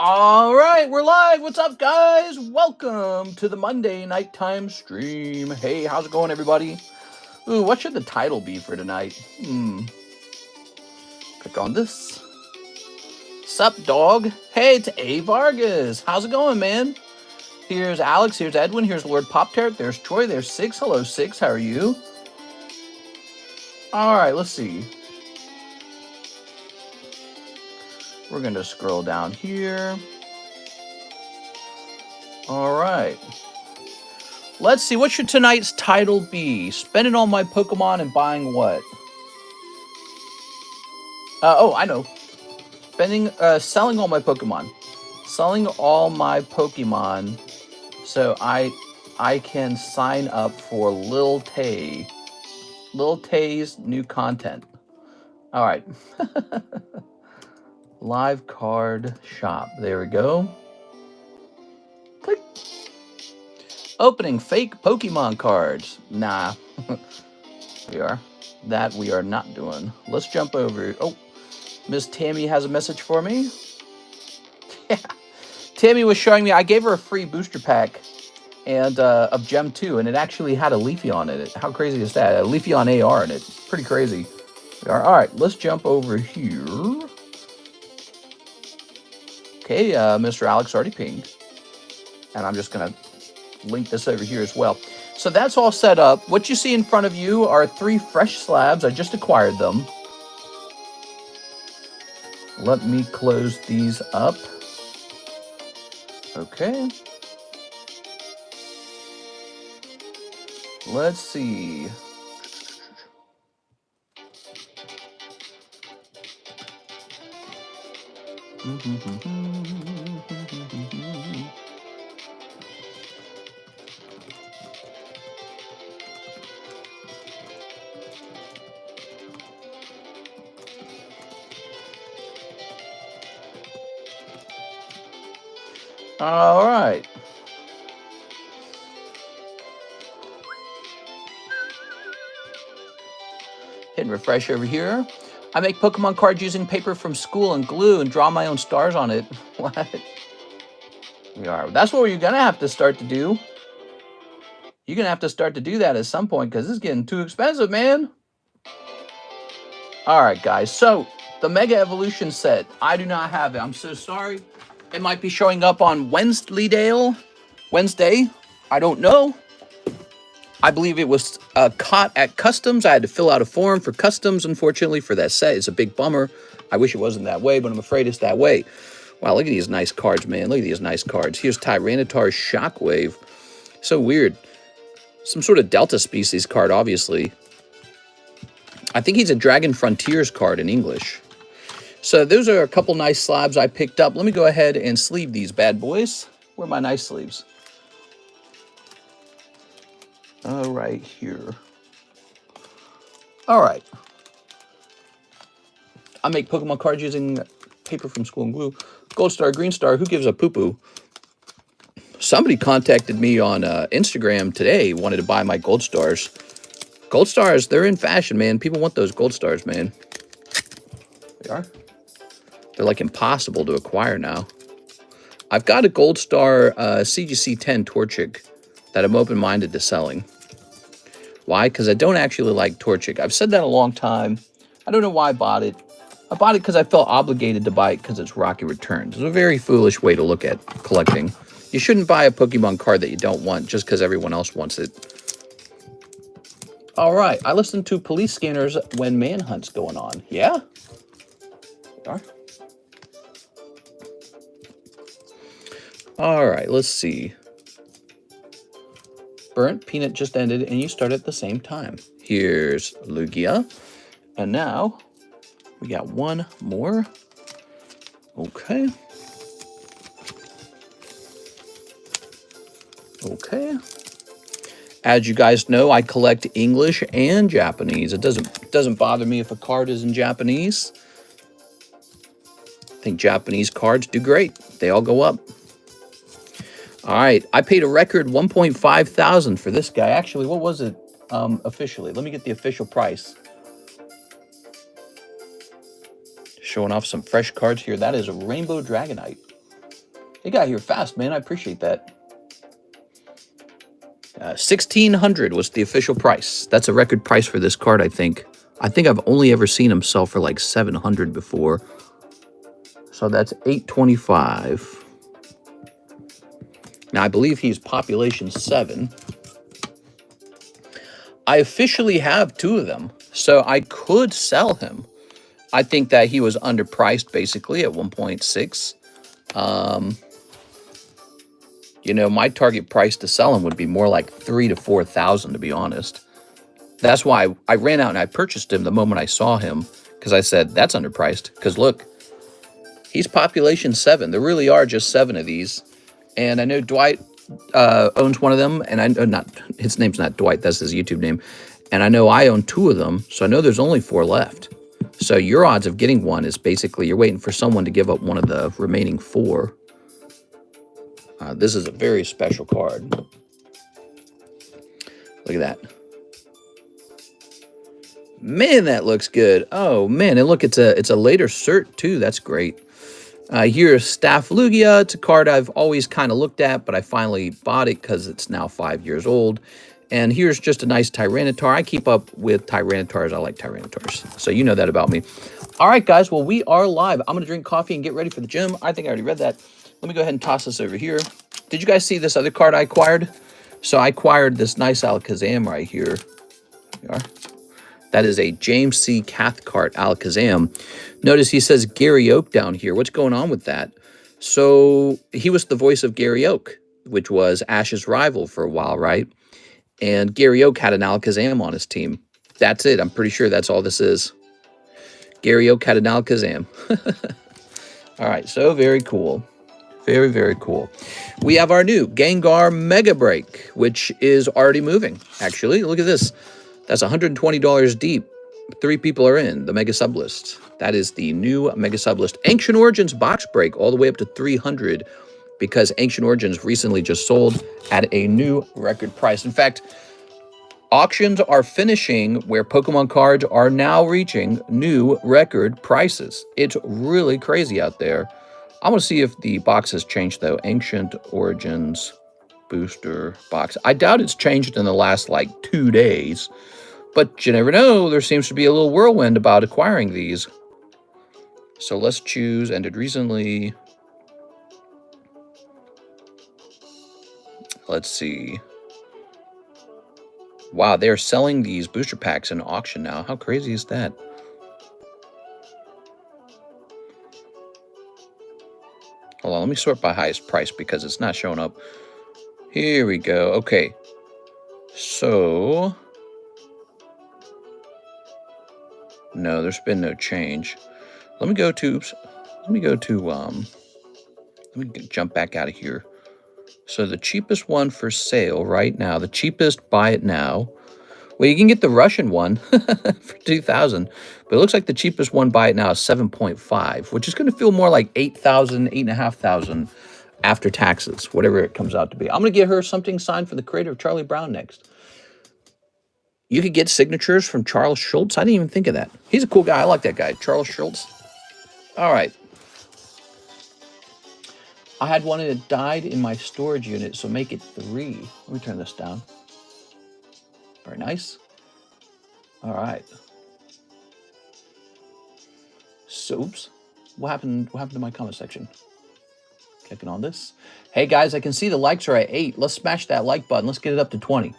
All right, we're live. What's up, guys? Welcome to the Monday nighttime stream. Hey, how's it going, everybody? Ooh, what should the title be for tonight? Click on this. Sup, dog? Hey, it's A. Vargas. How's it going, man? Here's Alex. Here's Edwin. Here's Lord Pop-Tart. There's Troy. There's Six. Hello, Six. How are you? All right, let's see. We're going to scroll down here. All right. Let's see. What should tonight's title be? Spending all my Pokemon and buying what? Oh, I know. Selling all my Pokemon. Selling all my Pokemon so I can sign up for Lil Tay's new content. All right. Live card shop. There we go. Click. Opening fake Pokemon cards. Nah. we are not doing. Let's jump over. Oh, Miss Tammy has a message for me. Yeah. Tammy was showing me, I gave her a free booster pack and of Gem 2, and it actually had a Leafeon in it. How crazy is that? A Leafeon AR in it. Pretty crazy. All right, let's jump over here. Okay, Mr. Alex already pinged. And I'm just going to link this over here as well. So that's all set up. What you see in front of you are 3 fresh slabs. I just acquired them. Let me close these up. Okay. Let's see. All right. Hitting refresh over here. I make Pokemon cards using paper from school and glue and draw my own stars on it. What? That's what you're going to have to start to do. You're going to have to start to do that at some point because it's getting too expensive, man. All right, guys. So the Mega Evolution set, I do not have it. I'm so sorry. It might be showing up on Wednesday. I don't know. I believe it was caught at customs. I had to fill out a form for customs, unfortunately, for that set. It's a big bummer. I wish it wasn't that way, but I'm afraid it's that way. Wow, look at these nice cards, man. Look at these nice cards. Here's Tyranitar Shockwave. So weird. Some sort of Delta species card, obviously. I think he's a Dragon Frontiers card in English. So those are a couple nice slabs I picked up. Let me go ahead and sleeve these bad boys. Where are my nice sleeves? Oh, right here. All right. I make Pokemon cards using paper from school and glue. Gold Star, Green Star, who gives a poo-poo? Somebody contacted me on Instagram today, wanted to buy my Gold Stars. Gold Stars, they're in fashion, man. People want those Gold Stars, man. They are? They're like impossible to acquire now. I've got a Gold Star CGC 10 Torchic that I'm open-minded to selling. Why? Because I don't actually like Torchic. I've said that a long time. I don't know why I bought it. I bought it because I felt obligated to buy it because it's Rocky Returns. It's a very foolish way to look at collecting. You shouldn't buy a Pokemon card that you don't want just because everyone else wants it. All right. I listen to police scanners when manhunt's going on. Yeah? They are. All right. Let's see. Burnt Peanut just ended, and you start at the same time. Here's Lugia. And now we got one more. Okay. Okay. As you guys know, I collect English and Japanese. It doesn't bother me if a card is in Japanese. I think Japanese cards do great. They all go up. All right, I paid a record $1,500 for this guy. Actually, what was it officially? Let me get the official price. Showing off some fresh cards here. That is a Rainbow Dragonite. It got here fast, man. I appreciate that. 1,600 was the official price. That's a record price for this card, I think. I think I've only ever seen him sell for like 700 before. So that's 825. Now, I believe he's population 7. I officially have 2 of them, so I could sell him. I think that he was underpriced, basically, at 1.6. You know, my target price to sell him would be more like 3,000 to 4,000, to be honest. That's why I ran out and I purchased him the moment I saw him, because I said, that's underpriced. Because look, he's population 7. There really are just 7 of these. And I know Dwight owns one of them, and I know his name's not Dwight, that's his YouTube name. And I know I own 2 of them, so I know there's only 4 left. So your odds of getting one is basically you're waiting for someone to give up one of the remaining 4. This is a very special card. Look at that. Man, that looks good. Oh man, and look, it's a later cert too. That's great. Here's Staphyloglia. It's a card I've always kind of looked at, but I finally bought it because it's now 5 years old. And here's just a nice Tyranitar. I keep up with Tyranitars. I like Tyranitars. So you know that about me. All right, guys. Well, we are live. I'm going to drink coffee and get ready for the gym. I think I already read that. Let me go ahead and toss this over here. Did you guys see this other card I acquired? So I acquired this nice Alakazam right here. Here we are. That is a James C. Cathcart Alakazam. Notice he says Gary Oak down here. What's going on with that? So he was the voice of Gary Oak, which was Ash's rival for a while, right? And Gary Oak had an Alakazam on his team. That's it. I'm pretty sure that's all this is. Gary Oak had an Alakazam. All right, so very cool. Very, very cool. We have our new Gengar Mega Break, which is already moving, actually. Look at this. That's $120 deep. 3 people are in the Mega Sublist. That is the new Mega Sublist. Ancient Origins box break all the way up to 300 because Ancient Origins recently just sold at a new record price. In fact, auctions are finishing where Pokemon cards are now reaching new record prices. It's really crazy out there. I want to see if the box has changed, though. Ancient Origins booster box. I doubt it's changed in the last, like, 2 days. But you never know. There seems to be a little whirlwind about acquiring these. So let's choose. Ended recently. Let's see. Wow, they're selling these booster packs in auction now. How crazy is that? Hold on, let me sort by highest price because it's not showing up. Here we go. Okay. So... no, there's been no change. Let me go to... let me jump back out of here. So the cheapest one for sale right now, the cheapest, buy it now. Well, you can get the Russian one for 2,000, but it looks like the cheapest one, buy it now, is 7.5, which is going to feel more like 8,000, 8,500 after taxes, whatever it comes out to be. I'm going to get her something signed for the creator of Charlie Brown next. You could get signatures from Charles Schultz. I didn't even think of that. He's a cool guy. I like that guy, Charles Schultz. All right. I had one and it died in my storage unit, so make it 3. Let me turn this down. Very nice. All right. So, oops. What happened to my comment section? Clicking on this. Hey, guys, I can see the likes are at 8. Let's smash that like button. Let's get it up to 20.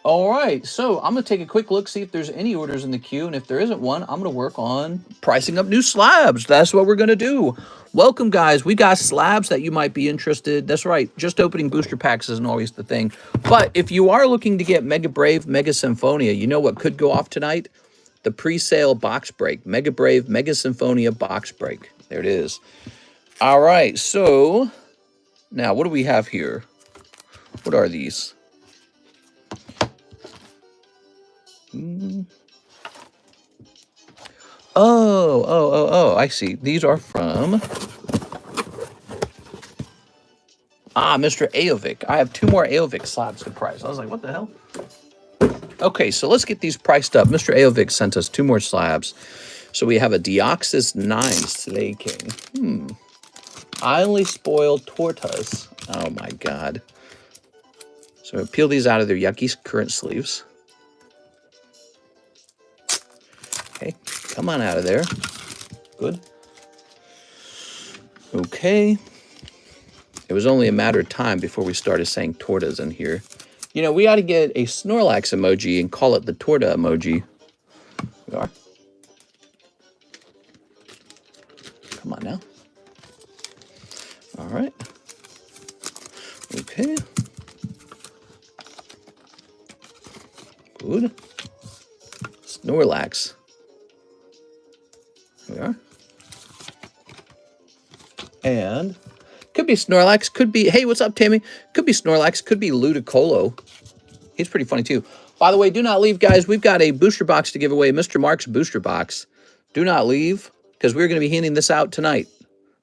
All right, so I'm going to take a quick look, see if there's any orders in the queue, and if there isn't one, I'm going to work on pricing up new slabs. That's what we're going to do. Welcome, guys. We got slabs that you might be interested. That's right, just opening booster packs isn't always the thing. But if you are looking to get Mega Brave, Mega Symphonia, you know what could go off tonight? The pre-sale box break. Mega Brave, Mega Symphonia box break. There it is. All right, so now what do we have here? What are these? Oh, I see. These are from... Mr. Aovic. I have 2 more Aovic slabs to price. I was like, what the hell? Okay, so let's get these priced up. Mr. Aovic sent us 2 more slabs. So we have a Deoxys 9 Slay King. I only spoil tortas. Oh my God. So peel these out of their yucky current sleeves. Okay, come on out of there. Good. Okay. It was only a matter of time before we started saying tortas in here. You know, we ought to get a Snorlax emoji and call it the torta emoji. We are. Come on now. All right. Okay. Good. Snorlax. Here we are. And could be Snorlax, could be, hey, what's up, Tammy? Could be Snorlax, could be Ludicolo. He's pretty funny too. By the way, do not leave, guys. We've got a booster box to give away, Mr. Mark's booster box. Do not leave, because we're going to be handing this out tonight.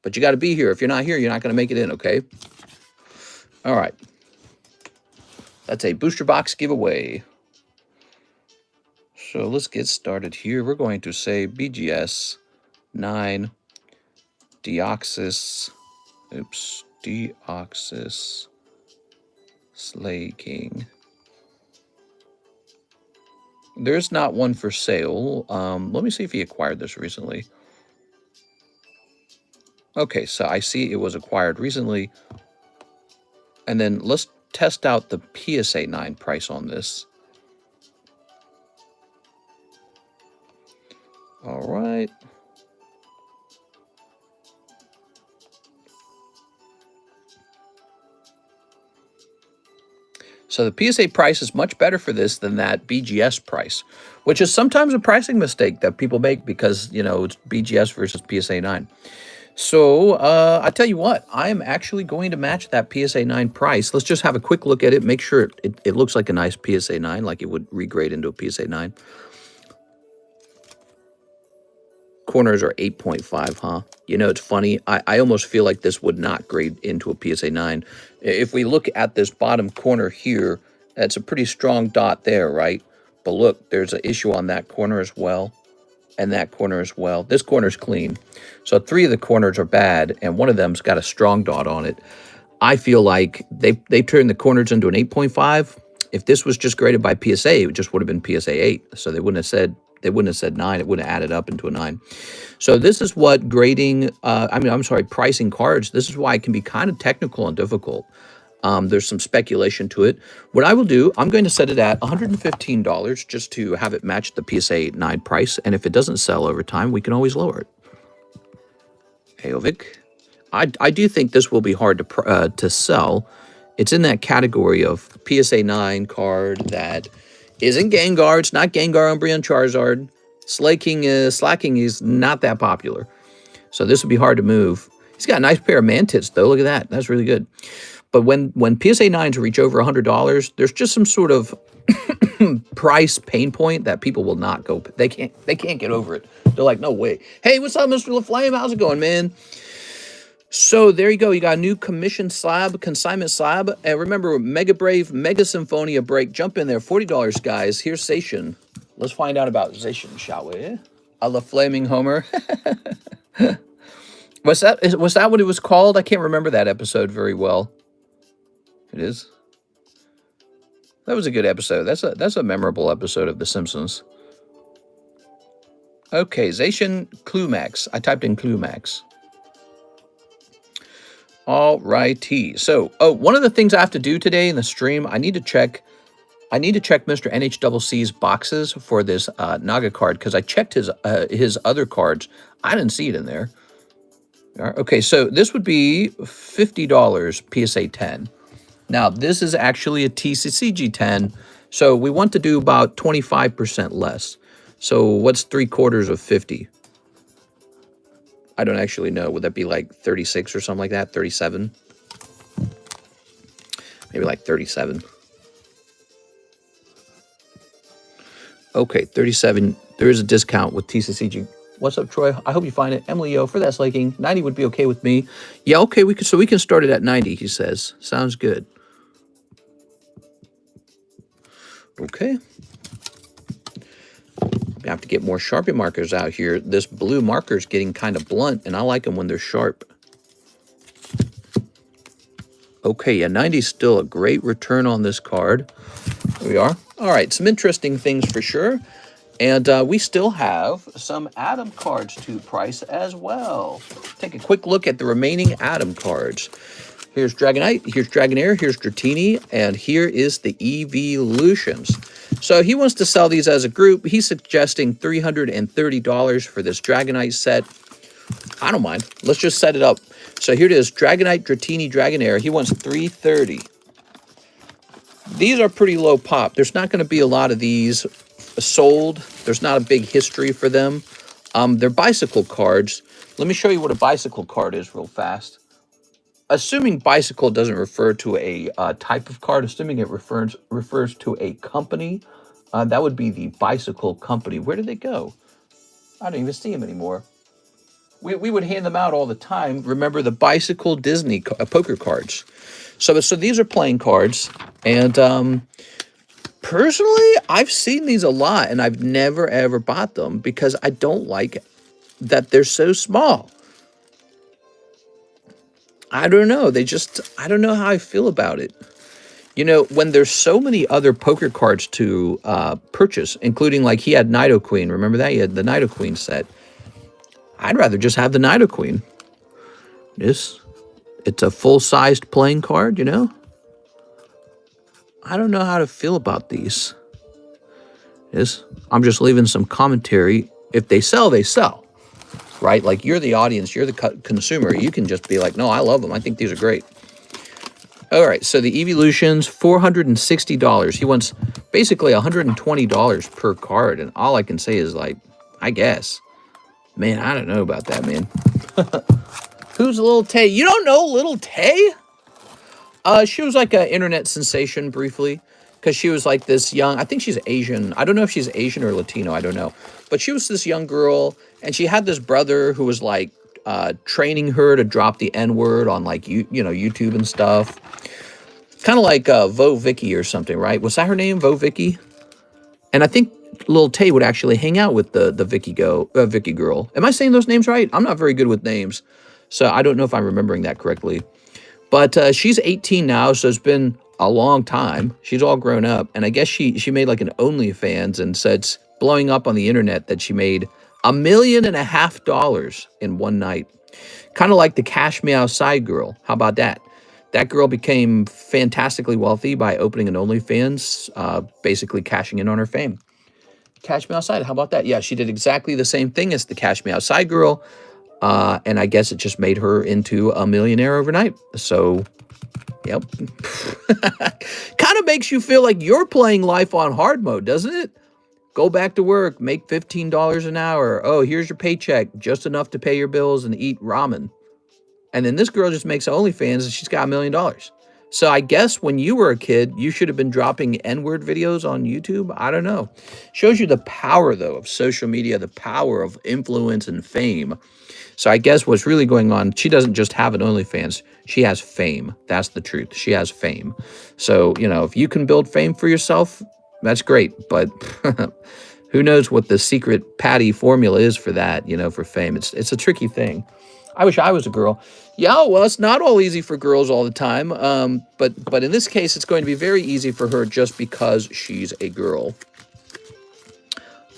But you got to be here. If you're not here, you're not going to make it in, okay? All right. That's a booster box giveaway. So let's get started here. We're going to say BGS 9 Deoxys. Oops. Deoxys Slaking. There's not one for sale. Let me see if he acquired this recently. Okay, so I see it was acquired recently. And then let's test out the PSA 9 price on this. All right. So the PSA price is much better for this than that BGS price, which is sometimes a pricing mistake that people make because, you know, it's BGS versus PSA 9. So I tell you what, I am actually going to match that PSA 9 price. Let's just have a quick look at it, make sure it looks like a nice PSA 9, like it would regrade into a PSA 9. Corners are 8.5, huh? You know, it's funny. I almost feel like this would not grade into a PSA 9. If we look at this bottom corner here, that's a pretty strong dot there, right? But look, there's an issue on that corner as well, and that corner as well. This corner's clean. So 3 of the corners are bad, and one of them's got a strong dot on it. I feel like they turned the corners into an 8.5. If this was just graded by PSA, it just would have been PSA 8. So they wouldn't have said 9. It would have added up into a 9. So this is what grading, pricing cards. This is why it can be kind of technical and difficult. There's some speculation to it. What I will do, I'm going to set it at $115 just to have it match the PSA 9 price. And if it doesn't sell over time, we can always lower it. Aovic. I do think this will be hard to sell. It's in that category of PSA 9 card that isn't Gengar. It's not Gengar, Umbreon, Charizard. Slacking is not that popular. So this would be hard to move. He's got a nice pair of Mantis, though. Look at that. That's really good. But when PSA 9s reach over $100, there's just some sort of price pain point that people will not go. They can't get over it. They're like, no way. Hey, what's up, Mr. LaFlame? How's it going, man? So there you go. You got a new commission slab, consignment slab. And remember, Mega Brave, Mega Symphonia break. Jump in there. $40, guys. Here's Zacian. Let's find out about Zacian, shall we? A La Flaming Homer. Was that what it was called? I can't remember that episode very well. It is. That was a good episode. That's a memorable episode of The Simpsons. Okay, Zacian Clumax. I typed in Clumax. All righty. So, one of the things I have to do today in the stream, I need to check Mr. NHCC's boxes for this Naga card because I checked his other cards. I didn't see it in there. All right, okay, so this would be $50 PSA 10. Now, this is actually a TCC G10, so we want to do about 25% less. So what's 3/4 of 50? I don't actually know. Would that be like 36 or something like that? 37? Maybe like 37. Okay, 37. There is a discount with TCCG. What's up, Troy? I hope you find it. Emily, for that slaking, 90 would be okay with me. Yeah, okay, we can start it at 90, he says. Sounds good. Okay. We have to get more Sharpie markers out here. This blue marker is getting kind of blunt, and I like them when they're sharp. Okay, yeah, 90 is still a great return on this card. Here we are. All right, some interesting things for sure. And we still have some Atom cards to price as well. Take a quick look at the remaining Atom cards. Here's Dragonite, here's Dragonair, here's Dratini, and here is the Evolutions. So he wants to sell these as a group. He's suggesting $330 for this Dragonite set. I don't mind. Let's just set it up. So here it is, Dragonite, Dratini, Dragonair. He wants $330. These are pretty low pop. There's not going to be a lot of these sold. There's not a big history for them. They're bicycle cards. Let me show you what a bicycle card is real fast. Assuming bicycle doesn't refer to a type of card, assuming it refers to a company, that would be the bicycle company. Where did they go? I don't even see them anymore. We would hand them out all the time. Remember the bicycle Disney poker cards. So these are playing cards. And personally, I've seen these a lot, and I've never, ever bought them because I don't like that they're so small. I don't know. I don't know how I feel about it. You know, when there's so many other poker cards to purchase, including like he had Nido Queen. Remember that? He had the Nido Queen set. I'd rather just have the Nido Queen. It's a full-sized playing card, you know? I don't know how to feel about these. I'm just leaving some commentary. If they sell, they sell. Right? Like, you're the audience, you're the consumer. You can just be like, no, I love them. I think these are great. All right, so the Evolutions, $460. He wants basically $120 per card. And all I can say is, like, I guess. Man, I don't know about that, man. Who's Little Tay? You don't know Little Tay? She was like an internet sensation briefly. Because she was like this young, I think she's Asian. I don't know if she's Asian or Latino, I don't know. But she was this young girl, and she had this brother who was like training her to drop the N-word on like, YouTube and stuff. Kind of like Vo Vicky or something, right? Was that her name, Vo Vicky? And I think Lil Tay would actually hang out with the Vicky girl. Am I saying those names right? I'm not very good with names. So I don't know if I'm remembering that correctly. But she's 18 now, so it's been a long time. She's all grown up, and I guess she made like an OnlyFans and said blowing up on the internet that she made $1.5 million in one night. Kind of like the Cash Me Outside girl. How about that? That girl became fantastically wealthy by opening an OnlyFans, basically cashing in on her fame. Cash Me Outside, how about that? Yeah, she did exactly the same thing as the Cash Me Outside girl, and I guess it just made her into a millionaire overnight. So, yep. Kind of makes you feel like you're playing life on hard mode, doesn't it? Go back to work, make $15 an hour. Oh, here's your paycheck, just enough to pay your bills and eat ramen. And then this girl just makes OnlyFans and she's got $1 million. So I guess when you were a kid, you should have been dropping N-word videos on YouTube. I don't know. Shows you the power, though, of social media, the power of influence and fame. So I guess what's really going on, she doesn't just have an OnlyFans. She has fame. That's the truth. She has fame. So, if you can build fame for yourself, that's great. But who knows what the secret Patty formula is for that, for fame. It's a tricky thing. I wish I was a girl. Yeah, well, it's not all easy for girls all the time. But in this case, it's going to be very easy for her just because she's a girl.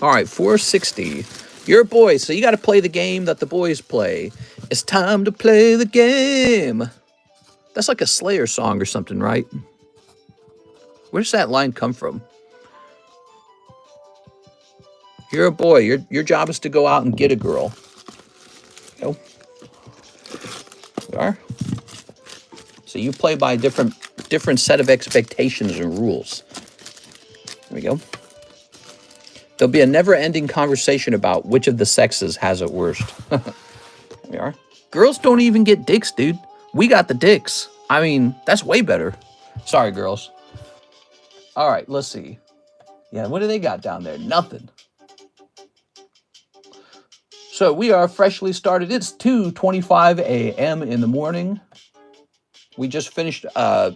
All right, 460. You're a boy, so you got to play the game that the boys play. It's time to play the game. That's like a Slayer song or something, right? Where does that line come from? You're a boy. Your job is to go out and get a girl. You are. So you play by a different set of expectations and rules. There we go. There'll be a never-ending conversation about which of the sexes has it worst. There we are. Girls don't even get dicks, dude. We got the dicks. I mean, that's way better. Sorry, girls. All right, let's see. Yeah, what do they got down there? Nothing. So we are freshly started. It's 2:25 a.m. in the morning. We just finished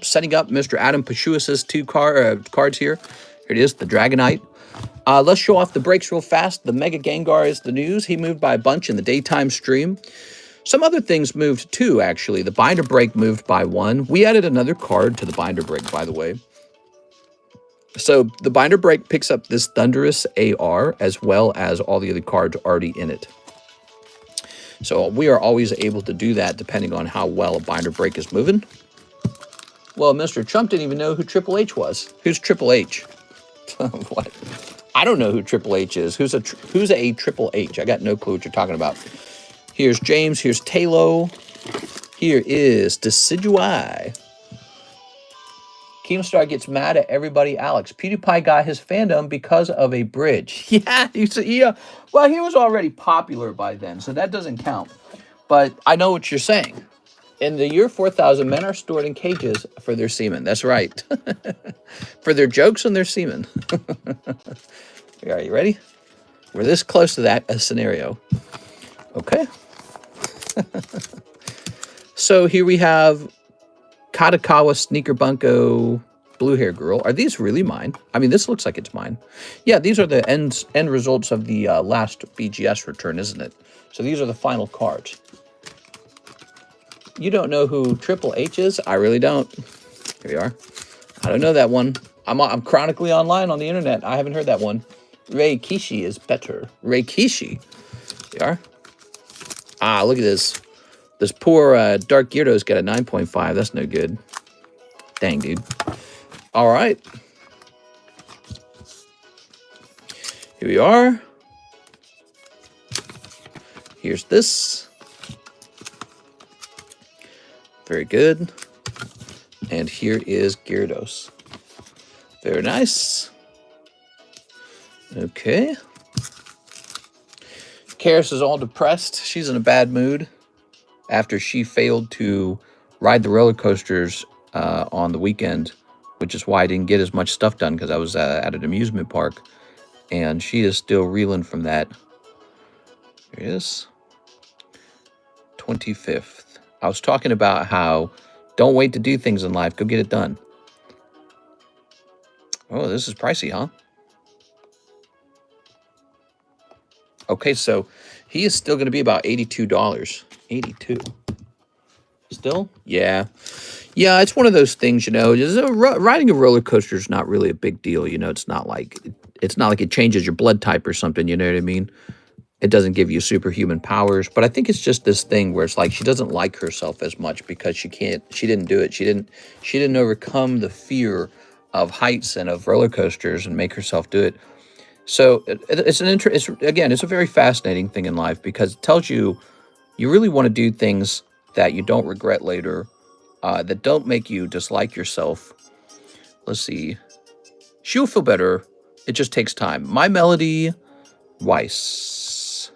setting up Mr. Adam Pashuas's two cards here. Here it is, the Dragonite. Let's show off the breaks real fast. The Mega Gengar is the news. He moved by a bunch in the daytime stream. Some other things moved too, actually. The binder break moved by 1. We added another card to the binder break, by the way. So the binder break picks up this Thunderous AR as well as all the other cards already in it. So we are always able to do that depending on how well a binder break is moving. Well, Mr. Trump didn't even know who Triple H was. Who's Triple H? What? I don't know who Triple H is. Who's a Triple H? I got no clue what you're talking about. Here's James. Here's Taylor. Here is Decidui. Keemstar gets mad at everybody. Alex. PewDiePie got his fandom because of a bridge. Yeah. Well, he was already popular by then, so that doesn't count. But I know what you're saying. In the year 4000, men are stored in cages for their semen. That's right. For their jokes and their semen. Are you ready? We're this close to that scenario. Okay. So here we have Katakawa Sneaker Bunko Blue Hair Girl. Are these really mine? I mean, this looks like it's mine. Yeah, these are the end results of the last BGS return, isn't it? So these are the final cards. You don't know who Triple H is? I really don't. Here we are. I don't know that one. I'm chronically online on the internet. I haven't heard that one. Ray Kishi is better. Ray Kishi. Here we are. Ah, look at this. This poor Dark Gyarados got a 9.5. That's no good. Dang, dude. All right. Here we are. Here's this. Very good. And here is Gyarados. Very nice. Okay. Karis is all depressed. She's in a bad mood after she failed to ride the roller coasters on the weekend, which is why I didn't get as much stuff done because I was at an amusement park. And she is still reeling from that. Here it is. 25th. I was talking about how don't wait to do things in life. Go get it done. Oh, this is pricey, huh? Okay, so he is still going to be about $82. 82. Still? Yeah. Yeah, it's one of those things, you know. Riding a roller coaster is not really a big deal, you know. It's not like it changes your blood type or something, you know what I mean? It doesn't give you superhuman powers, but I think it's just this thing where it's like she doesn't like herself as much because she didn't do it. She didn't overcome the fear of heights and of roller coasters and make herself do it. So it's a very fascinating thing in life because it tells you really want to do things that you don't regret later, that don't make you dislike yourself. Let's see. She'll feel better. It just takes time. My Melody, Weiss.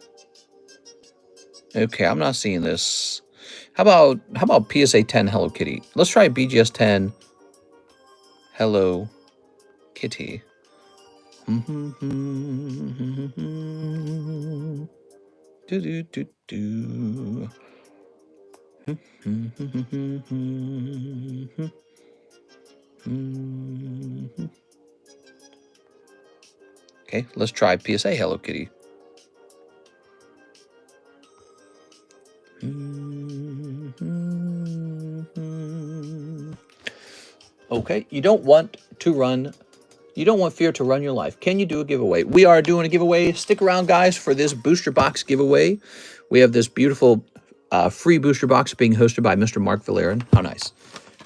Okay, I'm not seeing this. How about PSA 10 Hello Kitty? Let's try BGS 10 Hello Kitty. Okay, let's try PSA Hello Kitty. Okay, you don't want fear to run your life. Can you do a giveaway? We are doing a giveaway. Stick around, guys, for this booster box giveaway. We have this beautiful free booster box being hosted by Mr. Mark Valerian. How nice.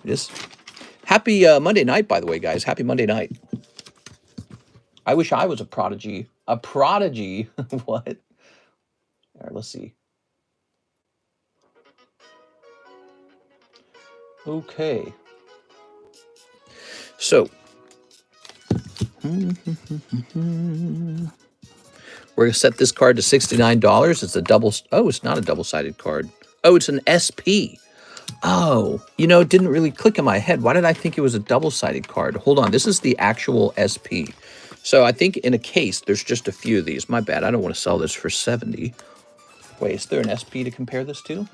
It is. Happy Monday night, by the way, guys. Happy Monday night. I wish I was a prodigy. A prodigy? What? All right, let's see. Okay. So, we're going to set this card to $69. It's a double... Oh, it's not a double-sided card. Oh, it's an SP. Oh, you know, it didn't really click in my head. Why did I think it was a double-sided card? Hold on. This is the actual SP. So I think in a case, there's just a few of these. My bad. I don't want to sell this for 70. Wait, is there an SP to compare this to?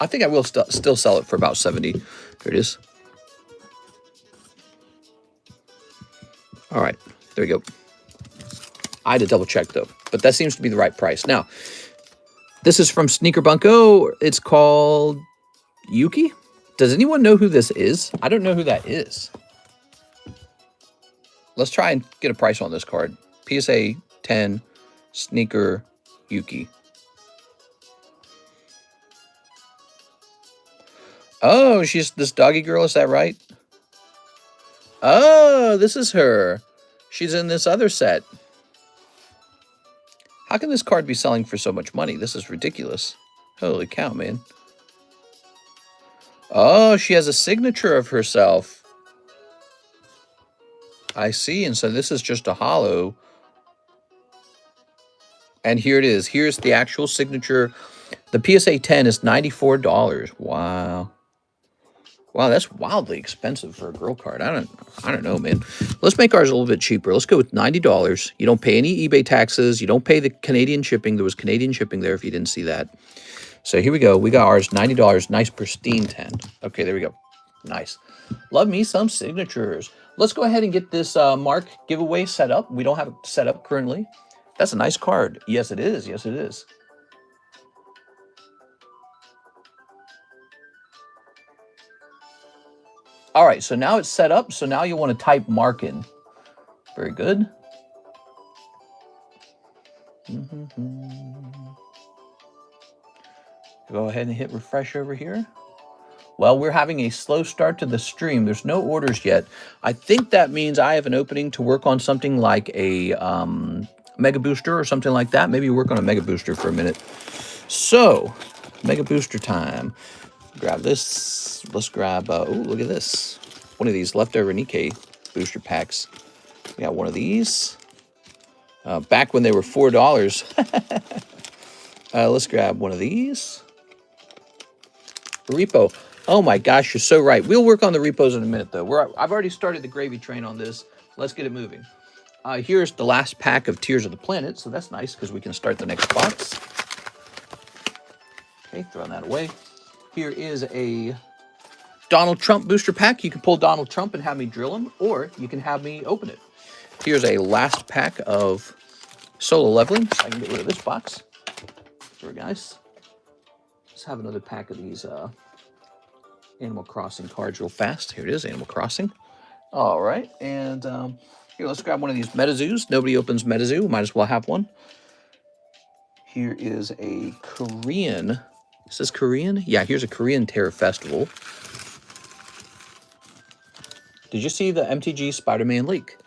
I think I will still sell it for about 70. Here it is. All right, there we go. I had to double check though, but that seems to be the right price. Now, this is from Sneaker Bunko. It's called Yuki. Does anyone know who this is? I don't know who that is. Let's try and get a price on this card. PSA 10 Sneaker Yuki. Oh, she's this doggy girl, is that right? Oh, this is her. She's in this other set. How can this card be selling for so much money? This is ridiculous. Holy cow, man. Oh, she has a signature of herself. I see. And so this is just a holo. And here it is. Here's the actual signature. The PSA 10 is $94. Wow. Wow, that's wildly expensive for a girl card. I don't know, man. Let's make ours a little bit cheaper. Let's go with $90. You don't pay any eBay taxes. You don't pay the Canadian shipping. There was Canadian shipping there if you didn't see that. So here we go. We got ours, $90. Nice pristine 10. Okay, there we go. Nice. Love me some signatures. Let's go ahead and get this Mark giveaway set up. We don't have it set up currently. That's a nice card. Yes, it is. Yes, it is. All right, so now it's set up. So now you want to type Mark in. Very good. Go ahead and hit refresh over here. Well, we're having a slow start to the stream. There's no orders yet. I think that means I have an opening to work on something like a Mega Booster or something like that. Maybe work on a Mega Booster for a minute. So, Mega Booster time. Grab this. Let's grab, oh, look at this. One of these leftover Nikke booster packs. We got one of these. Back when they were $4. Let's grab one of these. Repo. Oh my gosh, you're so right. We'll work on the repos in a minute, though. I've already started the gravy train on this. Let's get it moving. Here's the last pack of Tears of the Planet, so that's nice because we can start the next box. Okay, throwing that away. Here is a Donald Trump booster pack. You can pull Donald Trump and have me drill him, or you can have me open it. Here's a last pack of Solo Leveling, so I can get rid of this box. There, guys. Let's have another pack of these Animal Crossing cards real fast. Here it is, Animal Crossing. All right, and here, let's grab one of these Metazoos. Nobody opens Metazoo. Might as well have one. Here is a Korean. Is this Korean? Yeah, here's a Korean Terror Festival. Did you see the MTG Spider-Man leak?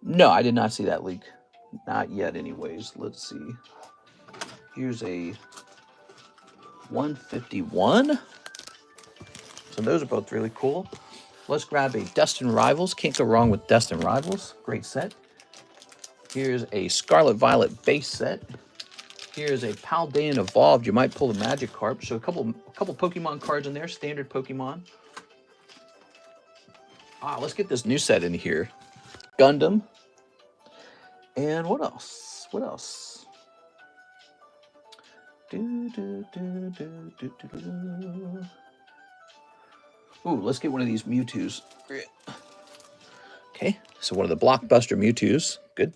No, I did not see that leak. Not yet, anyways. Let's see. Here's a 151. So those are both really cool. Let's grab a Destin Rivals. Can't go wrong with Destin Rivals. Great set. Here's a Scarlet Violet base set. Here's a Paldean Evolved. You might pull the Magic card. So a couple Pokemon cards in there. Standard Pokemon. Let's get this new set in here. Gundam. And what else? What else? Ooh, let's get one of these Mewtwo's. Okay, so one of the blockbuster Mewtwo's. Good.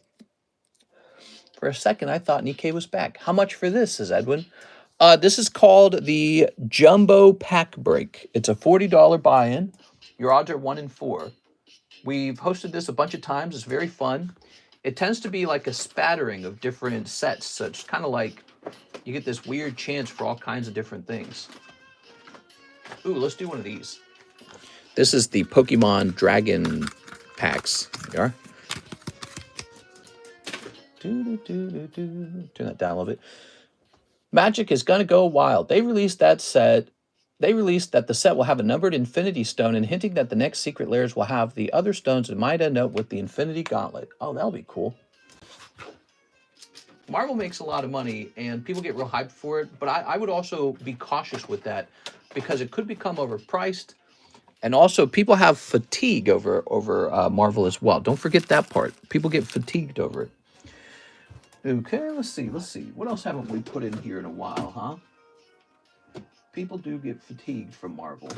For a second, I thought Nikke was back. How much for this, says Edwin? This is called the Jumbo Pack Break. It's a $40 buy-in. Your odds are 1 in 4. We've hosted this a bunch of times. It's very fun. It tends to be like a spattering of different sets. So it's kind of like you get this weird chance for all kinds of different things. Ooh, let's do one of these. This is the Pokemon Dragon packs. There you are. Turn that down a little bit. Magic is going to go wild. They released that set. They released that the set will have a numbered Infinity Stone and hinting that the next secret layers will have the other stones and might end up with the Infinity Gauntlet. Oh, that'll be cool. Marvel makes a lot of money and people get real hyped for it, but I would also be cautious with that because it could become overpriced. And also people have fatigue over Marvel as well. Don't forget that part. People get fatigued over it. Okay, let's see. What else haven't we put in here in a while, huh? People do get fatigued from Marvel.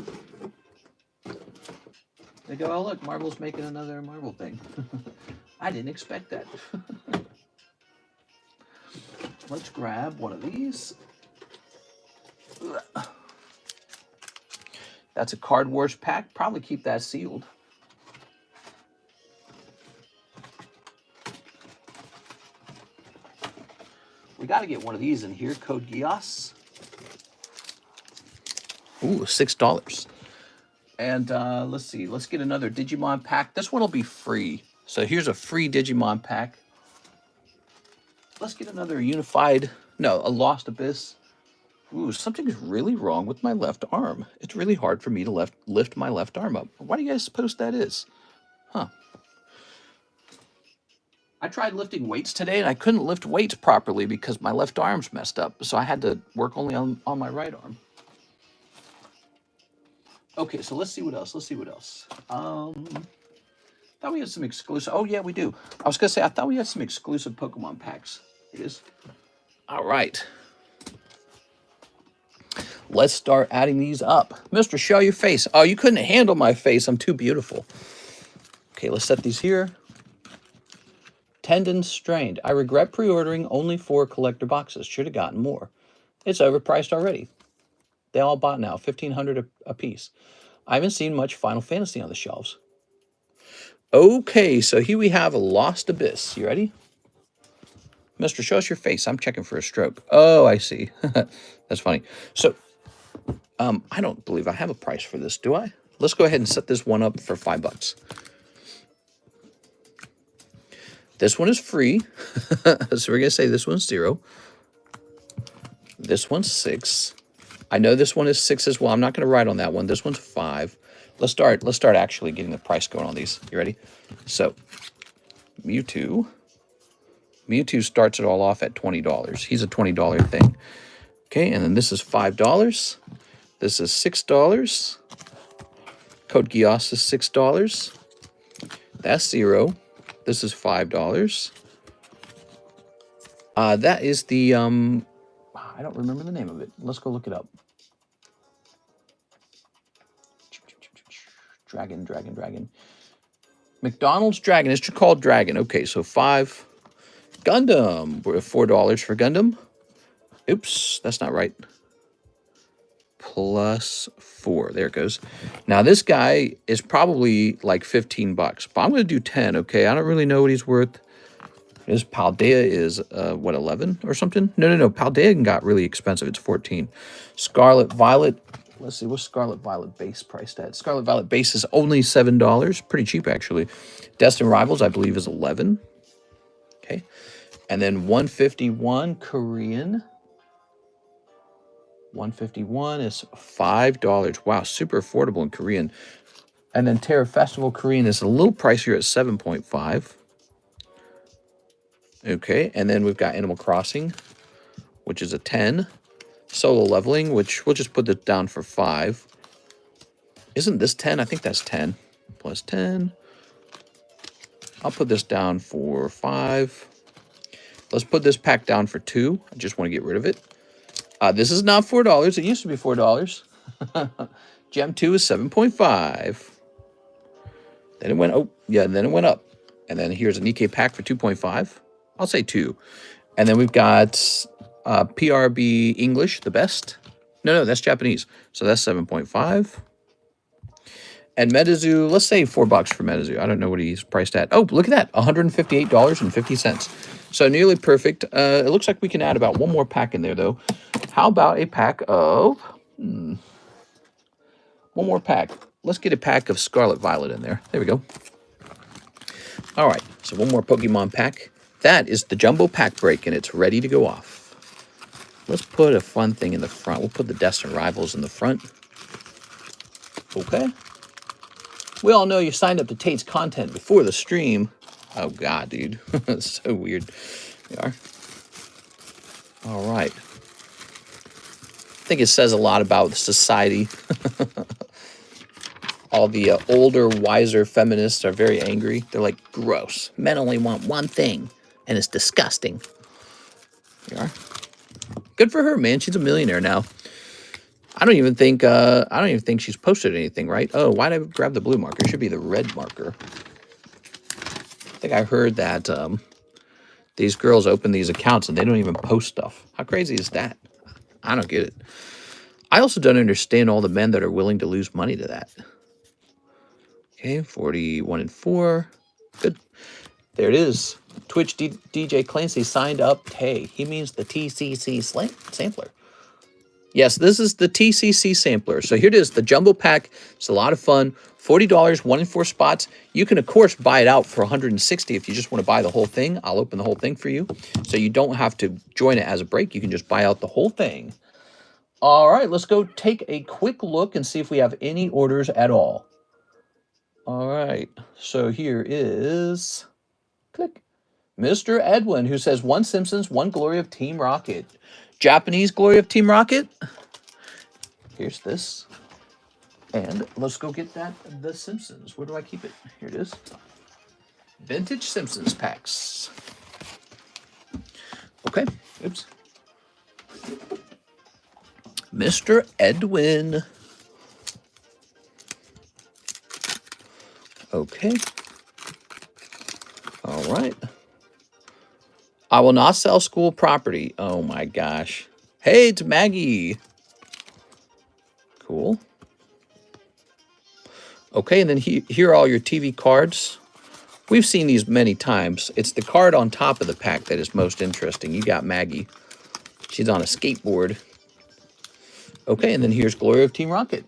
They go, oh, look, Marvel's making another Marvel thing. I didn't expect that. Let's grab one of these. That's a Card Wars pack. Probably keep that sealed. We got to get one of these in here. Code Geass. Ooh, $6. And let's see. Let's get another Digimon pack. This one will be free. So here's a free Digimon pack. Let's get another Unified. No, a Lost Abyss. Ooh, something's really wrong with my left arm. It's really hard for me to lift my left arm up. Why do you guys suppose that is? Huh. I tried lifting weights today, and I couldn't lift weights properly because my left arm's messed up. So I had to work only on my right arm. Okay, so let's see what else. Let's see what else. Thought we had some exclusive. Oh, yeah, we do. I was going to say, I thought we had some exclusive Pokemon packs. Here it is. All right. Let's start adding these up. Mr. Show Your Face. Oh, you couldn't handle my face. I'm too beautiful. Okay, let's set these here. Tendons strained. I regret pre-ordering only 4 collector boxes. Should have gotten more. It's overpriced already. They all bought now, $1,500 a piece. I haven't seen much Final Fantasy on the shelves. Okay, so here we have a Lost Abyss. You ready? Mr. Show us your face. I'm checking for a stroke. Oh, I see. That's funny. So, I don't believe I have a price for this, do I? Let's go ahead and set this one up for $5. This one is free. So we're going to say this one's 0. This one's 6. I know this one is 6 as well. I'm not going to write on that one. This one's 5. Let's start actually getting the price going on these. You ready? So, Mewtwo. Mewtwo starts it all off at $20. He's a $20 thing. Okay, and then this is $5. This is $6. Code Geass is $6. That's 0. This is $5. That is the, I don't remember the name of it. Let's go look it up. Dragon. McDonald's Dragon. It's called Dragon. Okay, so 5. Gundam. We're at $4 for Gundam. Oops, that's not right. Plus 4. There it goes. Now, this guy is probably like $15, but I'm going to do 10, okay? I don't really know what he's worth. This Paldea is, what, 11 or something? No. Paldea got really expensive. It's 14. Scarlet Violet. Let's see, what's Scarlet Violet base priced at? Scarlet Violet base is only $7. Pretty cheap, actually. Destined Rivals, I believe, is 11. Okay. And then 151 Korean. 151 is $5. Wow, super affordable in Korean. And then Terra Festival Korean is a little pricier at 7.5. Okay, and then we've got Animal Crossing, which is a 10. Solo Leveling, which we'll just put this down for 5. Isn't this 10? I think that's 10. Plus 10. I'll put this down for 5. Let's put this pack down for 2. I just want to get rid of it. This is not $4. It used to be $4. Gem 2 is 7.5. Then it went, then it went up. And then here's a Nikke pack for 2.5. I'll say 2. And then we've got PRB English, the best. No, that's Japanese. So that's 7.5. And Metazoo, let's say $4 for Metazoo. I don't know what he's priced at. Oh, look at that. $158.50. So nearly perfect. It looks like we can add about one more pack in there, though. How about a pack of... one more pack. Let's get a pack of Scarlet Violet in there. There we go. All right. So one more Pokemon pack. That is the Jumbo Pack Break, and it's ready to go off. Let's put a fun thing in the front. We'll put the Destined Rivals in the front. Okay. We all know you signed up to Tay'S content before the stream. Oh, God, dude. That's so weird. We are. All right. I think it says a lot about society. All the older, wiser feminists are very angry. They're like, gross. Men only want one thing, and it's disgusting. You are. Good for her, man. She's a millionaire now. I don't even think she's posted anything, right? Oh, why did I grab the blue marker? It should be the red marker. I think I heard that these girls open these accounts and they don't even post stuff. How crazy is that? I don't get it. I also don't understand all the men that are willing to lose money to that. Okay, 41 and 4. Good. There it is. Twitch DJ Clancy signed up. Hey, he means the TCC sampler. Yes, this is the TCC sampler. So here it is, the jumbo pack. It's a lot of fun. $40, 1 in 4 spots. You can, of course, buy it out for $160 if you just want to buy the whole thing. I'll open the whole thing for you. So you don't have to join it as a break. You can just buy out the whole thing. All right, let's go take a quick look and see if we have any orders at all. All right, so here is, click, Mr. Edwin, who says 1 Simpsons, 1 Glory of Team Rocket. Japanese Glory of Team Rocket. Here's this. And let's go get that, the Simpsons. Where do I keep it? Here it is. Vintage Simpsons packs. Okay, oops. Mr. Edwin. Okay. All right. I will not sell school property. Oh my gosh. Hey, it's Maggie. Cool. Okay, and then here are all your TV cards. We've seen these many times. It's the card on top of the pack that is most interesting. You got Maggie. She's on a skateboard. Okay, and then here's Glory of Team Rocket.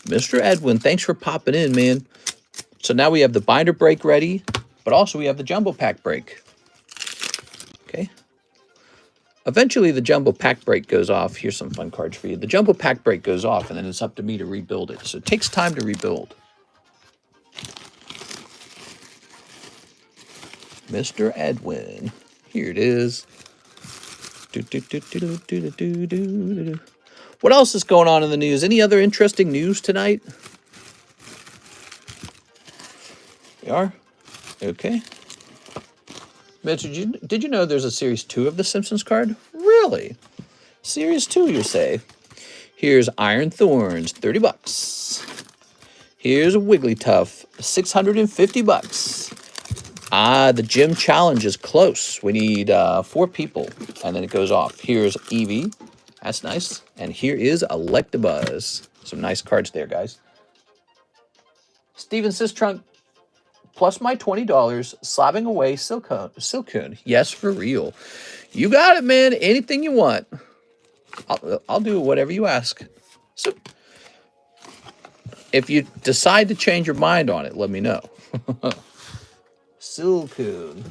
Mr. Edwin, thanks for popping in, man. So now we have the binder break ready, but also we have the jumbo pack break. Okay. Eventually the jumbo pack break goes off. Here's some fun cards for you. The jumbo pack break goes off, and then it's up to me to rebuild it. So it takes time to rebuild. Mr. Edwin. Here it is. What else is going on in the news? Any other interesting news tonight? We are? Okay. Mitch, did you know there's a Series 2 of the Simpsons card? Really? Series 2, you say? Here's Iron Thorns, $30. Here's a Wigglytuff, $650. Ah, the gym challenge is close. We need 4 people, and then it goes off. Here's Eevee. That's nice. And here is Electabuzz. Some nice cards there, guys. Steven Sistrunk, plus my $20, slabbing away Silcoon. Yes, for real. You got it, man. Anything you want. I'll do whatever you ask. So, if you decide to change your mind on it, let me know. Silcoon.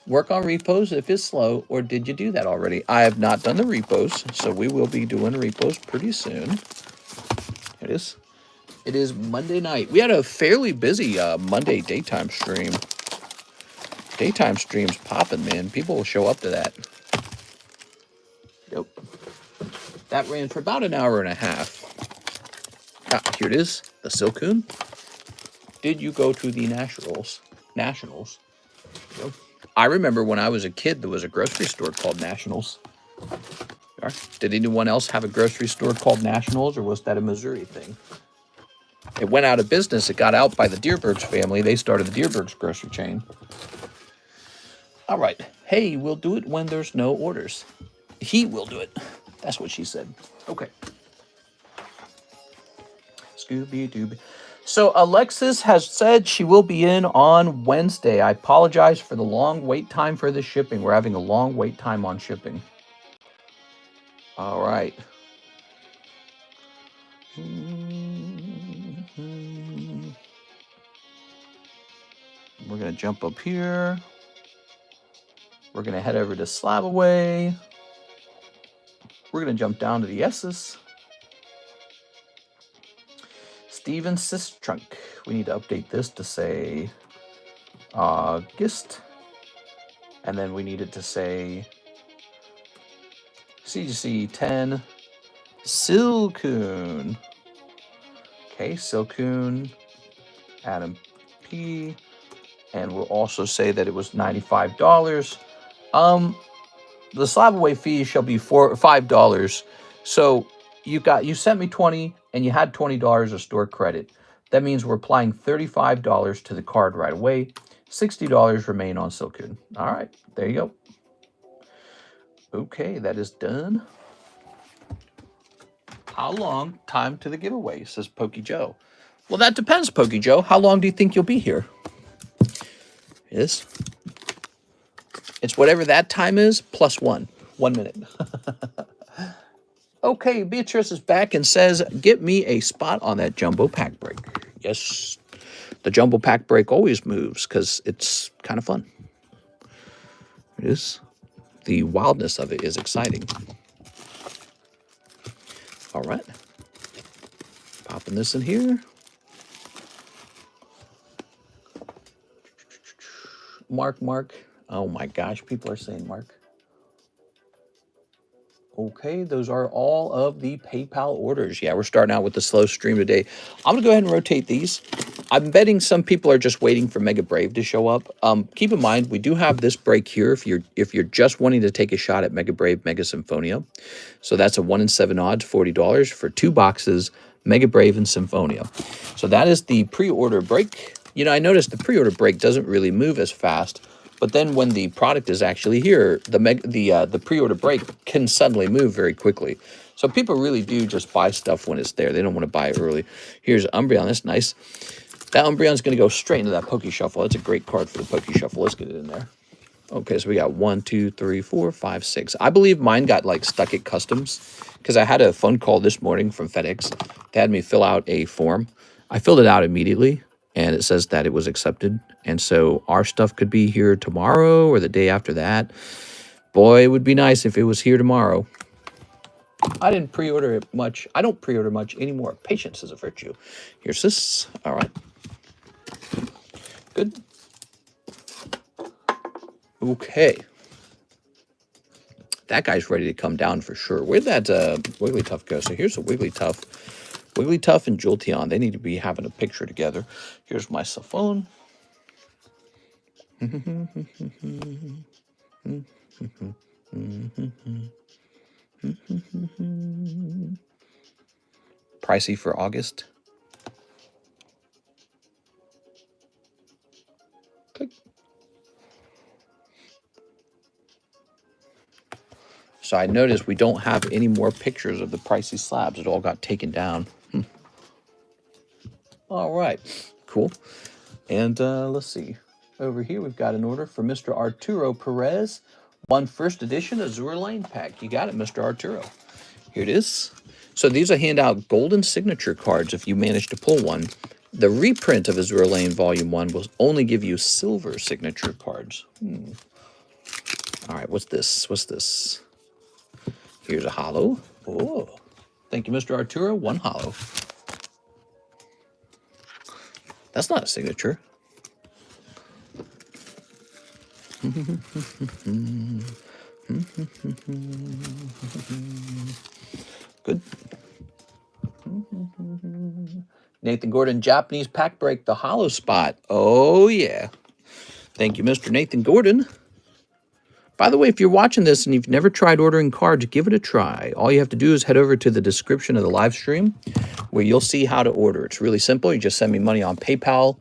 Work on repos if it's slow, or did you do that already? I have not done the repos, so we will be doing repos pretty soon. It is. It is Monday night. We had a fairly busy Monday daytime stream. Daytime streams popping, man. People will show up to that. Yep. That ran for about an hour and a half. Ah, here it is. The Silcoon. Did you go to the Nationals? Yep. I remember when I was a kid, there was a grocery store called Nationals. Did anyone else have a grocery store called Nationals, or was that a Missouri thing? It went out of business. It got out by the Deerbergs family. They started the Deerbergs grocery chain. All right. Hey, we'll do it when there's no orders. He will do it. That's what she said. Okay. Scooby-Dooby. So Alexis has said she will be in on Wednesday. I apologize for the long wait time for the shipping. We're having a long wait time on shipping. All right. We're going to jump up here. We're going to head over to Slab Away. We're going to jump down to the S's. Steven Sistrunk. We need to update this to say August. And then we need it to say CGC 10 Silcoon. Okay, Silcoon. Adam P. And we'll also say that it was $95. The slab away fee shall be $5. So you sent me 20 and you had $20 of store credit. That means we're applying $35 to the card right away. $60 remain on Silcoon. All right, there you go. Okay, that is done. How long? Time to the giveaway, says Pokey Joe. Well, that depends, Pokey Joe. How long do you think you'll be here? Yes. It's whatever that time is, plus 1 minute. Okay, Beatrice is back and says, get me a spot on that jumbo pack break. Yes, the jumbo pack break always moves because it's kind of fun. It is. The wildness of it is exciting. All right. Popping this in here. Mark. Oh my gosh, people are saying Mark. Okay, those are all of the PayPal orders. Yeah, we're starting out with the slow stream today. I'm going to go ahead and rotate these. I'm betting some people are just waiting for Mega Brave to show up. Keep in mind, we do have this break here if you're just wanting to take a shot at Mega Brave Mega Symphonia. So that's a 1 in 7 odds, $40 for 2 boxes, Mega Brave and Symphonia. So that is the pre-order break. You know, I noticed the pre-order break doesn't really move as fast. But then when the product is actually here, the pre-order break can suddenly move very quickly. So people really do just buy stuff when it's there. They don't want to buy it early. Here's Umbreon. That's nice. That Umbreon's going to go straight into that Poke Shuffle. That's a great card for the Poke Shuffle. Let's get it in there. Okay, so we got 1, 2, 3, 4, 5, 6. I believe mine got like stuck at customs because I had a phone call this morning from FedEx. They had me fill out a form. I filled it out immediately. And it says that it was accepted. And so our stuff could be here tomorrow or the day after that. Boy, it would be nice if it was here tomorrow. I didn't pre-order it much. I don't pre-order much anymore. Patience is a virtue. Here's this. All right. Good. Okay. That guy's ready to come down for sure. Where'd that Wigglytuff go? So here's a Wigglytuff. Wigglytuff and Jolteon, they need to be having a picture together. Here's my cell phone. Pricey for August. Click. So I noticed we don't have any more pictures of the pricey slabs. It all got taken down. All right, cool. And let's see. Over here, we've got an order for Mr. Arturo Perez. 1 first edition Azure Lane pack. You got it, Mr. Arturo. Here it is. So these are hand out golden signature cards if you manage to pull one. The reprint of Azure Lane Volume 1 will only give you silver signature cards. All right, what's this? What's this? Here's a holo. Oh, thank you, Mr. Arturo. 1 holo. That's not a signature. Good. Nathan Gordon, Japanese pack break, the holo spot. Oh, yeah. Thank you, Mr. Nathan Gordon. By the way, if you're watching this and you've never tried ordering cards, give it a try. All you have to do is head over to the description of the live stream where you'll see how to order. It's really simple. You just send me money on PayPal,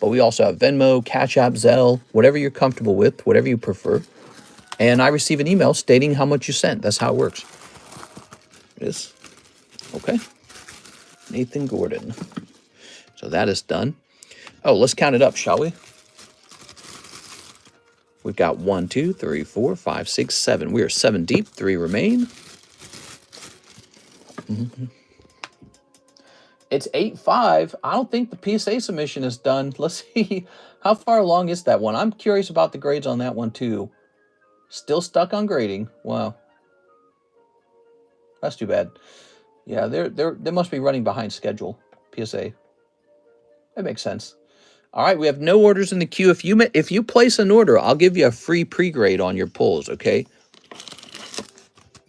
but we also have Venmo, CASHAPP, ZELLE, whatever you're comfortable with, whatever you prefer. And I receive an email stating how much you sent. That's how it works. It is. Okay. Nathan Gordon. So that is done. Oh, let's count it up, shall we? We've got 1, 2, 3, 4, 5, 6, 7. We are 7 deep. 3 remain. It's 8-5. I don't think the PSA submission is done. Let's see. How far along is that one? I'm curious about the grades on that one, too. Still stuck on grading. Wow. That's too bad. Yeah, they must be running behind schedule. PSA. That makes sense. All right, we have no orders in the queue. If you place an order, I'll give you a free pre-grade on your pulls, okay?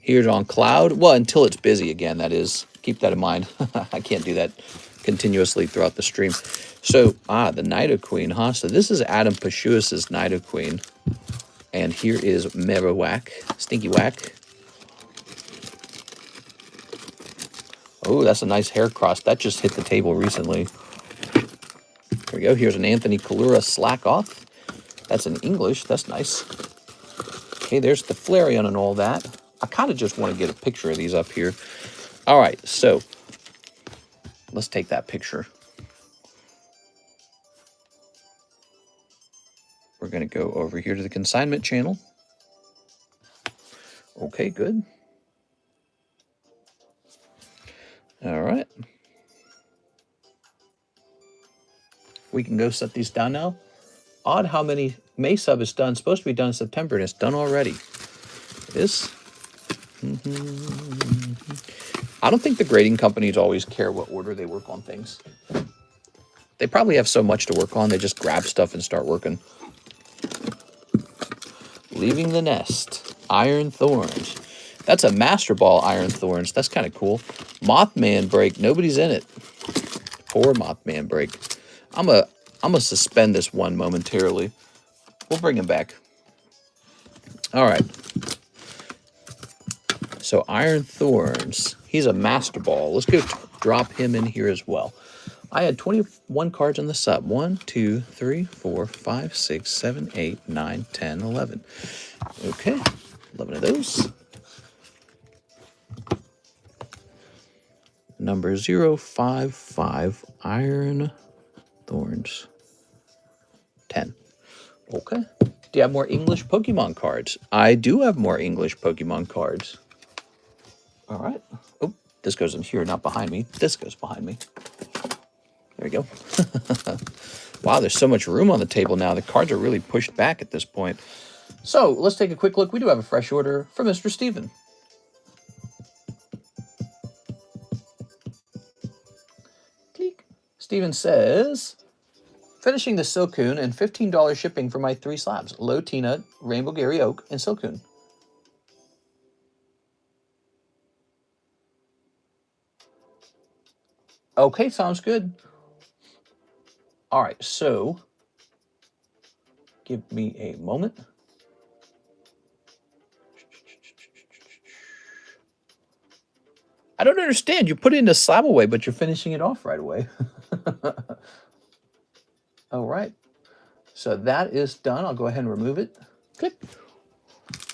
Here's on Cloud. Well, until it's busy again, that is. Keep that in mind. I can't do that continuously throughout the stream. So, the Nidoqueen, huh? So this is Adam Pashuis's Nidoqueen. And here is Marowak, Stinky Whack. Oh, that's a nice hair cross. That just hit the table recently. There we go. Here's an Anthony Kalura Slack Off. That's in English. That's nice. Okay, there's the Flareon and all that. I kind of just want to get a picture of these up here. All right, so let's take that picture. We're going to go over here to the consignment channel. Okay, good. All right. We can go set these down now. Odd how many May sub is done. Supposed to be done in September, and it's done already. This. I don't think the grading companies always care what order they work on things. They probably have so much to work on, they just grab stuff and start working. Leaving the Nest. Iron Thorns. That's a Master Ball Iron Thorns. That's kind of cool. Mothman Break. Nobody's in it. Poor Mothman Break. I'm gonna suspend this one momentarily. We'll bring him back. All right. So Iron Thorns. He's a Master Ball. Let's go drop him in here as well. I had 21 cards on the sub. 1, 2, 3, 4, 5, 6, 7, 8, 9, 10, 11. Okay. 11 of those. Number 055, Iron Thorns. 10. Okay. Do you have more English Pokemon cards? I do have more English Pokemon cards. All right. Oh, this goes in here, not behind me. This goes behind me. There we go. Wow, there's so much room on the table now. The cards are really pushed back at this point. So let's take a quick look. We do have a fresh order from Mr. Steven. Click. Steven says, finishing the Silcoon and $15 shipping for my 3 slabs. Low Tina, Rainbow Gary Oak, and Silcoon. Okay, sounds good. All right, so give me a moment. I don't understand. You put it in a slab away, but you're finishing it off right away. All right. So that is done. I'll go ahead and remove it. Click.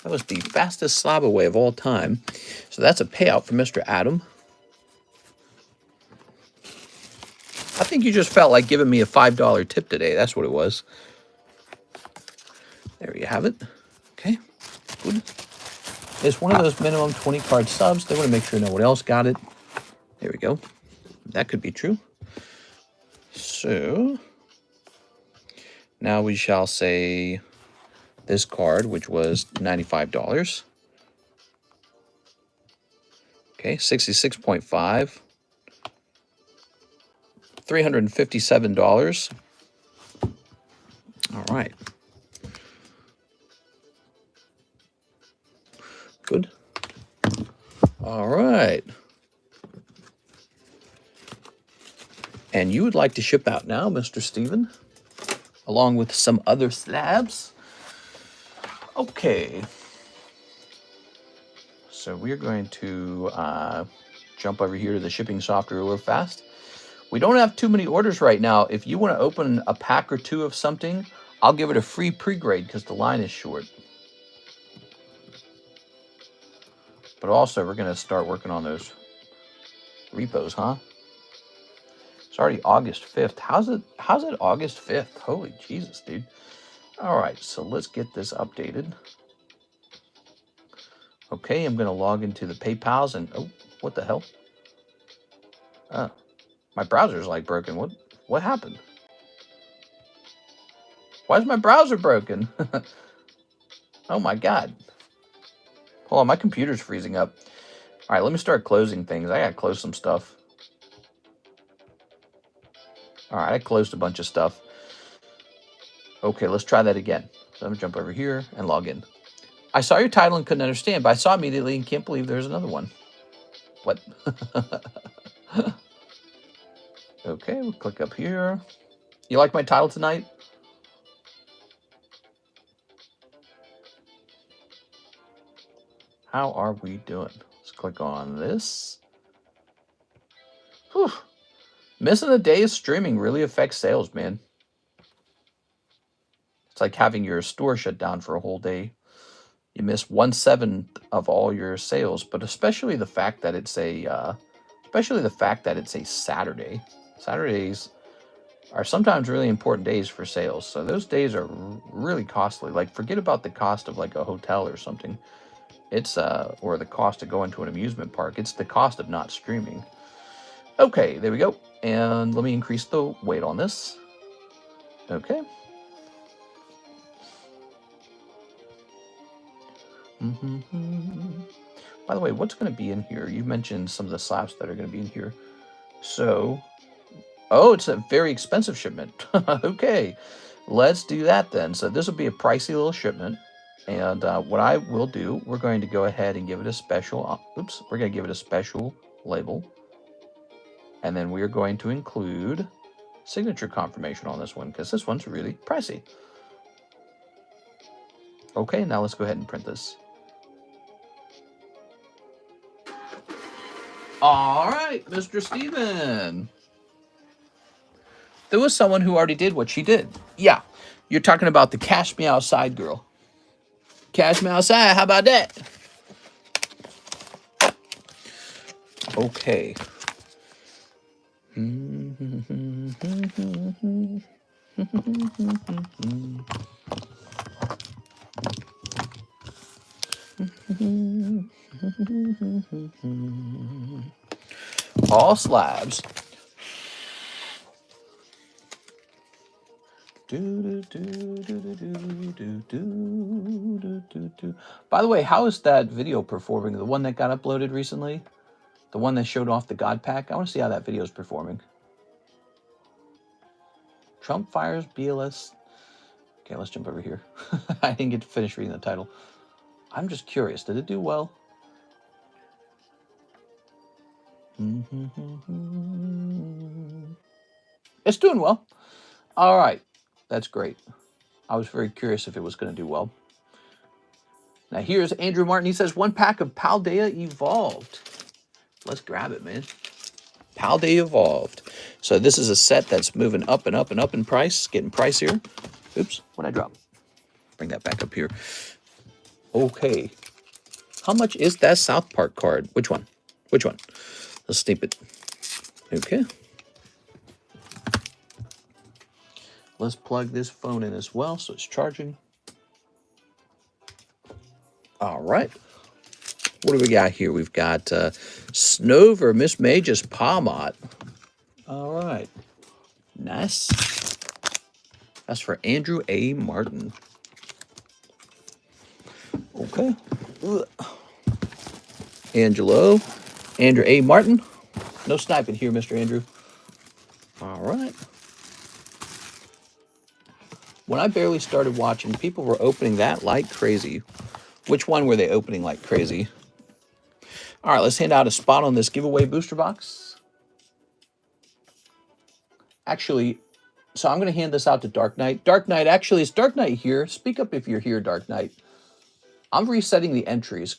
That was the fastest slab away of all time. So that's a payout for Mr. Adam. I think you just felt like giving me a $5 tip today. That's what it was. There you have it. Okay, good. It's one of those minimum 20 card subs. They want to make sure no one else got it. There we go. That could be true. So now we shall say this card, which was $95. Okay, 66.5. $357. All right. Good. All right. And you would like to ship out now, Mr. Steven, along with some other slabs. Okay. So we're going to jump over here to the shipping software real fast. We don't have too many orders right now. If you want to open a pack or 2 of something, I'll give it a free pre-grade because the line is short. But also, we're going to start working on those repos, huh? It's already August 5th. How's it August 5th? Holy Jesus, dude. All right, so let's get this updated. Okay, I'm going to log into the PayPals and... Oh, what the hell? Oh. My browser's like broken. What happened? Why is my browser broken? Oh my God. Hold on, my computer's freezing up. All right, let me start closing things. I gotta close some stuff. All right, I closed a bunch of stuff. Okay, let's try that again. So I'm gonna jump over here and log in. I saw your title and couldn't understand, but I saw immediately and can't believe there's another one. What? Okay, we'll click up here. You like my title tonight? How are we doing? Let's click on this. Whew. Missing a day of streaming really affects sales, man. It's like having your store shut down for a whole day. You miss 1/7 of all your sales, but especially the fact that it's a Saturday. Saturdays are sometimes really important days for sales, so those days are really costly. Like, forget about the cost of like a hotel or something. It's or the cost of going to an amusement park. It's the cost of not streaming. Okay, there we go. And let me increase the weight on this. Okay. By the way, what's going to be in here? You mentioned some of the slabs that are going to be in here. So, oh, it's a very expensive shipment. Okay, let's do that then. So this will be a pricey little shipment. And what I will do, we're going to go ahead and give it a special, we're going to give it a special label. And then we're going to include signature confirmation on this one, because this one's really pricey. Okay, now let's go ahead and print this. All right, Mr. Steven. There was someone who already did what she did. Yeah, you're talking about the Cash Me Outside girl. Cash Me Outside, how about that? Okay. All slabs. By the way, how is that video performing? The one that got uploaded recently? The one that showed off the God Pack? I want to see how that video is performing. Trump fires BLS. Okay, let's jump over here. I didn't get to finish reading the title. I'm just curious. Did it do well? It's doing well. All right. That's great. I was very curious if it was going to do well. Now here's Andrew Martin. He says 1 pack of Paldea Evolved. Let's grab it, man. Paldea Evolved. So this is a set that's moving up and up and up in price, getting pricier. Oops, what'd I drop? Bring that back up here. Okay. How much is that South Park card? Which one? Which one? Let's snip it. Okay. Let's plug this phone in as well so it's charging. All right. What do we got here? We've got Snover, Miss Mage's Palmot. All right. Nice. That's for Andrew A. Martin. Okay. Ugh. Angelo. Andrew A. Martin. No sniping here, Mr. Andrew. All right. When I barely started watching, people were opening that like crazy. Which one were they opening like crazy? All right, let's hand out a spot on this giveaway booster box. Actually, so I'm going to hand this out to Dark Knight. Dark Knight, actually, is Dark Knight here? Speak up if you're here, Dark Knight. I'm resetting the entries.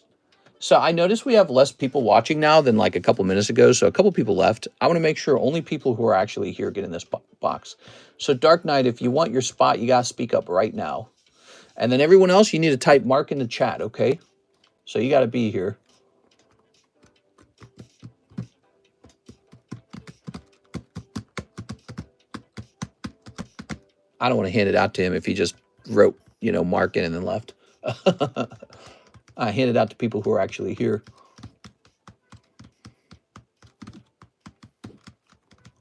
So I noticed we have less people watching now than like a couple minutes ago. So a couple people left. I want to make sure only people who are actually here get in this box. So Dark Knight, if you want your spot, you got to speak up right now. And then everyone else, you need to type Mark in the chat, okay? So you got to be here. I don't want to hand it out to him if he just wrote, you know, Mark in and then left. I hand it out to people who are actually here.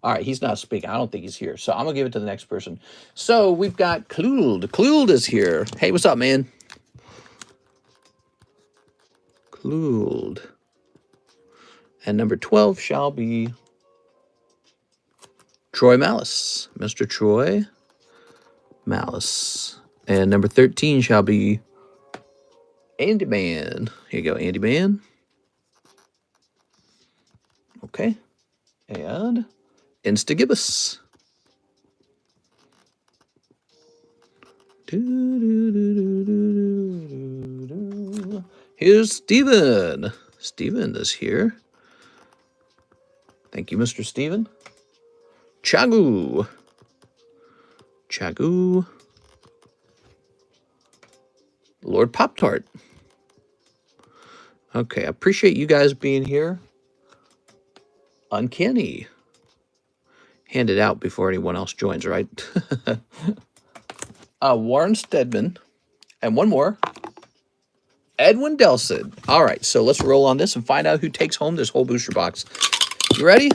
All right, he's not speaking. I don't think he's here. So I'm going to give it to the next person. So we've got Kluld. Kluld is here. Hey, what's up, man? Kluld. And number 12 shall be Troy Malice. Mr. Troy Malice. And number 13 shall be Andy Man. Here you go, Andy Man. Okay. And Instagibbous. Here's Steven. Steven is here. Thank you, Mr. Steven. Chagu. Chagu. Lord Pop-Tart. Okay, I appreciate you guys being here. Uncanny. Hand it out before anyone else joins, right? Warren Stedman. And one more. Edwin Delsid. All right, so let's roll on this and find out who takes home this whole booster box. You ready?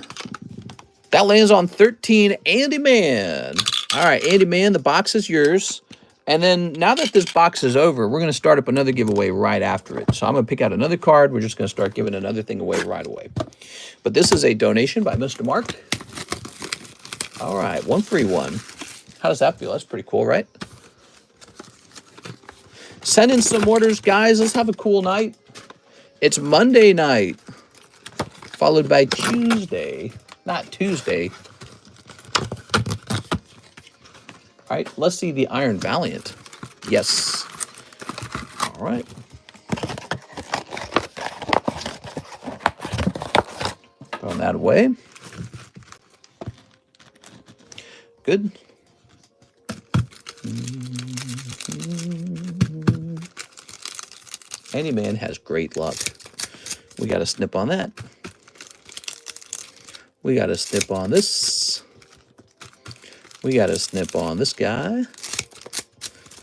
That lands on 13, Andy Man. All right, Andy Man, the box is yours. And then now that this box is over, we're going to start up another giveaway right after it. So I'm going to pick out another card. We're just going to start giving another thing away right away. But this is a donation by Mr. Mark. All right, one free one. How does that feel? That's pretty cool, right? Send in some orders, guys. Let's have a cool night. It's Monday night, followed by Tuesday, not Tuesday. All right, let's see the Iron Valiant. Yes. All right. Throwing that away. Good. Any man has great luck. We got to snip on that. We got to snip on this. We got to snip on this guy.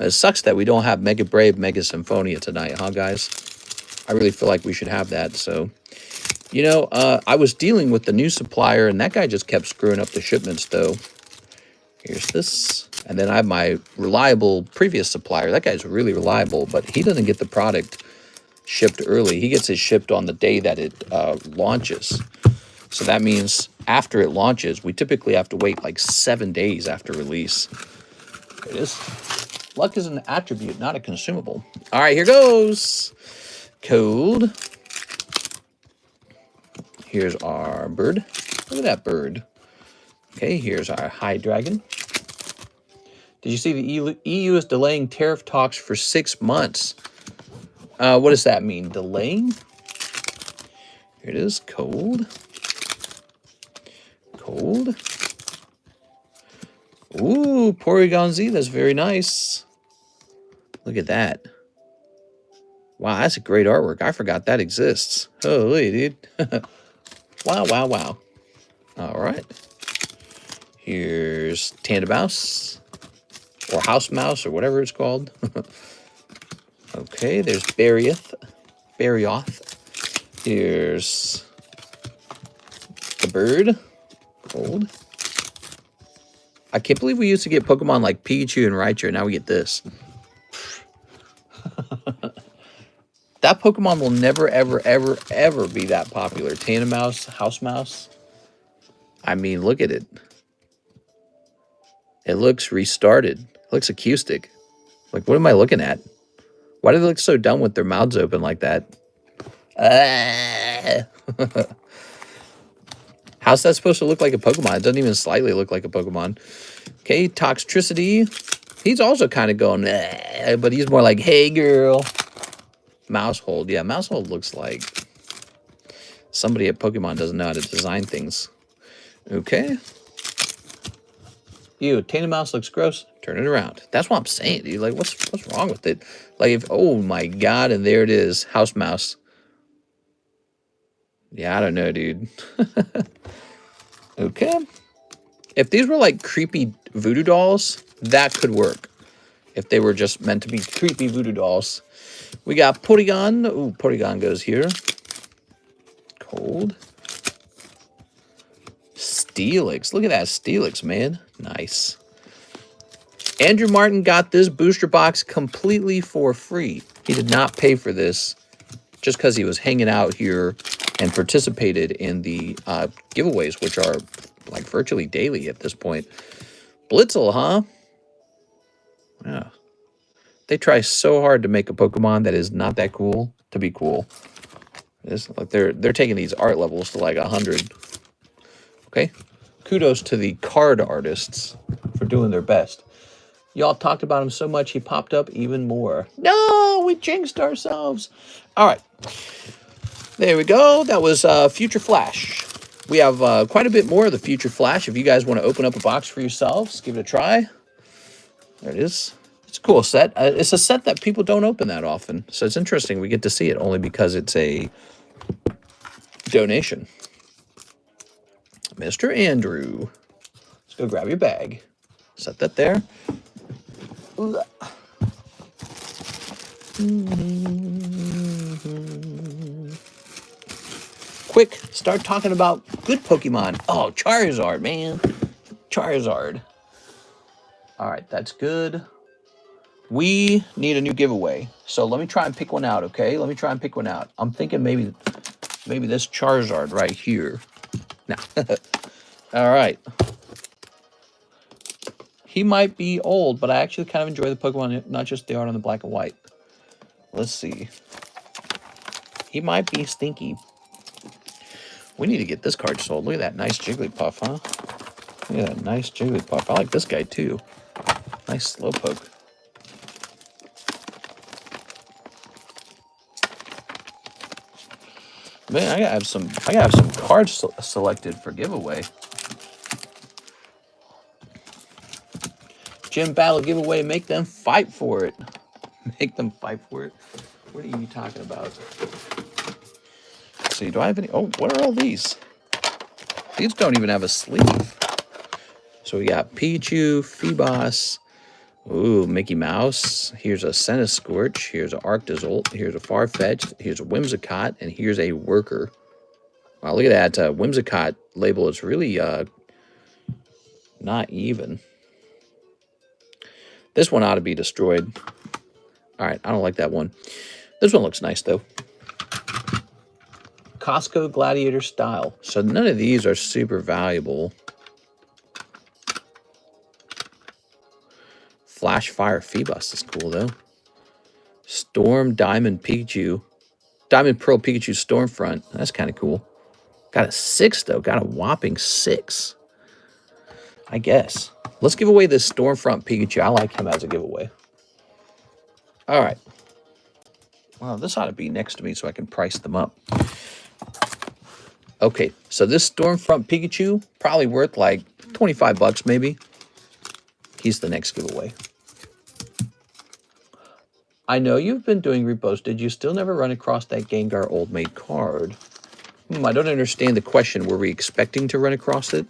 It sucks that we don't have Mega Brave, Mega Symphonia tonight, huh, guys? I really feel like we should have that. So, you know, I was dealing with the new supplier, and that guy just kept screwing up the shipments, though. Here's this. And then I have my reliable previous supplier. That guy's really reliable, but he doesn't get the product shipped early. He gets it shipped on the day that it launches. So that means after it launches, we typically have to wait like 7 days after release. There it is. Luck is an attribute, not a consumable. All right, here goes. Code. Here's our bird. Look at that bird. Okay, here's our high dragon. Did you see the EU is delaying tariff talks for 6 months? What does that mean? Delaying? Here it is. Cold. Cold. Ooh, Porygon Z. That's very nice. Look at that. Wow, that's a great artwork. I forgot that exists. Holy, dude. Wow, wow, wow. All right. Here's Tandamouse. Or House Mouse, or whatever it's called. Okay, there's Barioth. Here's the bird. Cold. I can't believe we used to get Pokemon like Pikachu and Raichu, and now we get this. That Pokemon will never, ever, ever, ever be that popular. Tandamouse, House Mouse. I mean, look at it. It looks restarted. It looks acoustic. Like, what am I looking at? Why do they look so dumb with their mouths open like that? How's that supposed to look like a Pokemon? It doesn't even slightly look like a Pokemon. Okay, Toxtricity. He's also kind of going, but he's more like, hey, girl. Mousehold. Yeah, Mousehold looks like somebody at Pokemon doesn't know how to design things. Okay. Ew, Tandamouse looks gross. Turn it around. That's what I'm saying, dude. Like, what's wrong with it? Like, if, oh my god, and there it is. House Mouse. Yeah, I don't know, dude. Okay. If these were like creepy voodoo dolls, that could work. If they were just meant to be creepy voodoo dolls. We got Porygon. Ooh, Porygon goes here. Cold. Steelix. Look at that Steelix, man. Nice. Andrew Martin got this booster box completely for free. He did not pay for this just because he was hanging out here and participated in the giveaways, which are like virtually daily at this point. Blitzel, huh? Yeah. They try so hard to make a Pokemon that is not that cool to be cool. It's like they're taking these art levels to like 100. Okay. Kudos to the card artists for doing their best. Y'all talked about him so much, he popped up even more. No, we jinxed ourselves. All right. There we go. That was Future Flash. We have quite a bit more of the Future Flash. If you guys want to open up a box for yourselves, give it a try. There it is. It's a cool set. It's a set that people don't open that often. So it's interesting. We get to see it only because it's a donation. Mr. Andrew. Let's go grab your bag. Set that there. Quick, start talking about good Pokemon. Oh, Charizard, man. Charizard. All right, that's good. We need a new giveaway. So let me try and pick one out, okay? Let me try and pick one out. I'm thinking maybe this Charizard right here. Nah. All right. He might be old, but I actually kind of enjoy the Pokemon, not just the art on the black and white. Let's see. He might be stinky. We need to get this card sold. Look at that nice Jigglypuff, huh? Look at that nice Jigglypuff. I like this guy, too. Nice Slowpoke. Man, I gotta have some cards selected for giveaway. Gym battle giveaway, make them fight for it. Make them fight for it. What are you talking about? Let's see, do I have any? Oh, what are all these? These don't even have a sleeve. So we got Pichu, Feebas, ooh, Mickey Mouse. Here's a Centiskorch. Here's a Arctozolt. Here's a Farfetch'd. Here's a Whimsicott. And here's a Worker. Wow, look at that. Whimsicott label is really not even. This one ought to be destroyed. All right, I don't like that one. This one looks nice, though. Costco Gladiator Style. So none of these are super valuable. Flash Fire Feebas is cool, though. Storm Diamond Pikachu. Diamond Pearl Pikachu Stormfront. That's kind of cool. Got a 6, though. Got a whopping 6. I guess. Let's give away this Stormfront Pikachu. I like him as a giveaway. All right. Well, this ought to be next to me so I can price them up. Okay, so this Stormfront Pikachu, probably worth like 25 bucks maybe. He's the next giveaway. I know you've been doing repos. Did you still never run across that Gengar Old Maid card? I don't understand the question. Were we expecting to run across it?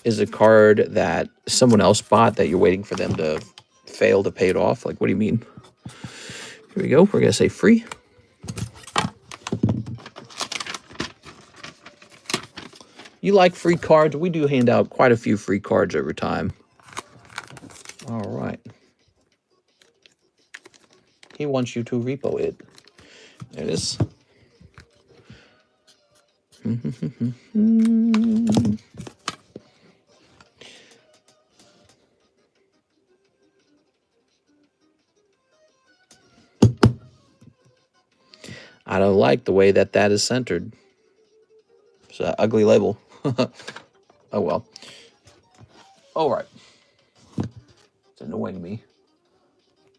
Is a card that someone else bought that you're waiting for them to fail to pay it off? Like, what do you mean? Here we go. We're going to say free. You like free cards? We do hand out quite a few free cards over time. All right. He wants you to repo it. There it is. I don't like the way that is centered. It's an ugly label. Oh, well. All right. It's annoying me.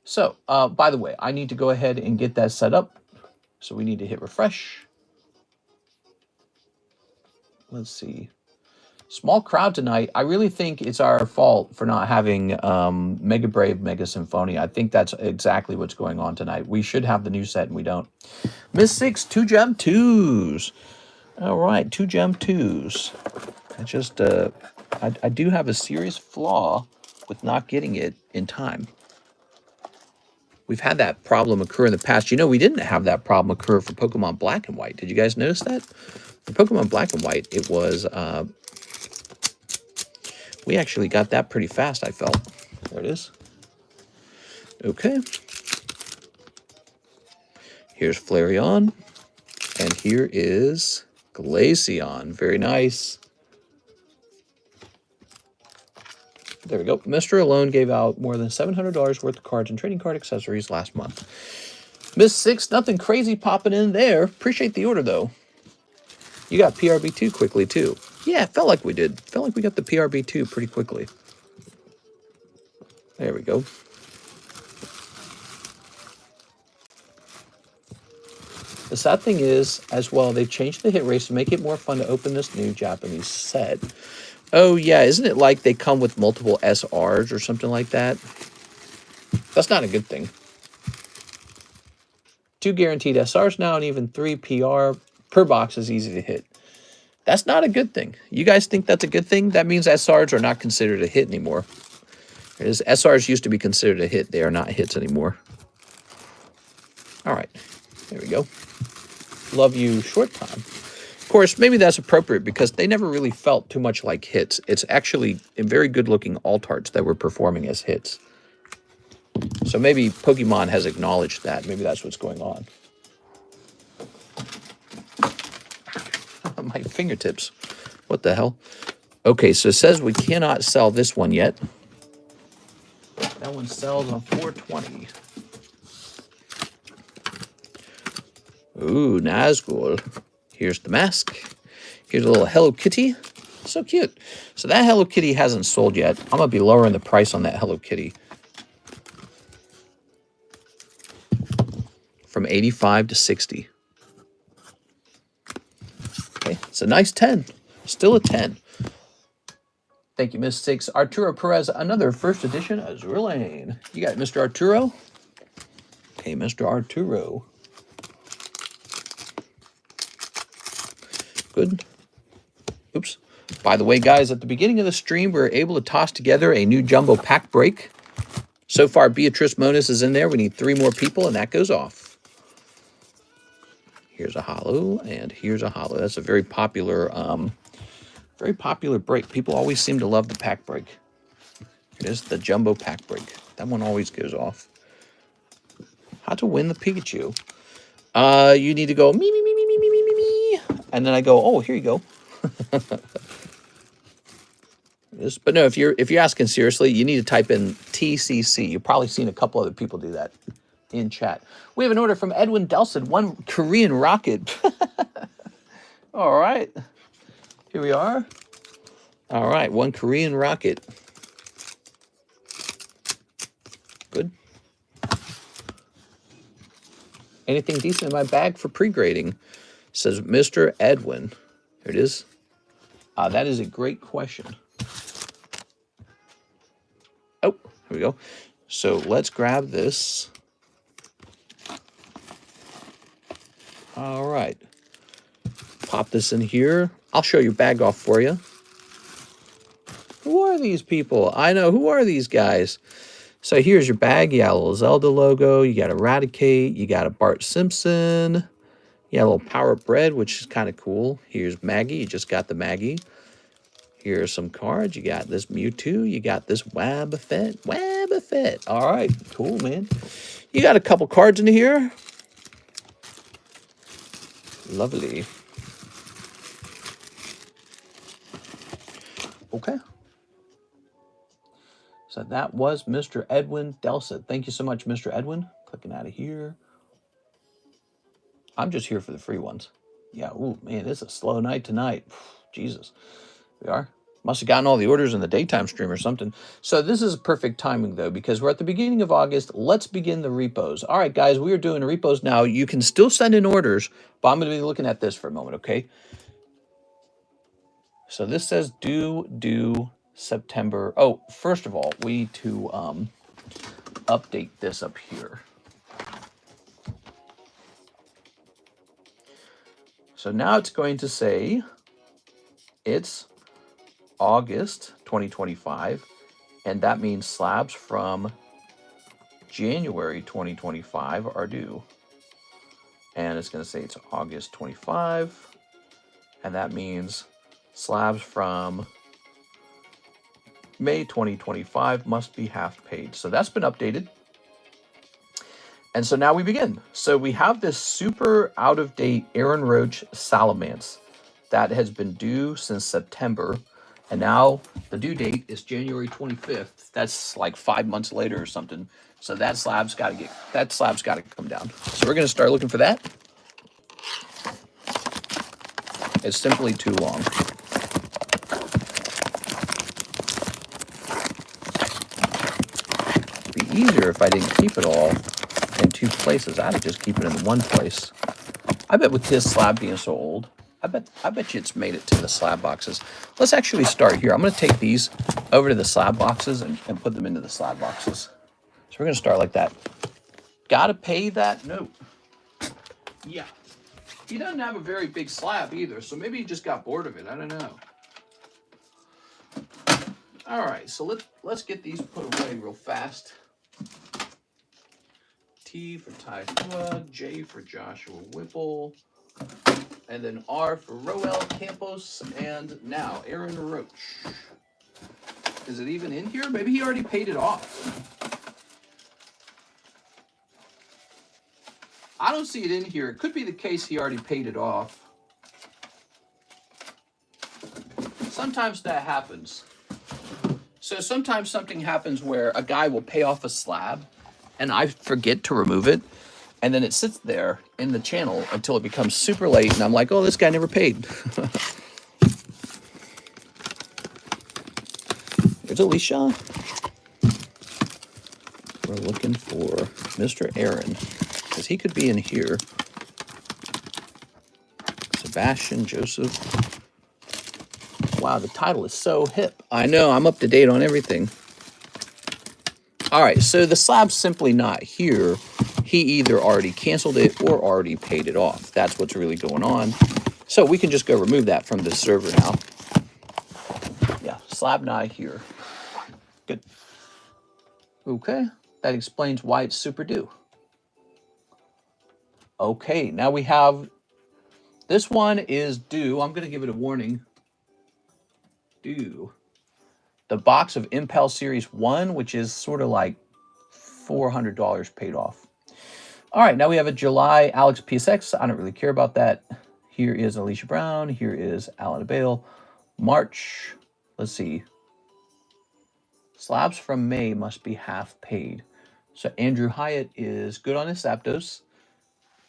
So, by the way, I need to go ahead and get that set up. So we need to hit refresh. Let's see. Small crowd tonight. I really think it's our fault for not having Mega Brave, Mega Symphonia. I think that's exactly what's going on tonight. We should have the new set and we don't. Miss 6, 2 gem 2s. All right, 2 gem 2s. I just, I do have a serious flaw with not getting it in time. We've had that problem occur in the past. You know, we didn't have that problem occur for Pokemon Black and White. Did you guys notice that? For Pokemon Black and White, it was, we actually got that pretty fast, I felt. There it is. Okay. Here's Flareon. And here is Glaceon. Very nice. There we go. Mr. Alone gave out more than $700 worth of cards and trading card accessories last month. Miss 6, nothing crazy popping in there. Appreciate the order, though. You got PRB2 quickly, too. Yeah, it felt like we did. Felt like we got the PRB2 pretty quickly. There we go. The sad thing is, as well, they've changed the hit race to make it more fun to open this new Japanese set. Oh, yeah, isn't it like they come with multiple SRs or something like that? That's not a good thing. 2 guaranteed SRs now and even 3 PR per box is easy to hit. That's not a good thing. You guys think that's a good thing? That means SRs are not considered a hit anymore. SRs used to be considered a hit. They are not hits anymore. All right, there we go. Love you, short time. Of course, maybe that's appropriate because they never really felt too much like hits. It's actually very good-looking alt arts that were performing as hits. So maybe Pokemon has acknowledged that. Maybe that's what's going on. My fingertips. What the hell? Okay, so it says we cannot sell this one yet. That one sells on 420. Ooh, Nazgul. Here's the mask. Here's a little Hello Kitty. So cute. So that Hello Kitty hasn't sold yet. I'm going to be lowering the price on that Hello Kitty. From 85 to 60. Okay, it's a nice 10. Still a 10. Thank you, Miss Six. Arturo Perez, another first edition Azure Lane. You got it, Mr. Arturo? Okay, Mr. Arturo. Good. Oops. By the way, guys, at the beginning of the stream, we were able to toss together a new jumbo pack break. So far, Beatrice Monis is in there. We need 3 more people, and that goes off. Here's a holo, and here's a holo. That's a very popular break. People always seem to love the pack break. Here's the jumbo pack break. That one always goes off. How to win the Pikachu? You need to go me, me, me, me, me, me, me, me, me. And then I go, oh, here you go. But no, if you're asking seriously, you need to type in TCC. You've probably seen a couple other people do that in chat. We have an order from Edwin Delson, 1 Korean rocket. All right. Here we are. All right, 1 Korean rocket. Good. Anything decent in my bag for pre-grading? Says Mr. Edwin. Here it is. That is a great question. Oh, here we go. So let's grab this. All right. Pop this in here. I'll show your bag off for you. Who are these people? I know. Who are these guys? So here's your bag. You got a little Zelda logo. You got Eradicate. You got a Bart Simpson. You got a little Power Up Bread, which is kind of cool. Here's Maggie. You just got the Maggie. Here's some cards. You got this Mewtwo. You got this Wabafet. Wabafet. All right. Cool, man. You got a couple cards in here. Lovely. Okay. So that was Mr. Edwin Delson. Thank you so much, Mr. Edwin. Clicking out of here. I'm just here for the free ones. Yeah, ooh, man, it's a slow night tonight. Jesus. We are. Must have gotten all the orders in the daytime stream or something. So this is perfect timing, though, because we're at the beginning of August. Let's begin the repos. All right, guys, we are doing repos now. You can still send in orders, but I'm going to be looking at this for a moment, okay? So this says due September. Oh, first of all, we need to update this up here. So now it's going to say it's August 2025, and that means slabs from January 2025 are due. And it's going to say it's August 25, and that means slabs from May 2025 must be half paid. So that's been updated. And so now we begin. So we have this super out-of-date Aaron Roach Salamence that has been due since September. And now the due date is January 25th. That's like 5 months later or something. So that slab's got to come down. So we're going to start looking for that. It's simply too long. easier if I didn't keep it all in 2 places. I'd just keep it in one place. I bet with this slab being so old, I bet you it's made it to the slab boxes. Let's actually start here. I'm going to take these over to the slab boxes and put them into the slab boxes. So we're going to start like that. Gotta pay that note. Yeah. He doesn't have a very big slab either, so maybe he just got bored of it. I don't know. All right, so let's get these put away real fast. T for Taihua, J for Joshua Whipple, and then R for Roel Campos, and now Aaron Roach. Is it even in here? Maybe he already paid it off. I don't see it in here. It could be the case he already paid it off. Sometimes that happens. So sometimes something happens where a guy will pay off a slab and I forget to remove it. And then it sits there in the channel until it becomes super late. And I'm like, oh, this guy never paid. There's Alicia. We're looking for Mr. Aaron, because he could be in here. Sebastian, Joseph. Wow, the title is so hip. I know, I'm up to date on everything. All right, so the slab's simply not here. He either already canceled it or already paid it off. That's what's really going on. So we can just go remove that from the server now. Yeah, slab not here. Good. Okay, that explains why it's super due. Okay, now we have, this one is due. I'm going to give it a warning. Due. The box of Impel Series 1, which is sort of like $400 paid off. All right, now we have a July Alex PSX. I don't really care about that. Here is Alicia Brown. Here is Alan Bale. March, let's see. Slabs from May must be half paid. So Andrew Hyatt is good on his Zapdos.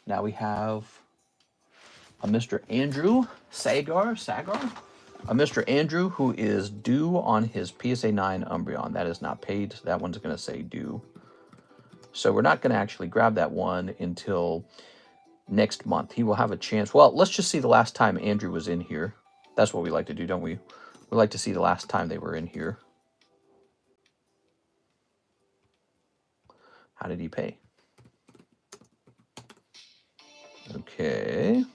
Now we have a Mr. Andrew Sagar. A Mr. Andrew who is due on his PSA 9 Umbreon. That is not paid. So that one's going to say due. So we're not going to actually grab that one until next month. He will have a chance. Well, let's just see the last time Andrew was in here. That's what we like to do, don't we? We like to see the last time they were in here. How did he pay? Okay.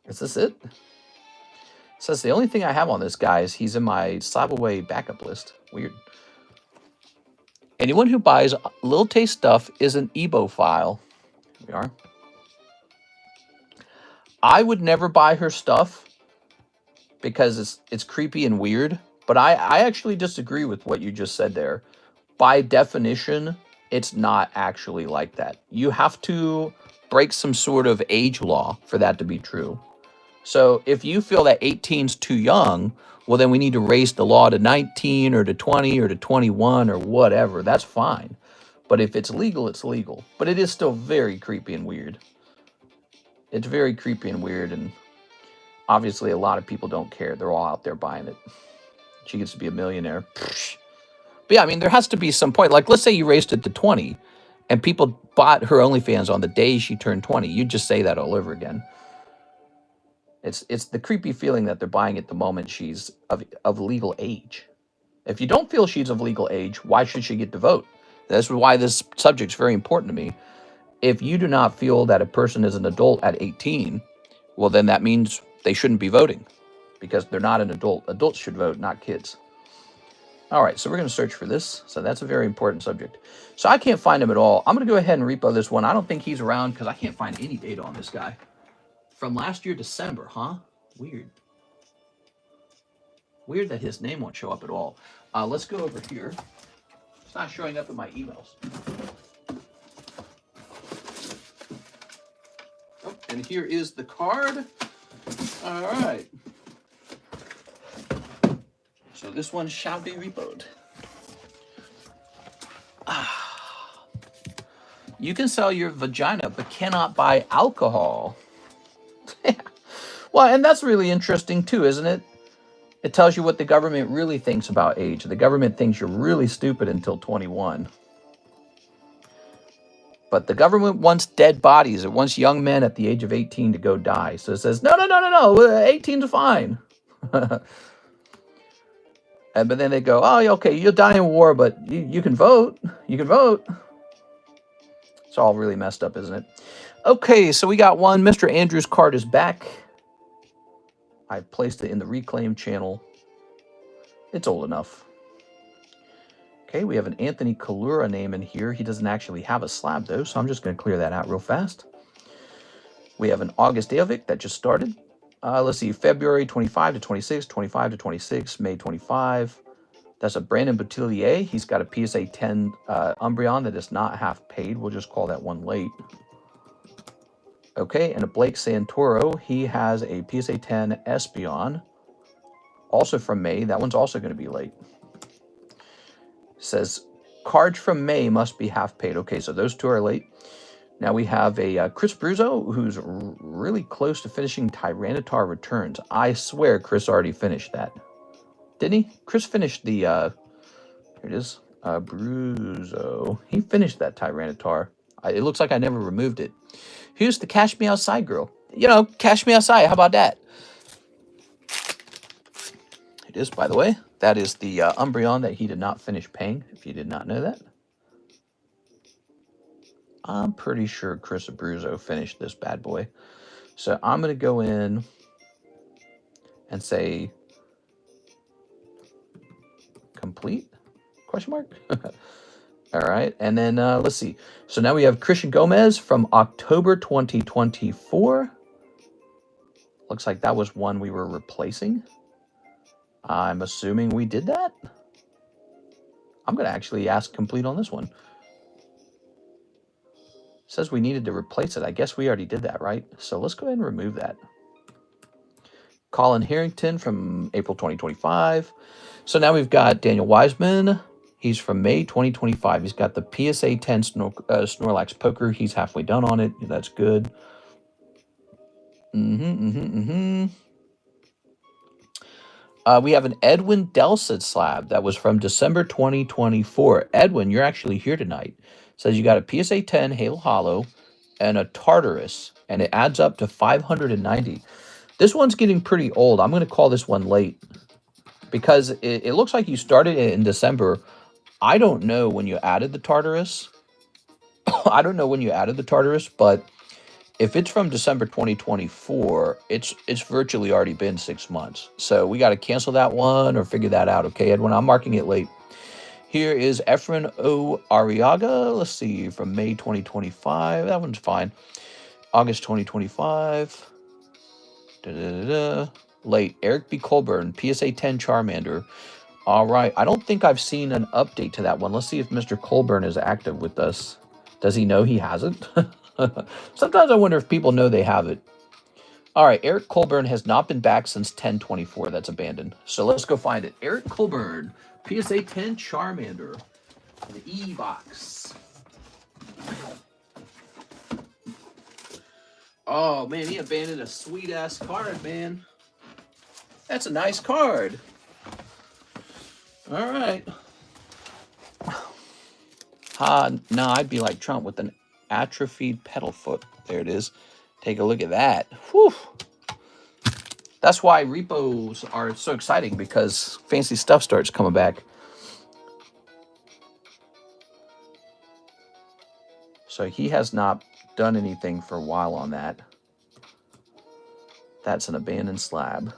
Is this it? It says the only thing I have on this guy is he's in my slab away backup list. Weird. Anyone who buys Little Taste stuff is an Ebo file. Here we are. I would never buy her stuff because it's creepy and weird. But I actually disagree with what you just said there. By definition, it's not actually like that. You have to break some sort of age law for that to be true. So if you feel that 18 is too young, well, then we need to raise the law to 19 or to 20 or to 21 or whatever. That's fine. But if it's legal, it's legal. But it is still very creepy and weird. It's very creepy and weird. And obviously, a lot of people don't care. They're all out there buying it. She gets to be a millionaire. But yeah, I mean, there has to be some point. Like, let's say you raised it to 20 and people bought her OnlyFans on the day she turned 20. You'd just say that all over again. It's the creepy feeling that they're buying at the moment she's of legal age. If you don't feel she's of legal age, why should she get to vote? That's why this subject's very important to me. If you do not feel that a person is an adult at 18, well, then that means they shouldn't be voting because they're not an adult. Adults should vote, not kids. All right, so we're going to search for this. So that's a very important subject. So I can't find him at all. I'm going to go ahead and repo this one. I don't think he's around because I can't find any data on this guy. From last year, December, huh? Weird. Weird that his name won't show up at all. Let's go over here. It's not showing up in my emails. Oh, and here is the card. All right. So this one shall be repoed. You can sell your vagina, but cannot buy alcohol. Well, and that's really interesting too, isn't it? It tells you what the government really thinks about age. The government thinks you're really stupid until 21. But the government wants dead bodies. It wants young men at the age of 18 to go die. So it says, no, 18's fine. But then they go, oh, okay, you'll die in war, but you can vote. You can vote. It's all really messed up, isn't it? Okay, so we got one. Mr. Andrew's card is back. I placed it in the Reclaim channel. It's old enough. Okay, we have an Anthony Kalura name in here. He doesn't actually have a slab, though, so I'm just going to clear that out real fast. We have an August Dajovic that just started. Let's see, February 25 to 26, 25 to 26, May 25. That's a Brandon Boutillier. He's got a PSA 10 Umbreon that is not half paid. We'll just call that one late. Okay, and a Blake Santoro. He has a PSA 10 Espeon, also from May. That one's also going to be late. Says cards from May must be half paid. Okay, so those two are late. Now we have a Chris Bruzzo, who's really close to finishing Tyranitar Returns. I swear Chris already finished that. Didn't he? Chris finished the, here it is, Bruzzo. He finished that Tyranitar. It looks like I never removed it. Here's the Cash Me Outside girl. You know, Cash Me Outside, how about that? It is, by the way. That is the Umbreon that he did not finish paying, if you did not know that. I'm pretty sure Chris Abruzzo finished this bad boy. So I'm going to go in and say complete? Question mark? All right. And then let's see. So now we have Christian Gomez from October 2024. Looks like that was one we were replacing. I'm assuming we did that. I'm going to actually ask complete on this one. Says we needed to replace it. I guess we already did that, right? So let's go ahead and remove that. Colin Harrington from April 2025. So now we've got Daniel Wiseman. He's from May 2025. He's got the PSA 10 Snorlax Poker. He's halfway done on it. That's good. We have an Edwin Delcid slab that was from December 2024. Edwin, you're actually here tonight. Says you got a PSA 10 Hail Hollow and a Tartarus, and it adds up to 590. This one's getting pretty old. I'm going to call this one late because it looks like you started it in December. I don't know when you added the Tartarus. I don't know when you added the Tartarus, but if it's from December 2024, it's virtually already been 6 months. So we got to cancel that one or figure that out, okay, Edwin? I'm marking it late. Here is Efren O. Arriaga. Let's see, from May 2025. That one's fine. August 2025. Late. Eric B. Colburn, PSA 10 Charmander. All right. I don't think I've seen an update to that one. Let's see if Mr. Colburn is active with us. Does he know he hasn't? Sometimes I wonder if people know they have it. All right. Eric Colburn has not been back since 10/24. That's abandoned. So let's go find it. Eric Colburn, PSA 10 Charmander. The E-Box. Oh, man, he abandoned a sweet-ass card, man. That's a nice card. All right. No, I'd be like Trump with an atrophied pedal foot. There it is. Take a look at that. Whew. That's why repos are so exciting, because fancy stuff starts coming back. So he has not done anything for a while on that. That's an abandoned slab.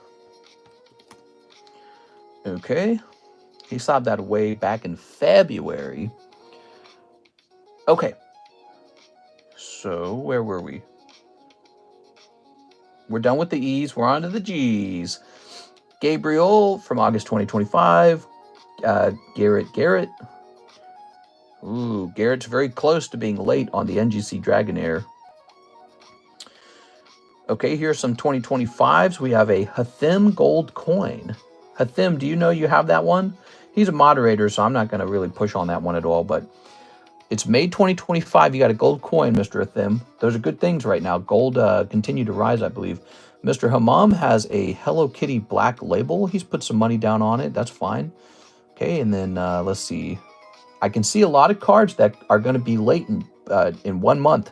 Okay. He slabbed that away back in February. Okay. So where were we? We're done with the E's. We're on to the G's. Gabriel from August 2025. Garrett. Ooh, Garrett's very close to being late on the NGC Dragonair. Okay, here's some 2025s. We have a Hathim Gold Coin. Hathim, do you know you have that one? He's a moderator, so I'm not going to really push on that one at all, but it's May 2025. You got a gold coin, Mr. Hathim. Those are good things right now. Gold continue to rise, I believe. Mr. Hammam has a Hello Kitty black label. He's put some money down on it. That's fine. Okay, and then let's see. I can see a lot of cards that are going to be late in 1 month.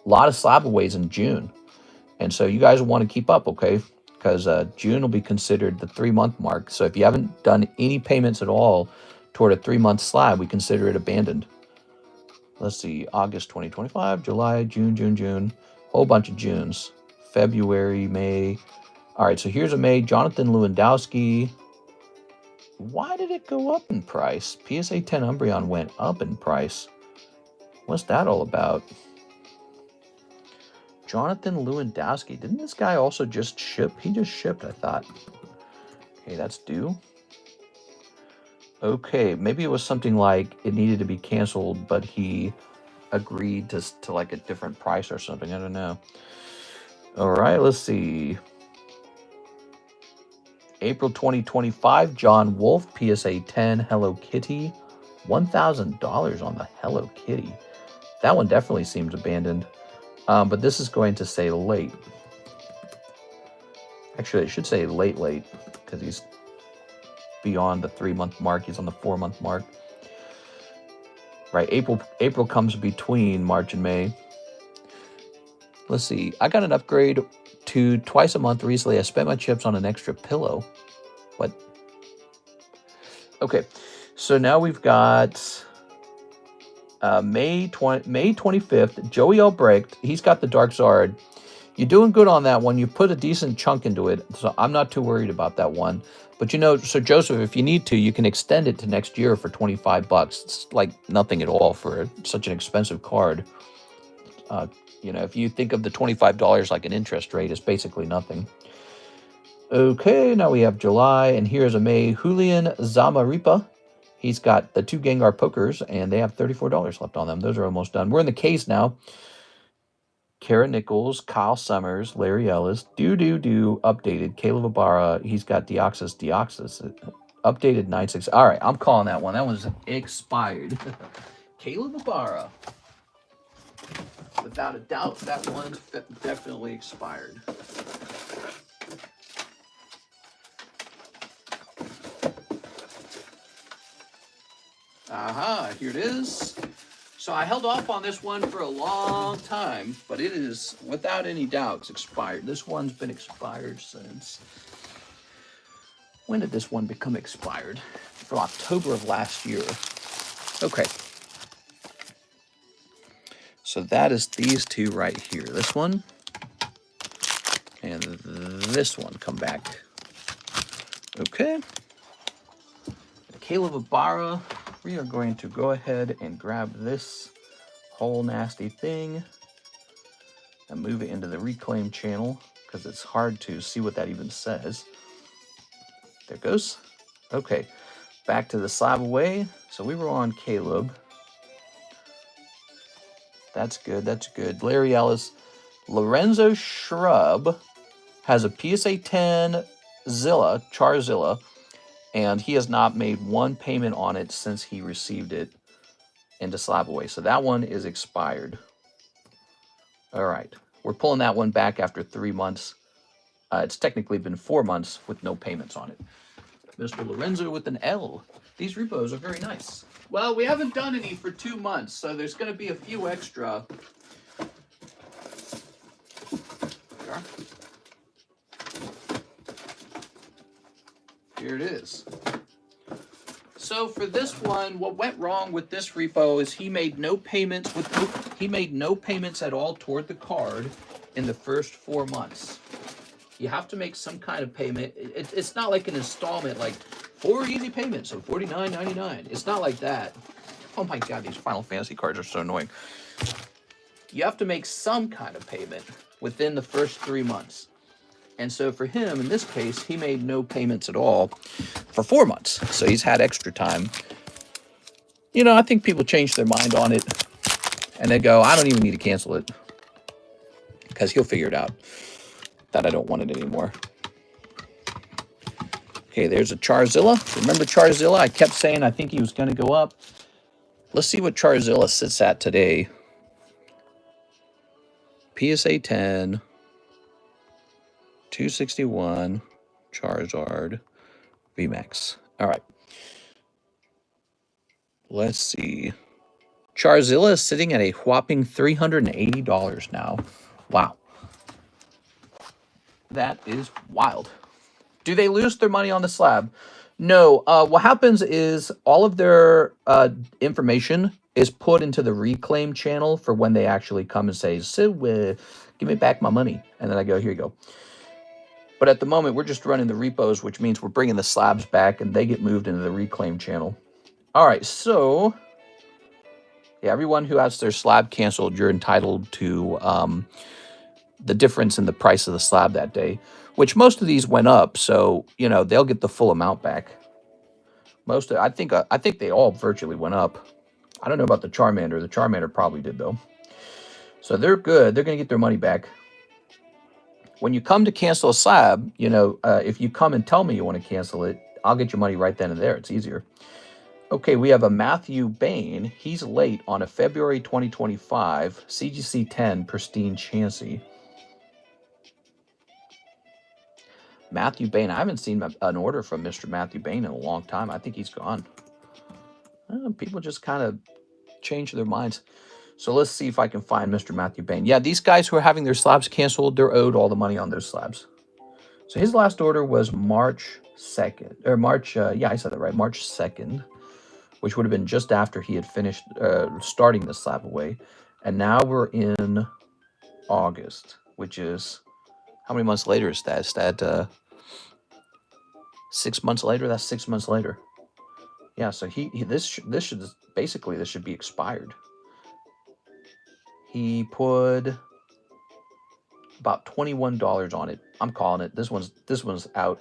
A lot of slab-aways in June. And so you guys will want to keep up, okay? Because June will be considered the 3-month mark. So if you haven't done any payments at all toward a 3-month slab, we consider it abandoned. Let's see, August 2025, July, June. Whole bunch of Junes. February, May. All right, so here's a May. Jonathan Lewandowski. Why did it go up in price? PSA 10 Umbreon went up in price. What's that all about? Jonathan Lewandowski. Didn't this guy also just ship? He just shipped, I thought. Okay, that's due. Okay, maybe it was something like it needed to be canceled, but he agreed to like a different price or something. I don't know. All right, let's see. April 2025, John Wolf, PSA 10, Hello Kitty. $1,000 on the Hello Kitty. That one definitely seems abandoned. But this is going to say late. Actually, it should say late, because he's beyond the 3-month mark. He's on the 4-month mark. Right, April comes between March and May. Let's see. I got an upgrade to twice a month recently. I spent my chips on an extra pillow. What? Okay, so now we've got May 25th, Joey Albrecht. He's got the Dark Zard. You're doing good on that one. You put a decent chunk into it, so I'm not too worried about that one. But you know, so Joseph, if you need to, you can extend it to next year for $25. It's like nothing at all for such an expensive card. You know, if you think of the $25 like an interest rate, it's basically nothing. Okay, now we have July, and here's a May. Julian Zamaripa. He's got the 2 Gengar Pokers, and they have $34 left on them. Those are almost done. We're in the case now. Kara Nichols, Kyle Summers, Larry Ellis, updated. Caleb Ibarra, he's got Deoxys, updated 9.6. All right, I'm calling that one. That one's expired. Caleb Ibarra. Without a doubt, that one's definitely expired. Aha, here it is. So I held off on this one for a long time, but it is, without any doubts, expired. This one's been expired since... When did this one become expired? From October of last year. Okay. So that is these two right here. This one and this one come back. Okay. Caleb Ibarra. We are going to go ahead and grab this whole nasty thing and move it into the reclaim channel because it's hard to see what that even says. There it goes. Okay, back to the slab away. So we were on Caleb. That's good, that's good. Larry Ellis. Lorenzo Shrub has a PSA 10 Zilla, Charizilla, and he has not made one payment on it since he received it into slab away. So that one is expired. All right, we're pulling that one back after 3 months. It's technically been 4 months with no payments on it. Mr. Lorenzo with an L. These repos are very nice. Well, we haven't done any for 2 months, so there's going to be a few extra. There. Here it is. So for this one, what went wrong with this repo is he made no payments at all toward the card in the first 4 months. You have to make some kind of payment. It's not like an installment, like 4 easy payments, so $49.99. It's not like that. Oh my God, these Final Fantasy cards are so annoying. You have to make some kind of payment within the first 3 months. And so for him, in this case, he made no payments at all for 4 months. So he's had extra time. You know, I think people change their mind on it. And they go, I don't even need to cancel it. Because he'll figure it out that I don't want it anymore. Okay, there's a Charizilla. Remember Charizilla? I kept saying I think he was going to go up. Let's see what Charizilla sits at today. PSA 10. 261 Charizard VMAX. All right. Let's see. Charizilla is sitting at a whopping $380 now. Wow. That is wild. Do they lose their money on the slab? No. What happens is all of their information is put into the reclaim channel for when they actually come and say, so, give me back my money. And then I go, here you go. But at the moment, we're just running the repos, which means we're bringing the slabs back and they get moved into the reclaim channel. All right, so yeah, everyone who has their slab canceled, you're entitled to the difference in the price of the slab that day, which most of these went up. So, you know, they'll get the full amount back. I think they all virtually went up. I don't know about the Charmander. The Charmander probably did, though. So they're good. They're going to get their money back. When you come to cancel a slab, you know, if you come and tell me you want to cancel it, I'll get your money right then and there. It's easier. Okay, we have a Matthew Bain. He's late on a February 2025 CGC 10 Pristine Chansey. Matthew Bain. I haven't seen an order from Mr. Matthew Bain in a long time. I think he's gone. People just kind of change their minds. So let's see if I can find Mr. Matthew Bain. Yeah, these guys who are having their slabs canceled, they're owed all the money on those slabs. So his last order was March 2nd. Or March, yeah, I said that right. March 2nd. Which would have been just after he had finished starting the slab away. And now we're in August, which is, how many months later is that? Is that 6 months later? That's 6 months later. Yeah, so this should be expired. He put about $21 on it. I'm calling it. This one's out.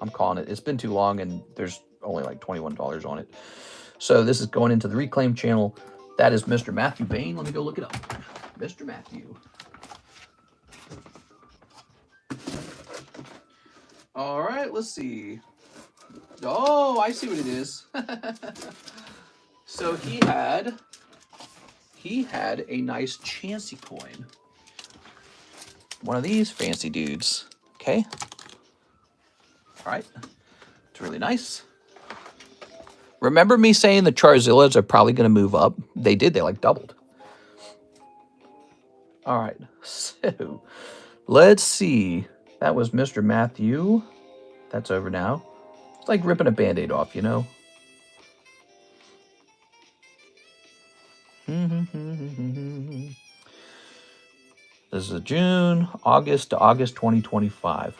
I'm calling it. It's been too long and there's only like $21 on it. So this is going into the reclaim channel. That is Mr. Matthew Bain. Let me go look it up. Mr. Matthew. All right, let's see. Oh, I see what it is. So he had a nice Chansey coin. One of these fancy dudes. Okay. All right. It's really nice. Remember me saying the Charizillas are probably going to move up? They did. They like doubled. All right. So let's see. That was Mr. Matthew. That's over now. It's like ripping a Band-Aid off, you know? This is June, August to August 2025.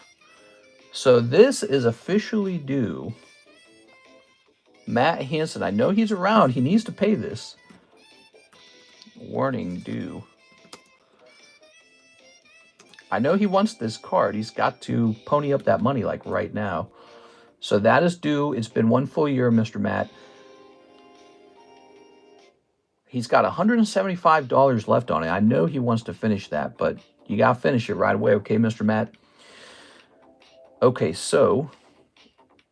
So this is officially due. Matt Hansen, I know he's around. He needs to pay this. Warning due. I know he wants this card. He's got to pony up that money like right now. So that is due. It's been 1 full year, Mr. Matt. He's got $175 left on it. I know he wants to finish that, but you got to finish it right away, okay, Mr. Matt? Okay, so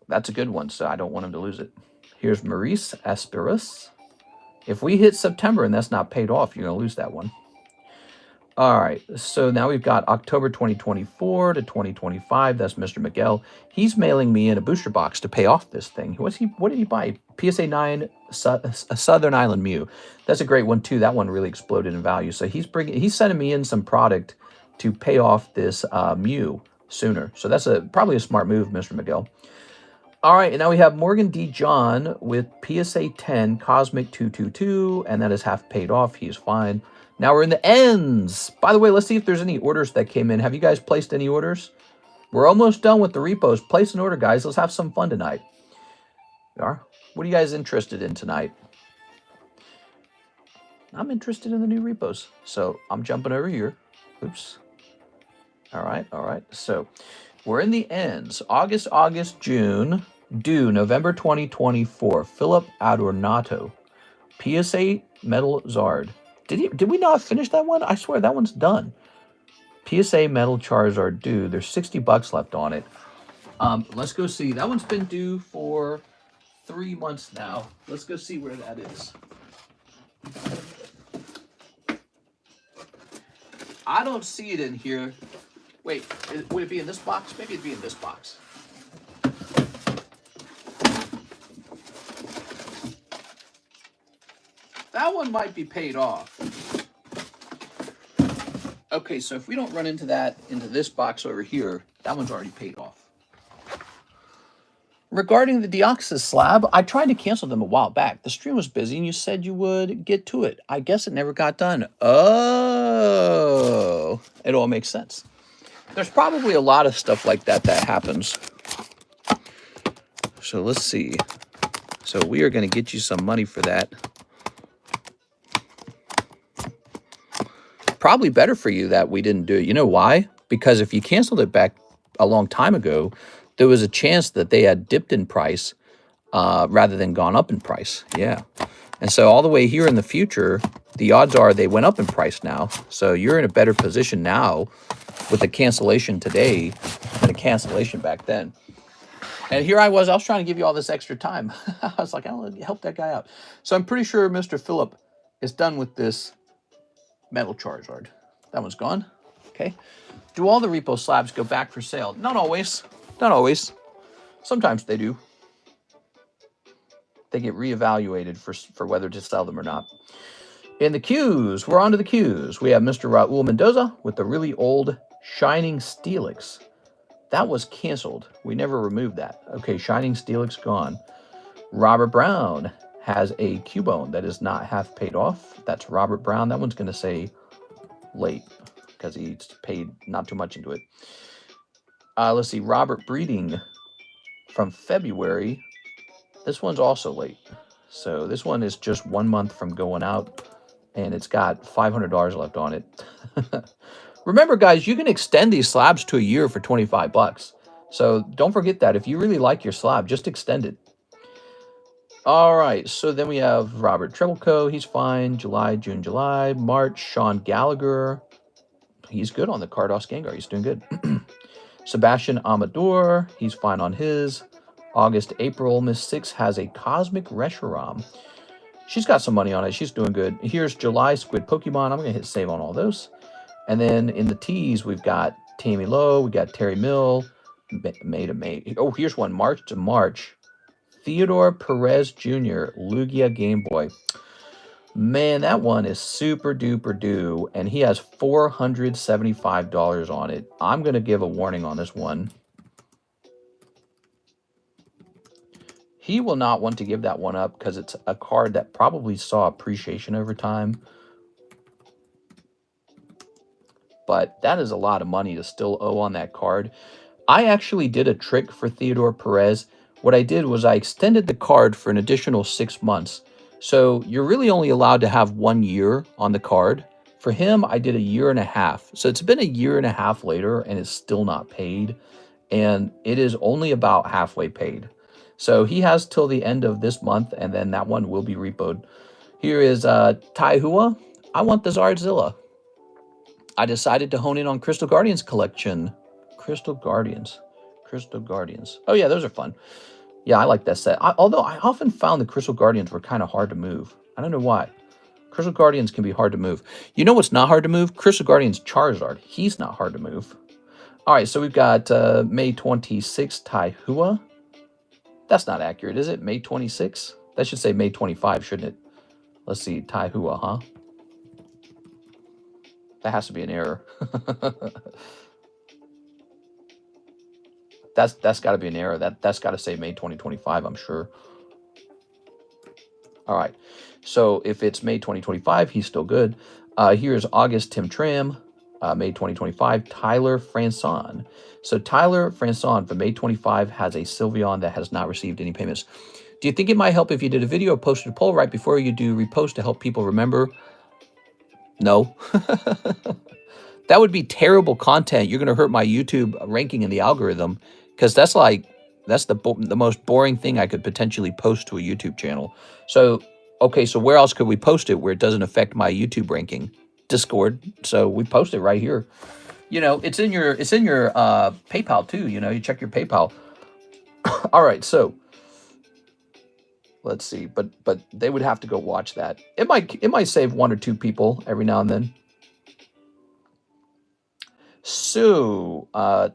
that's a good one, so I don't want him to lose it. Here's Maurice Aspirus. If we hit September and that's not paid off, you're going to lose that one. All right, so now we've got October 2024 to 2025. That's Mr. Miguel. He's mailing me in a booster box to pay off this thing. What did he buy? PSA 9 Southern Island Mew. That's a great one too. That one really exploded in value. So he's sending me in some product to pay off this Mew sooner. So that's probably a smart move, Mr. Miguel. All right, and now we have Morgan D. John with PSA 10 Cosmic 222, and that is half paid off. He is fine. Now we're in the ends. By the way, let's see if there's any orders that came in. Have you guys placed any orders? We're almost done with the repos. Place an order, guys. Let's have some fun tonight. We are. What are you guys interested in tonight? I'm interested in the new repos. So I'm jumping over here. Oops. All right, all right. So we're in the ends. August, June. Due November 2024. Philip Adornato. PSA Metal Zard. Did we not finish that one? I swear that one's done. PSA Metal Charizard due. There's $60 left on it. Let's go see. That one's been due for 3 months now. Let's go see where that is. I don't see it in here. Wait, would it be in this box? Maybe it'd be in this box. That one might be paid off. Okay, so if we don't run into this box over here, that one's already paid off. Regarding the Deoxys slab, I tried to cancel them a while back. The stream was busy and you said you would get to it. I guess it never got done. Oh, it all makes sense. There's probably a lot of stuff like that happens. So let's see. So we are going to get you some money for that. Probably better for you that we didn't do it. You know why? Because if you canceled it back a long time ago, there was a chance that they had dipped in price rather than gone up in price. Yeah. And so all the way here in the future, the odds are they went up in price now. So you're in a better position now with a cancellation today than a cancellation back then. And here I was trying to give you all this extra time. I was like, I'll help that guy out. So I'm pretty sure Mr. Phillip is done with this metal Charizard. That one's gone. Okay. Do all the repo slabs go back for sale? Not always. Not always. Sometimes they do. They get reevaluated for whether to sell them or not. In the queues, we're on to the queues. We have Mr. Raul Mendoza with the really old Shining Steelix. That was canceled. We never removed that. Okay, Shining Steelix gone. Robert Brown has a Cubone that is not half paid off. That's Robert Brown. That one's going to say late because he's paid not too much into it. Let's see, Robert Breeding from February. This one's also late. So this one is just 1 month from going out, and it's got $500 left on it. Remember, guys, you can extend these slabs to a year for 25 bucks. So don't forget that. If you really like your slab, just extend it. All right, so then we have Robert Trebleco. He's fine. July, June, July. March, Sean Gallagher. He's good on the Carddass Gengar. He's doing good. Sebastian Amador, he's fine on his. August, April, Miss Six has a Cosmic Reshiram. She's got some money on it. She's doing good. Here's July, Squid Pokemon. I'm going to hit save on all those. And then in the T's, we've got Tammy Lowe. We got Terry Mill. May to May. Oh, here's one, March to March. Theodore Perez Jr., Lugia Game Boy. Man, that one is super duper due, and he has $475 on it. I'm going to give a warning on this one. He will not want to give that one up because it's a card that probably saw appreciation over time. But that is a lot of money to still owe on that card. I actually did a trick for Theodore Perez. What I did was I extended the card for an additional 6 months. So you're really only allowed to have 1 year on the card. For him, I did a year and a half. So it's been a year and a half later and it's still not paid. And it is only about halfway paid. So he has till the end of this month, and then that one will be repoed. Here is Taihua. I want the Zardzilla. I decided to hone in on Crystal Guardians collection. Crystal Guardians. Oh yeah, those are fun. Yeah, I like that set. Although I often found the Crystal Guardians were kind of hard to move. I don't know why. Crystal Guardians can be hard to move. You know what's not hard to move? Crystal Guardians Charizard. He's not hard to move. All right, so we've got May 26th, Taihua. That's not accurate, is it? May 26th? That should say May 25, shouldn't it? Let's see, Taihua, huh? That has to be an error. That's got to be an error. That's got to say May 2025, I'm sure. All right. So if it's May 2025, he's still good. Here's August Tim Tram, May 2025, Tyler Franson. So Tyler Franson for May 25 has a Sylveon that has not received any payments. Do you think it might help if you did a video or posted a poll right before you do repost to help people remember? No. That would be terrible content. You're going to hurt my YouTube ranking in the algorithm because that's the most boring thing I could potentially post to a YouTube channel. So, okay, so where else could we post it where it doesn't affect my YouTube ranking? Discord. So we post it right here. You know, it's in your PayPal too. You know, you check your PayPal. All right, so let's see, but they would have to go watch that. It might save 1 or 2 people every now and then. So,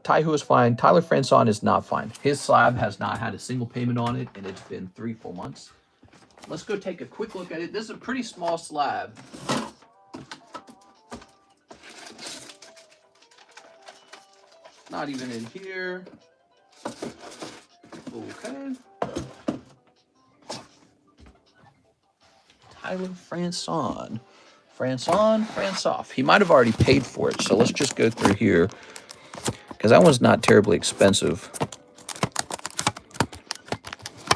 Ty, who is fine. Tyler Franson is not fine. His slab has not had a single payment on it, and it's been 3 full months. Let's go take a quick look at it. This is a pretty small slab. Not even in here. Okay. Tyler Franson. Fransoff. He might have already paid for it, so let's just go through here, because that one's not terribly expensive.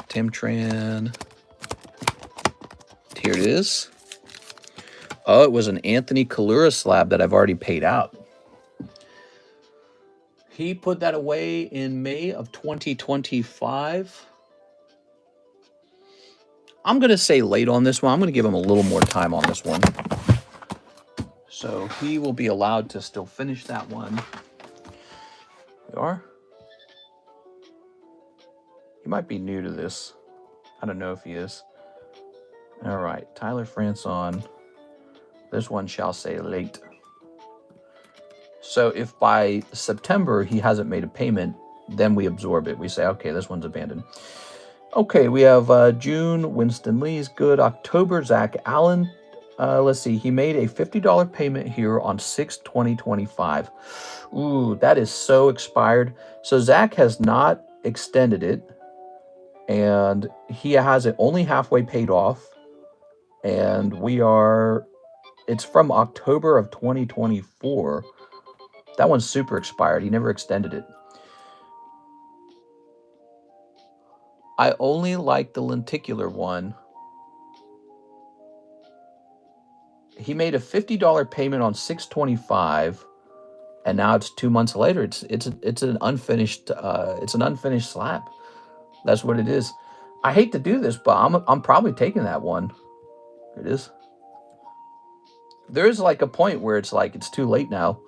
Tim Tran. Here it is. Oh, it was an Anthony Kalura slab that I've already paid out. He put that away in May of 2025. I'm going to say late on this one. I'm going to give him a little more time on this one. So he will be allowed to still finish that one. There we are. He might be new to this. I don't know if he is. All right, Tyler Franson. This one shall say late. So if by September he hasn't made a payment, then we absorb it. We say, okay, this one's abandoned. Okay, we have June, Winston Lee's good. October, Zach Allen. Let's see, he made a $50 payment here on 6/20/25. Ooh, that is so expired. So Zach has not extended it, and he has it only halfway paid off. And it's from October of 2024. That one's super expired. He never extended it. I only like the lenticular one. He made a $50 payment on 6/25, and now it's 2 months later. It's an unfinished slab. That's what it is. I hate to do this, but I'm probably taking that one. It is. There's like a point where it's like it's too late now.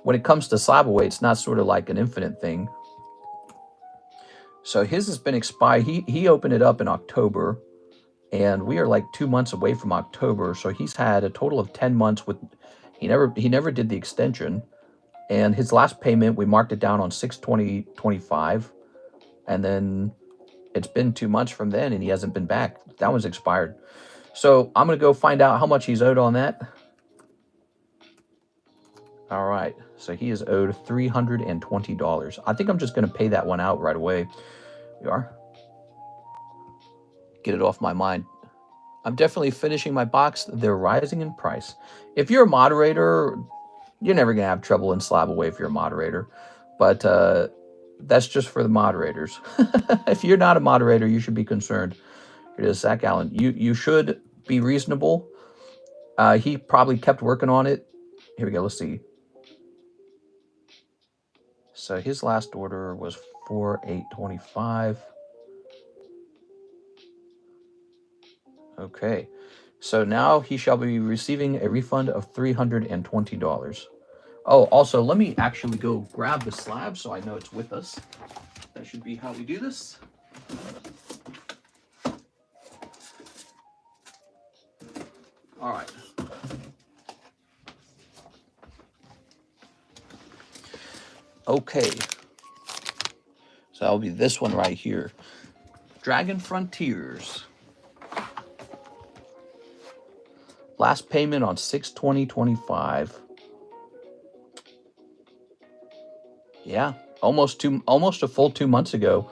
When it comes to slab away, it's not sort of like an infinite thing. So his has been expired. He opened it up in October, and we are like 2 months away from October. So he's had a total of 10 months with. He never did the extension, and his last payment we marked it down on 6/20/25, and then it's been 2 months from then, and he hasn't been back. That one's expired. So I'm gonna go find out how much he's owed on that. All right, so he is owed $320. I think I'm just going to pay that one out right away. We are. Get it off my mind. I'm definitely finishing my box. They're rising in price. If you're a moderator, you're never going to have trouble in slab away if you're a moderator. But that's just for the moderators. If you're not a moderator, you should be concerned. Here it is, Zach Allen. You should be reasonable. He probably kept working on it. Here we go. Let's see. So his last order was 4/8/25. Okay. So now he shall be receiving a refund of $320. Oh, also, let me actually go grab the slab so I know it's with us. That should be how we do this. All right. Okay, so that'll be this one right here. Dragon Frontiers. Last payment on 6/20/25. Yeah, almost a full 2 months ago.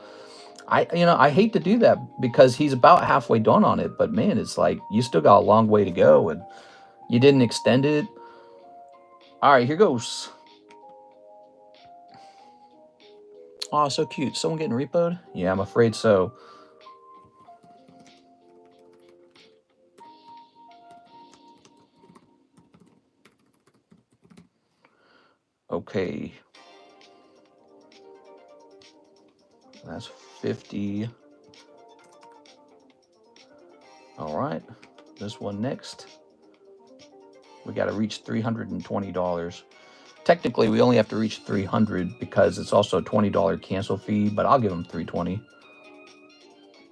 I hate to do that because he's about halfway done on it, but man, it's like you still got a long way to go, and you didn't extend it. All right, here goes. Oh, so cute. Someone getting repoed? Yeah, I'm afraid so. Okay. That's 50. All right. This one next. We got to reach $320. Technically, we only have to reach 300 because it's also a $20 cancel fee, but I'll give him 320.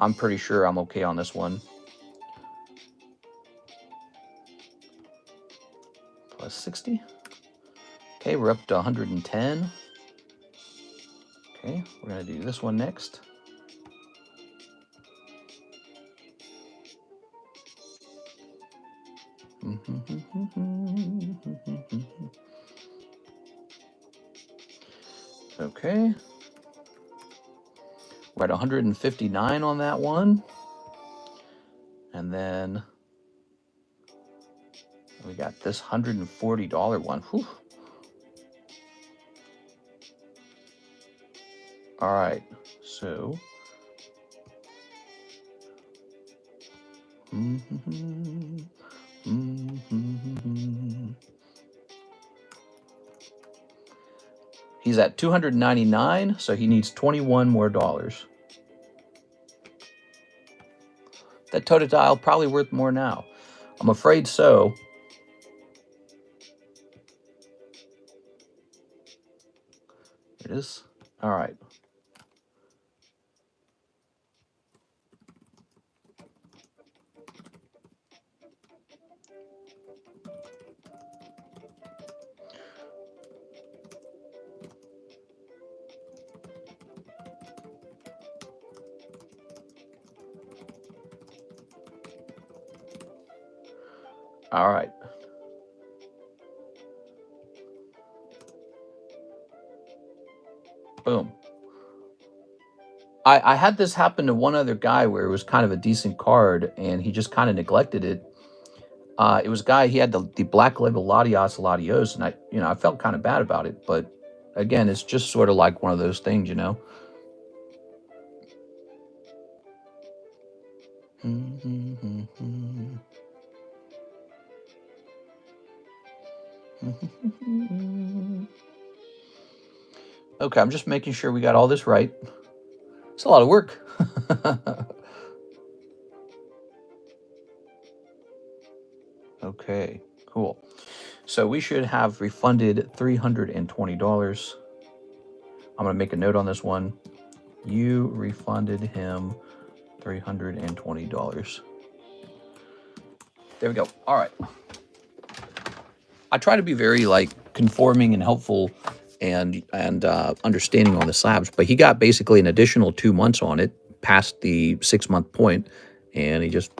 I'm pretty sure I'm okay on this one. Plus 60. Okay, we're up to 110. Okay, we're going to do this one next. Okay. We're at 159 on that one. And then we got this $140 one. Whew. All right, so he's at 299, so he needs 21 more dollars. That Totodile probably worth more now. I'm afraid so. It is. All right. All right. Boom. I had this happen to one other guy where it was kind of a decent card, and he just kind of neglected it. It was a guy, he had the black label Latios Latios, and I felt kind of bad about it. But again, it's just sort of like one of those things, you know. Okay, I'm just making sure we got all this right. It's a lot of work. Okay, cool. So we should have refunded $320. I'm going to make a note on this one. You refunded him $320. There we go. All right. I try to be very conforming and helpful and understanding on the slabs, but he got basically an additional 2 months on it past the 6-month point, and he just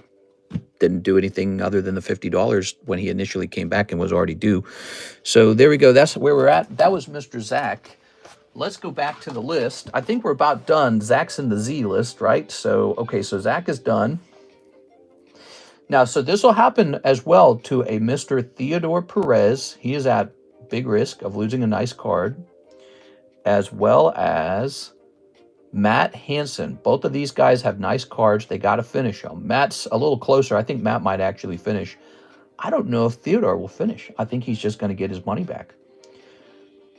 didn't do anything other than the $50 when he initially came back and was already due. So there we go. That's where we're at. That was Mr. Zach. Let's go back to the list. I think we're about done. Zach's in the Z list, right? So, okay, so Zach is done. Now, so this will happen as well to a Mr. Theodore Perez. He is at big risk of losing a nice card, as well as Matt Hansen. Both of these guys have nice cards. They got to finish them. Matt's a little closer. I think Matt might actually finish. I don't know if Theodore will finish. I think he's just going to get his money back.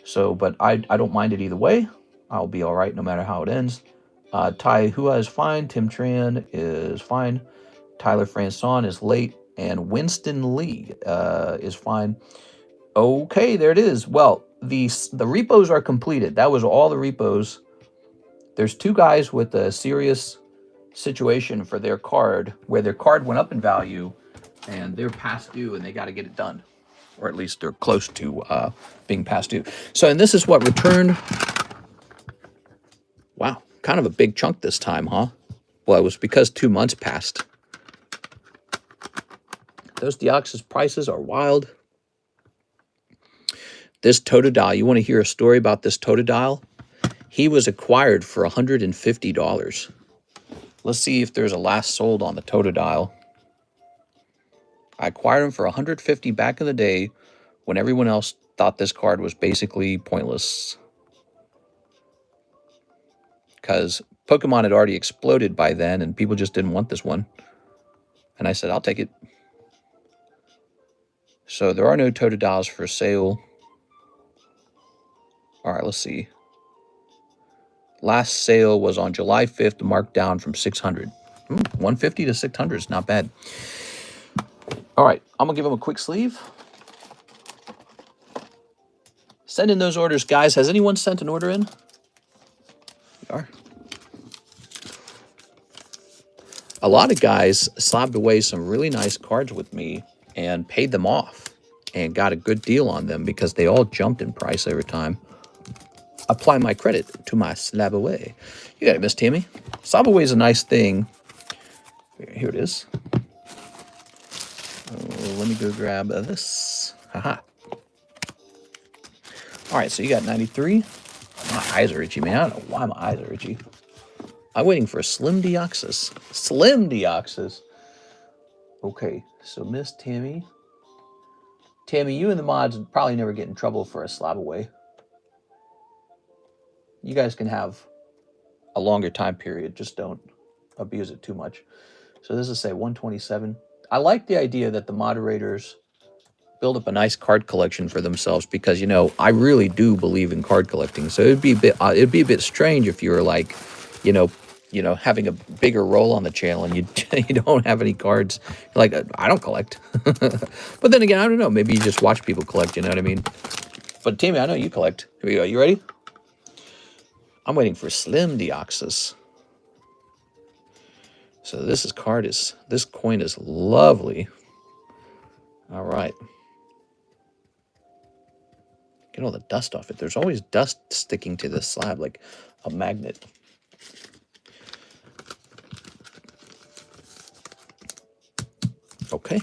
So, but I don't mind it either way. I'll be all right no matter how it ends. Tai Hua is fine. Tim Tran is fine. Tyler Franson is late. And Winston Lee is fine. Okay, there it is. Well, the repos are completed. That was all the repos. There's 2 guys with a serious situation for their card, where their card went up in value, and they're past due, and they got to get it done. Or at least they're close to being past due. So, and this is what returned. Wow, kind of a big chunk this time, huh? Well, it was because 2 months passed. Those Deoxys prices are wild. This Totodile, you want to hear a story about this Totodile? He was acquired for $150. Let's see if there's a last sold on the Totodile. I acquired him for $150 back in the day when everyone else thought this card was basically pointless. Because Pokemon had already exploded by then and people just didn't want this one. And I said, I'll take it. So there are no Totodiles for sale. All right, let's see. Last sale was on July 5th, marked down from 600. 150 to 600 is not bad. All right, I'm going to give him a quick sleeve. Send in those orders, guys. Has anyone sent an order in? We are. A lot of guys slabbed away some really nice cards with me and paid them off. and got a good deal on them because they all jumped in price over time. Apply my credit to my slab away. You got it, Miss Tammy. Slab away is a nice thing. Here it is. Oh, let me go grab this. Haha. All right, so you got 93. My eyes are itchy, man. I don't know why my eyes are itchy. I'm waiting for a Slim Deoxys. Slim Deoxys. Okay, so Miss Tammy. Tammy, you and the mods would probably never get in trouble for a slab away. You guys can have a longer time period. Just don't abuse it too much. So this is, say, 127. I like the idea that the moderators build up a nice card collection for themselves because, you know, I really do believe in card collecting. So it'd be a bit strange if you were like, you know, having a bigger role on the channel and you don't have any cards. Like, I don't collect. But then again, I don't know. Maybe you just watch people collect, you know what I mean? But Tammy, I know you collect. Here we go. You ready? I'm waiting for Slim Deoxys. So this coin is lovely. All right. Get all the dust off it. There's always dust sticking to this slab like a magnet. Okay.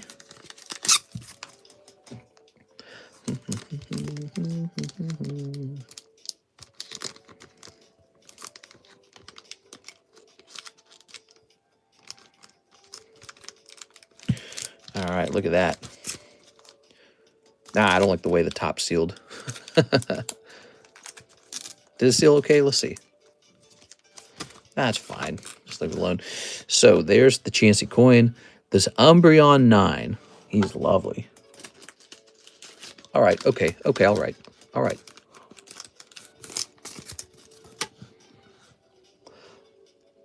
All right, look at that. Nah, I don't like the way the top's sealed. Did it seal okay? Let's see. That's fine. Just leave it alone. So there's the Chansey coin. This Umbreon 9. He's lovely. All right. Okay. Okay. All right. All right.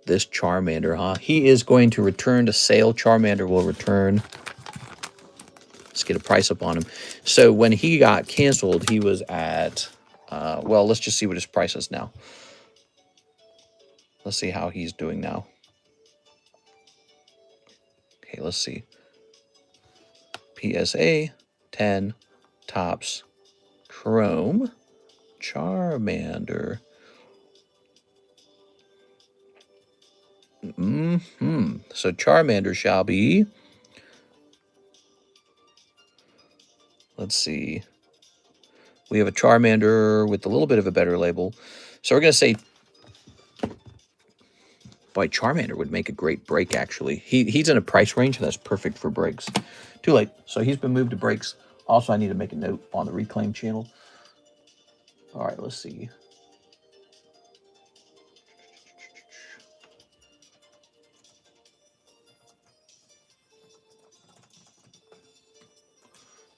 This Charmander, huh? He is going to return to sale. Charmander will return. Let's get a price up on him. So when he got canceled, he was at, well, let's just see what his price is now. Let's see how he's doing now. Okay, let's see. PSA, 10, tops, Chrome, Charmander. So Charmander shall be, let's see. We have a Charmander with a little bit of a better label. So we're going to say, boy, Charmander would make a great break, actually. He's in a price range that's perfect for breaks. Too late. So he's been moved to breaks. Also, I need to make a note on the Reclaim channel. All right, let's see.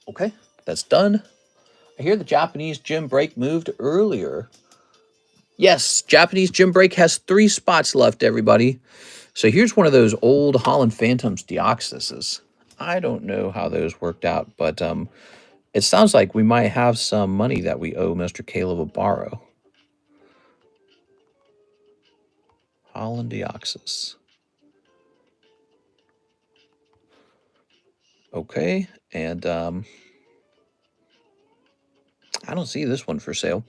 Okay, that's done. I hear the Japanese gym break moved earlier. Yes, Japanese gym break has 3 spots left, everybody. So here's one of those old Holland Phantoms Deoxyses. I don't know how those worked out, but it sounds like we might have some money that we owe Mr. Caleb Abaro. Holland Deoxys. Okay, and I don't see this one for sale.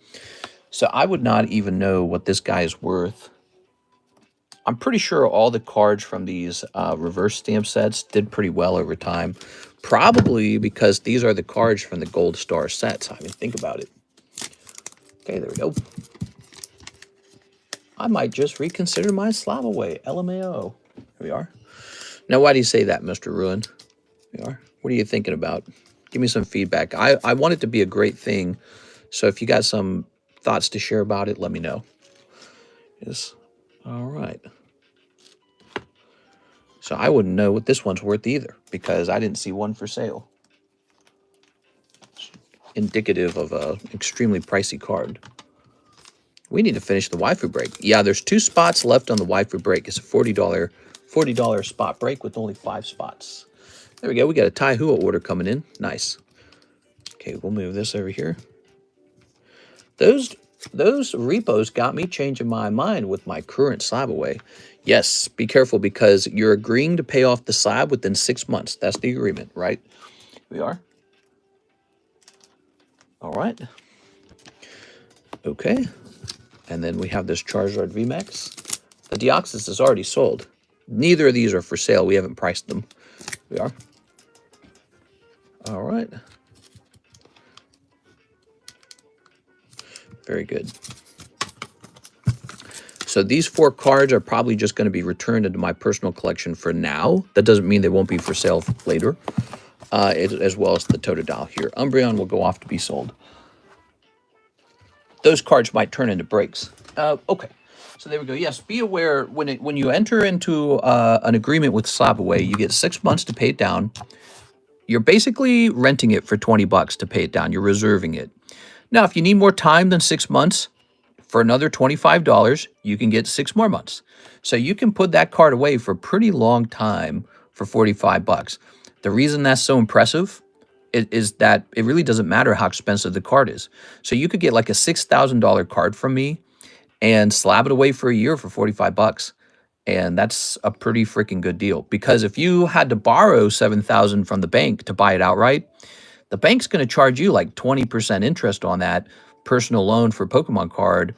So I would not even know what this guy is worth. I'm pretty sure all the cards from these reverse stamp sets did pretty well over time. Probably because these are the cards from the Gold Star sets. I mean, think about it. Okay, there we go. I might just reconsider my slab away. LMAO. Here we are. Now, why do you say that, Mr. Ruin? Here we are. What are you thinking about? Give me some feedback. I want it to be a great thing. So if you got some thoughts to share about it, let me know. Yes. All right. So I wouldn't know what this one's worth either because I didn't see one for sale. It's indicative of an extremely pricey card. We need to finish the waifu break. Yeah, there's 2 spots left on the waifu break. It's a $40 spot break with only 5 spots. There we go. We got a Taihua order coming in. Nice. Okay, we'll move this over here. Those repos got me changing my mind with my current slab away. Yes, be careful because you're agreeing to pay off the slab within 6 months. That's the agreement, right? Here we are. All right. Okay. And then we have this Charizard VMAX. The Deoxys is already sold. Neither of these are for sale. We haven't priced them. We are. All right. Very good. So these 4 cards are probably just going to be returned into my personal collection for now. That doesn't mean they won't be for sale later, as well as the Totodile here. Umbreon will go off to be sold. Those cards might turn into breaks. Okay, so there we go. Yes, be aware when you enter into an agreement with Slabaway, you get 6 months to pay it down. You're basically renting it for 20 bucks to pay it down. You're reserving it. Now, if you need more time than 6 months, for another $25, you can get 6 more months. So you can put that card away for a pretty long time for 45 bucks. The reason that's so impressive is that it really doesn't matter how expensive the card is. So you could get like a $6,000 card from me and slab it away for a year for 45 bucks. And that's a pretty freaking good deal. Because if you had to borrow $7,000 from the bank to buy it outright, the bank's going to charge you like 20% interest on that personal loan for Pokemon card,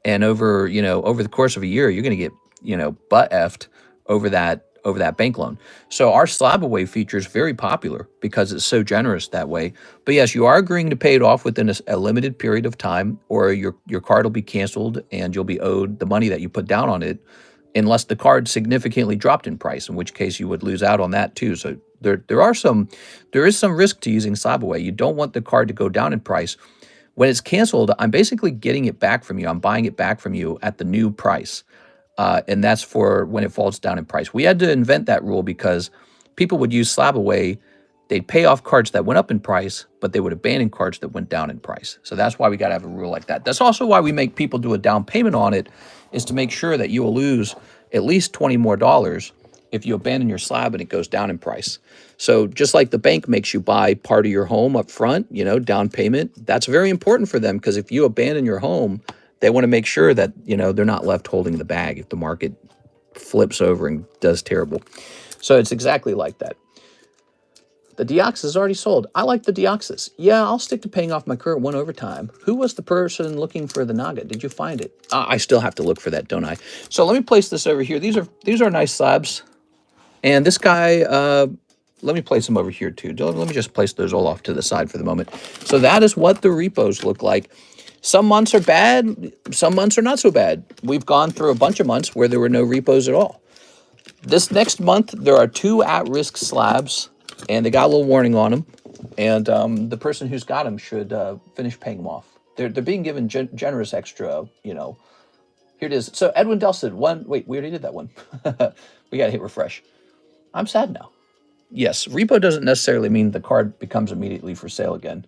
and over the course of a year, you're going to get butt effed over that bank loan. So our slab away feature is very popular because it's so generous that way. But yes, you are agreeing to pay it off within a limited period of time, or your card will be canceled and you'll be owed the money that you put down on it, unless the card significantly dropped in price, in which case you would lose out on that too. So there is some risk to using slab away. You don't want the card to go down in price. When it's canceled, I'm basically getting it back from you. I'm buying it back from you at the new price. And that's for when it falls down in price. We had to invent that rule because people would use slab away. They'd pay off cards that went up in price, but they would abandon cards that went down in price. So that's why we got to have a rule like that. That's also why we make people do a down payment on it, is to make sure that you will lose at least $20 more if you abandon your slab and it goes down in price. So just like the bank makes you buy part of your home up front, down payment, that's very important for them, because if you abandon your home, they want to make sure that, they're not left holding the bag if the market flips over and does terrible. So it's exactly like that. The Deoxys is already sold. I like the Deoxys. Yeah, I'll stick to paying off my current one over time. Who was the person looking for the Naga? Did you find it? I still have to look for that, don't I? So let me place this over here. These are nice slabs. And this guy, let me place them over here too. Let me just place those all off to the side for the moment. So that is what the repos look like. Some months are bad. Some months are not so bad. We've gone through a bunch of months where there were no repos at all. This next month, there are 2 at-risk slabs, and they got a little warning on them. And the person who's got them should finish paying them off. They're being given generous extra, Here it is. So Edwin Delson, wait, we already did that one. We got to hit refresh. I'm sad now. Yes, repo doesn't necessarily mean the card becomes immediately for sale again.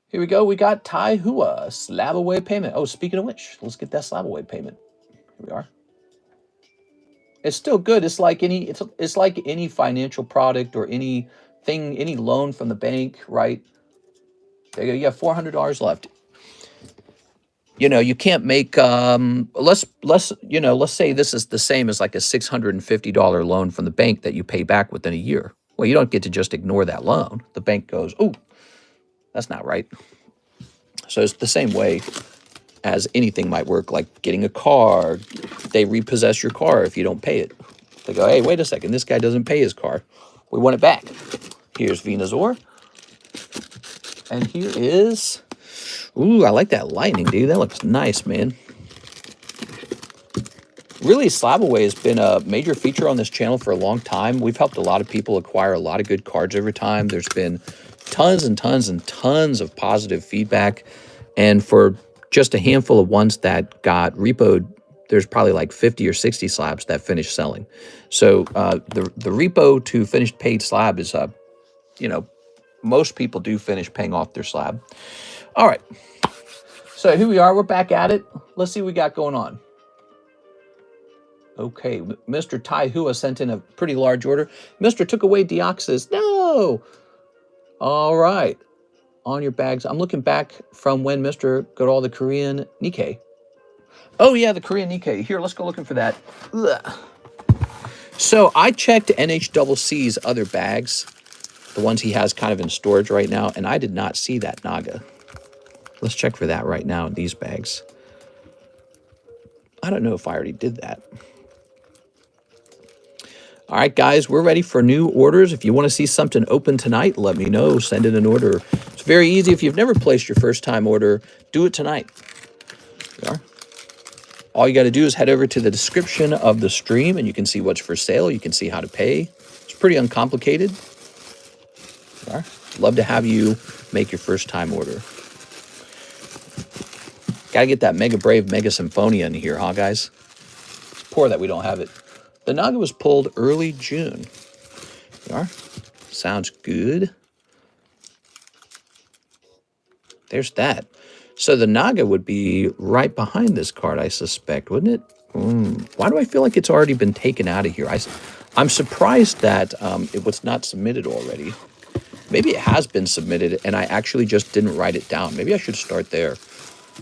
Here we go. We got Tai Hua, slab away payment. Oh, speaking of which, let's get that slab away payment. Here we are. It's still good. It's like any financial product or any loan from the bank, right? There you go. You have $400 left. You can't make let's say this is the same as like a $650 loan from the bank that you pay back within a year. Well, you don't get to just ignore that loan. The bank goes, "Oh, that's not right." So it's the same way as anything might work, like getting a car. They repossess your car if you don't pay it. They go, "Hey, wait a second, this guy doesn't pay his car. We want it back." Here's Venusaur. And here is... Ooh, I like that lightning, dude. That looks nice, man. Really, slab away has been a major feature on this channel for a long time. We've helped a lot of people acquire a lot of good cards over time. There's been tons and tons and tons of positive feedback. And for just a handful of ones that got repoed, there's probably like 50 or 60 slabs that finished selling. So the repo to finished paid slab is, most people do finish paying off their slab. All right. So here we are. We're back at it. Let's see what we got going on. Okay. Mr. Tai Hua sent in a pretty large order. Mr. took away Deoxys. No. All right. On your bags. I'm looking back from when Mr. got all the Korean Nikke. Oh, yeah, the Korean Nikke. Here, let's go looking for that. Ugh. So I checked NHCC's other bags, the ones he has kind of in storage right now, and I did not see that Naga. Let's check for that right now in these bags. I don't know if I already did that. All right, guys, we're ready for new orders. If you want to see something open tonight, let me know. Send in an order. It's very easy. If you've never placed your first time order, do it tonight. There you are. All you got to do is head over to the description of the stream, and you can see what's for sale. You can see how to pay. It's pretty uncomplicated. There you are. Love to have you make your first time order. Got to get that Mega Brave Mega Symphonia in here, huh, guys? It's poor that we don't have it. The Naga was pulled early June. There you are. Sounds good. There's that. So the Naga would be right behind this card, I suspect, wouldn't it? Why do I feel like it's already been taken out of here? I'm surprised that it was not submitted already. Maybe it has been submitted, and I actually just didn't write it down. Maybe I should start there.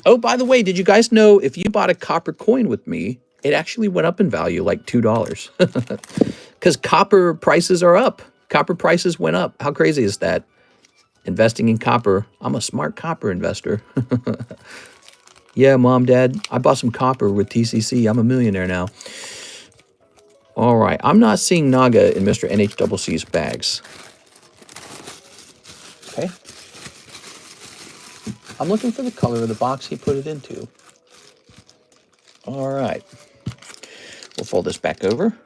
Oh, by the way, did you guys know if you bought a copper coin with me, it actually went up in value like $2 because copper prices are up. Copper prices went up. How crazy is that? Investing in copper. I'm a smart copper investor. Yeah, Mom, Dad, I bought some copper with TCC. I'm a millionaire now. All right. I'm not seeing Naga in Mr. NHCC's bags. Okay. I'm looking for the color of the box he put it into. All right. We'll fold this back over.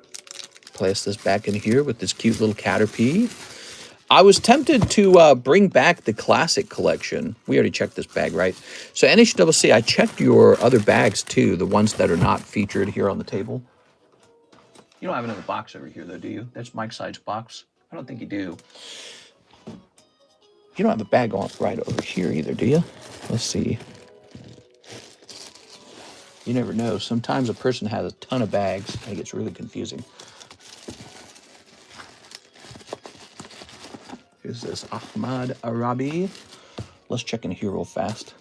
Place this back in here with this cute little Caterpie. I was tempted to bring back the classic collection. We already checked this bag, right? So NHCC, I checked your other bags too, the ones that are not featured here on the table. You don't have another box over here though, do you? That's Mike's size box. I don't think you do. You don't have a bag on right over here either, do you? Let's see. You never know. Sometimes a person has a ton of bags and it gets really confusing. Here's this Ahmad Arabi. Let's check in here real fast.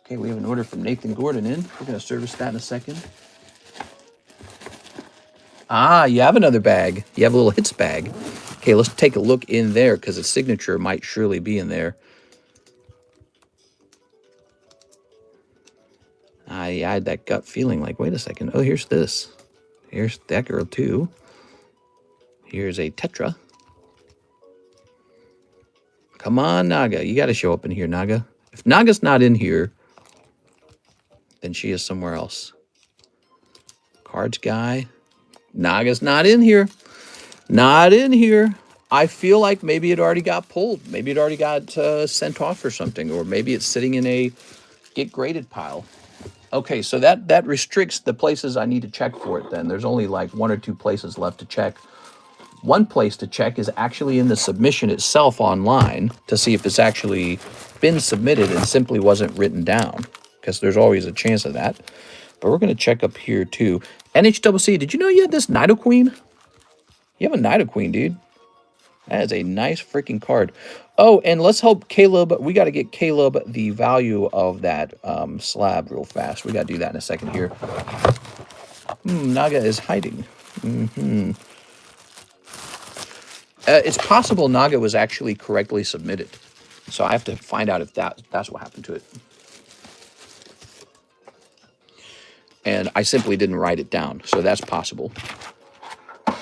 Okay, we have an order from Nathan Gordon in. We're going to service that in a second. Ah, you have another bag. You have a little hits bag. Okay, let's take a look in there because its signature might surely be in there. I had that gut feeling like, wait a second. Oh, here's this. Here's that girl too. Here's a Tetra. Come on, Naga. You got to show up in here, Naga. If Naga's not in here, then she is somewhere else. Cards guy. Naga's not in here. Not in here. I feel like maybe it already got pulled. Maybe it already got sent off or something. Or maybe it's sitting in a get graded pile. Okay, so that restricts the places I need to check for it then. There's only like 1 or 2 places left to check. One place to check is actually in the submission itself online to see if it's actually been submitted and simply wasn't written down, because there's always a chance of that. But we're going to check up here too. NHCC, did you know you had this Nido Queen? You have a Nido Queen, dude. That is a nice freaking card. Oh, and let's help Caleb. We got to get Caleb the value of that slab real fast. We got to do that in a second here. Naga is hiding. It's possible Naga was actually correctly submitted. So I have to find out if that's what happened to it. And I simply didn't write it down. So that's possible.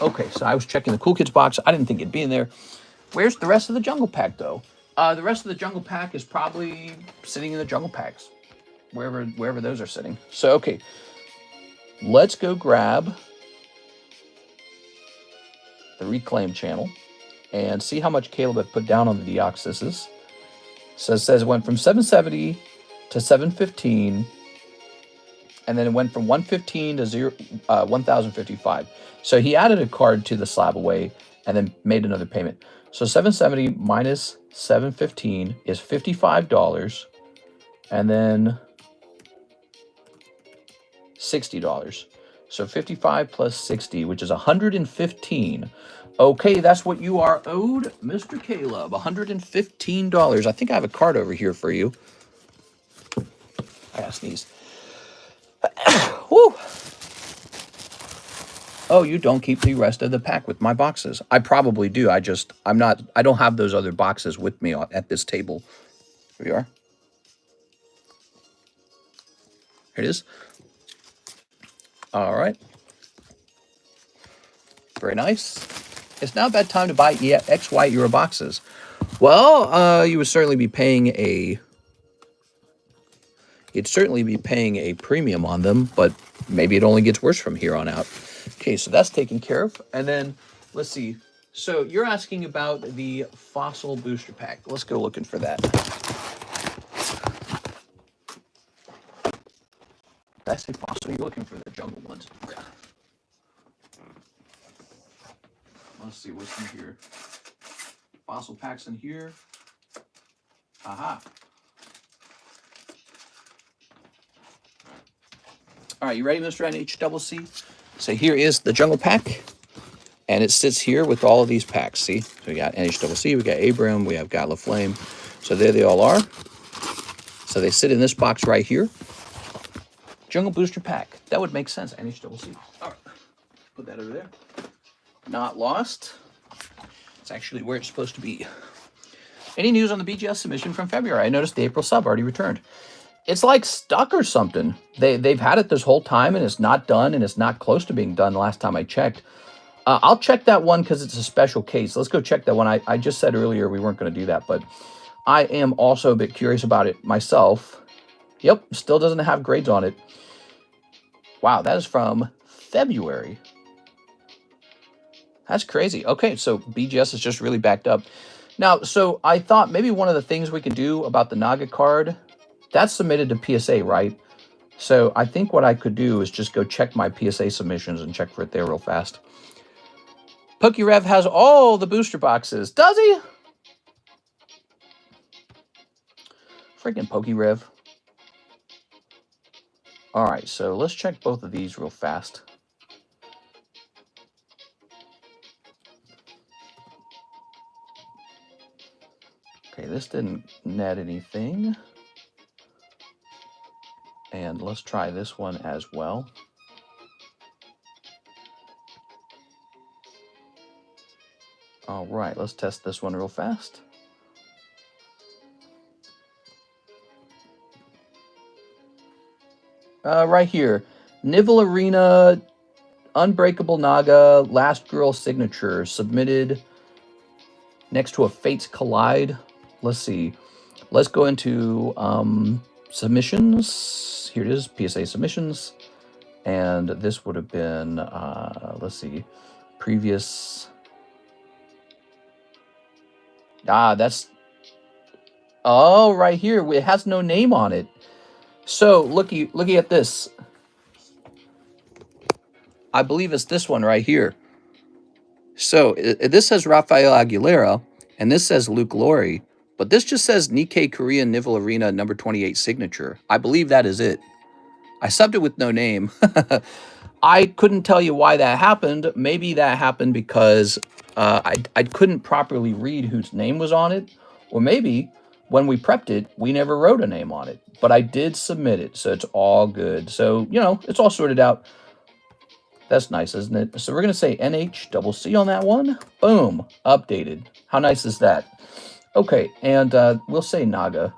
Okay, so I was checking the Cool Kids box. I didn't think it'd be in there. Where's the rest of the Jungle Pack, though? The rest of the Jungle Pack is probably sitting in the Jungle Packs, wherever those are sitting. So, okay, let's go grab the Reclaim channel and see how much Caleb had put down on the Deoxysis. So it says it went from 770 to 715, and then it went from 115 to 1,055. So he added a card to the slab away and then made another payment. So 770 minus 715 is $55, and then $60. So 55 plus 60, which is 115. Okay, that's what you are owed, Mr. Caleb. $115. I think I have a card over here for you. I gotta sneeze. Woo! Oh, you don't keep the rest of the pack with my boxes. I probably do. I don't have those other boxes with me at this table. Here we are. Here it is. All right. Very nice. It's now about time to buy X White Euro boxes. Well, you would certainly be paying a... You'd certainly be paying a premium on them, but maybe it only gets worse from here on out. Okay, so that's taken care of. And then, let's see. So you're asking about the Fossil Booster Pack. Let's go looking for that. That's the Fossil. You're looking for the jungle ones. Let's see what's in here. Fossil packs in here. Aha. All right, you ready, Mr. NHCC? So here is the Jungle Pack, and it sits here with all of these packs. See, so we got NHCC, we got Abram, we have Gala Flame. So there they all are. So they sit in this box right here. Jungle Booster Pack. That would make sense. NHCC. All right, put that over there. Not lost. It's actually where it's supposed to be. Any news on the BGS submission from February? I noticed the April sub already returned. It's like stuck or something. They've had it this whole time, and it's not done, and it's not close to being done last time I checked. I'll check that one because it's a special case. Let's go check that one. I just said earlier we weren't going to do that, but I am also a bit curious about it myself. Yep, still doesn't have grades on it. Wow, that is from February. That's crazy. Okay, so BGS is just really backed up. Now, so I thought maybe one of the things we could do about the Naga card... That's submitted to PSA, right? So I think what I could do is just go check my PSA submissions and check for it there real fast. PokeRev has all the booster boxes. Does he? Freaking PokeRev. All right, so let's check both of these real fast. Okay, this didn't net anything. And let's try this one as well. All right, let's test this one real fast. Right here, Nivel Arena, Unbreakable Naga, Last Girl Signature, submitted next to a Fates Collide. Let's see. Let's go into submissions. Here it is, PSA submissions. And this would have been, let's see, previous. That's, oh, right here. It has no name on it. So looking at this. I believe it's this one right here. So this says Rafael Aguilera, and this says Luke Laurie. But this just says Nikkei Korean Nivel Arena number 28 signature. I believe that is it. I subbed it with no name. I couldn't tell you why that happened. Maybe that happened because I couldn't properly read whose name was on it. Or maybe when we prepped it, we never wrote a name on it. But I did submit it, so it's all good. So, you know, it's all sorted out. That's nice, isn't it? So we're going to say NHCC on that one. Boom. Updated. How nice is that? Okay, and we'll say Naga.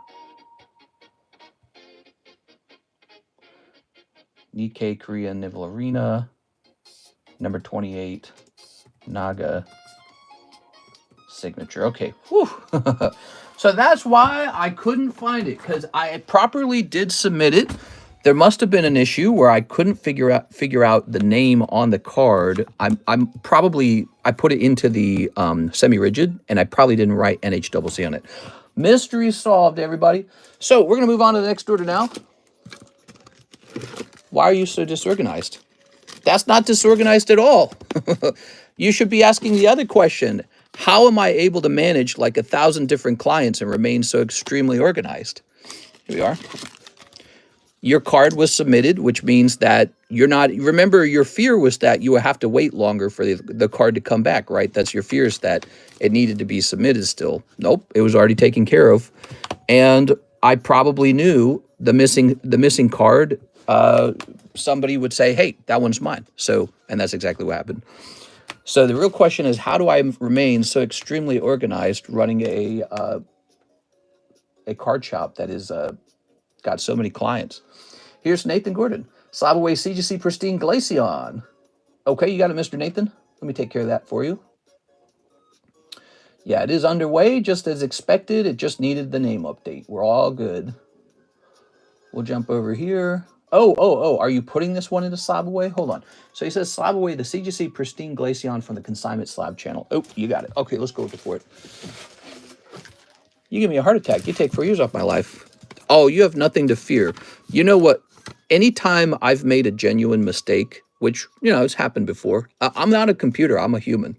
Nikkei Korean Nivel Arena. Number 28. Naga. Signature. Okay. Whew. So that's why I couldn't find it, because I properly did submit it. There must have been an issue where I couldn't figure out the name on the card. I put it into the semi-rigid, and I probably didn't write NHCC on it. Mystery solved, everybody. So we're gonna move on to the next order now. Why are you so disorganized? That's not disorganized at all. You should be asking the other question. How am I able to manage like 1,000 different clients and remain so extremely organized? Here we are. Your card was submitted, which means that you're not... Remember, your fear was that you would have to wait longer for the card to come back, right? That's your fear, is that it needed to be submitted still. Nope, it was already taken care of. And I probably knew the missing card. Somebody would say, hey, that one's mine. So, and that's exactly what happened. So the real question is, how do I remain so extremely organized running a card shop that is got so many clients? Here's Nathan Gordon. Slab away CGC Pristine Glaceon. Okay, you got it, Mr. Nathan. Let me take care of that for you. Yeah, it is underway, just as expected. It just needed the name update. We're all good. We'll jump over here. Oh, are you putting this one into slab away? Hold on. So he says slab away the CGC Pristine Glaceon from the Consignment Slab channel. Oh, you got it. Okay, let's go for it. You give me a heart attack. You take 4 years off my life. Oh, you have nothing to fear. You know what? Anytime I've made a genuine mistake, which, you know, has happened before, I'm not a computer. I'm a human.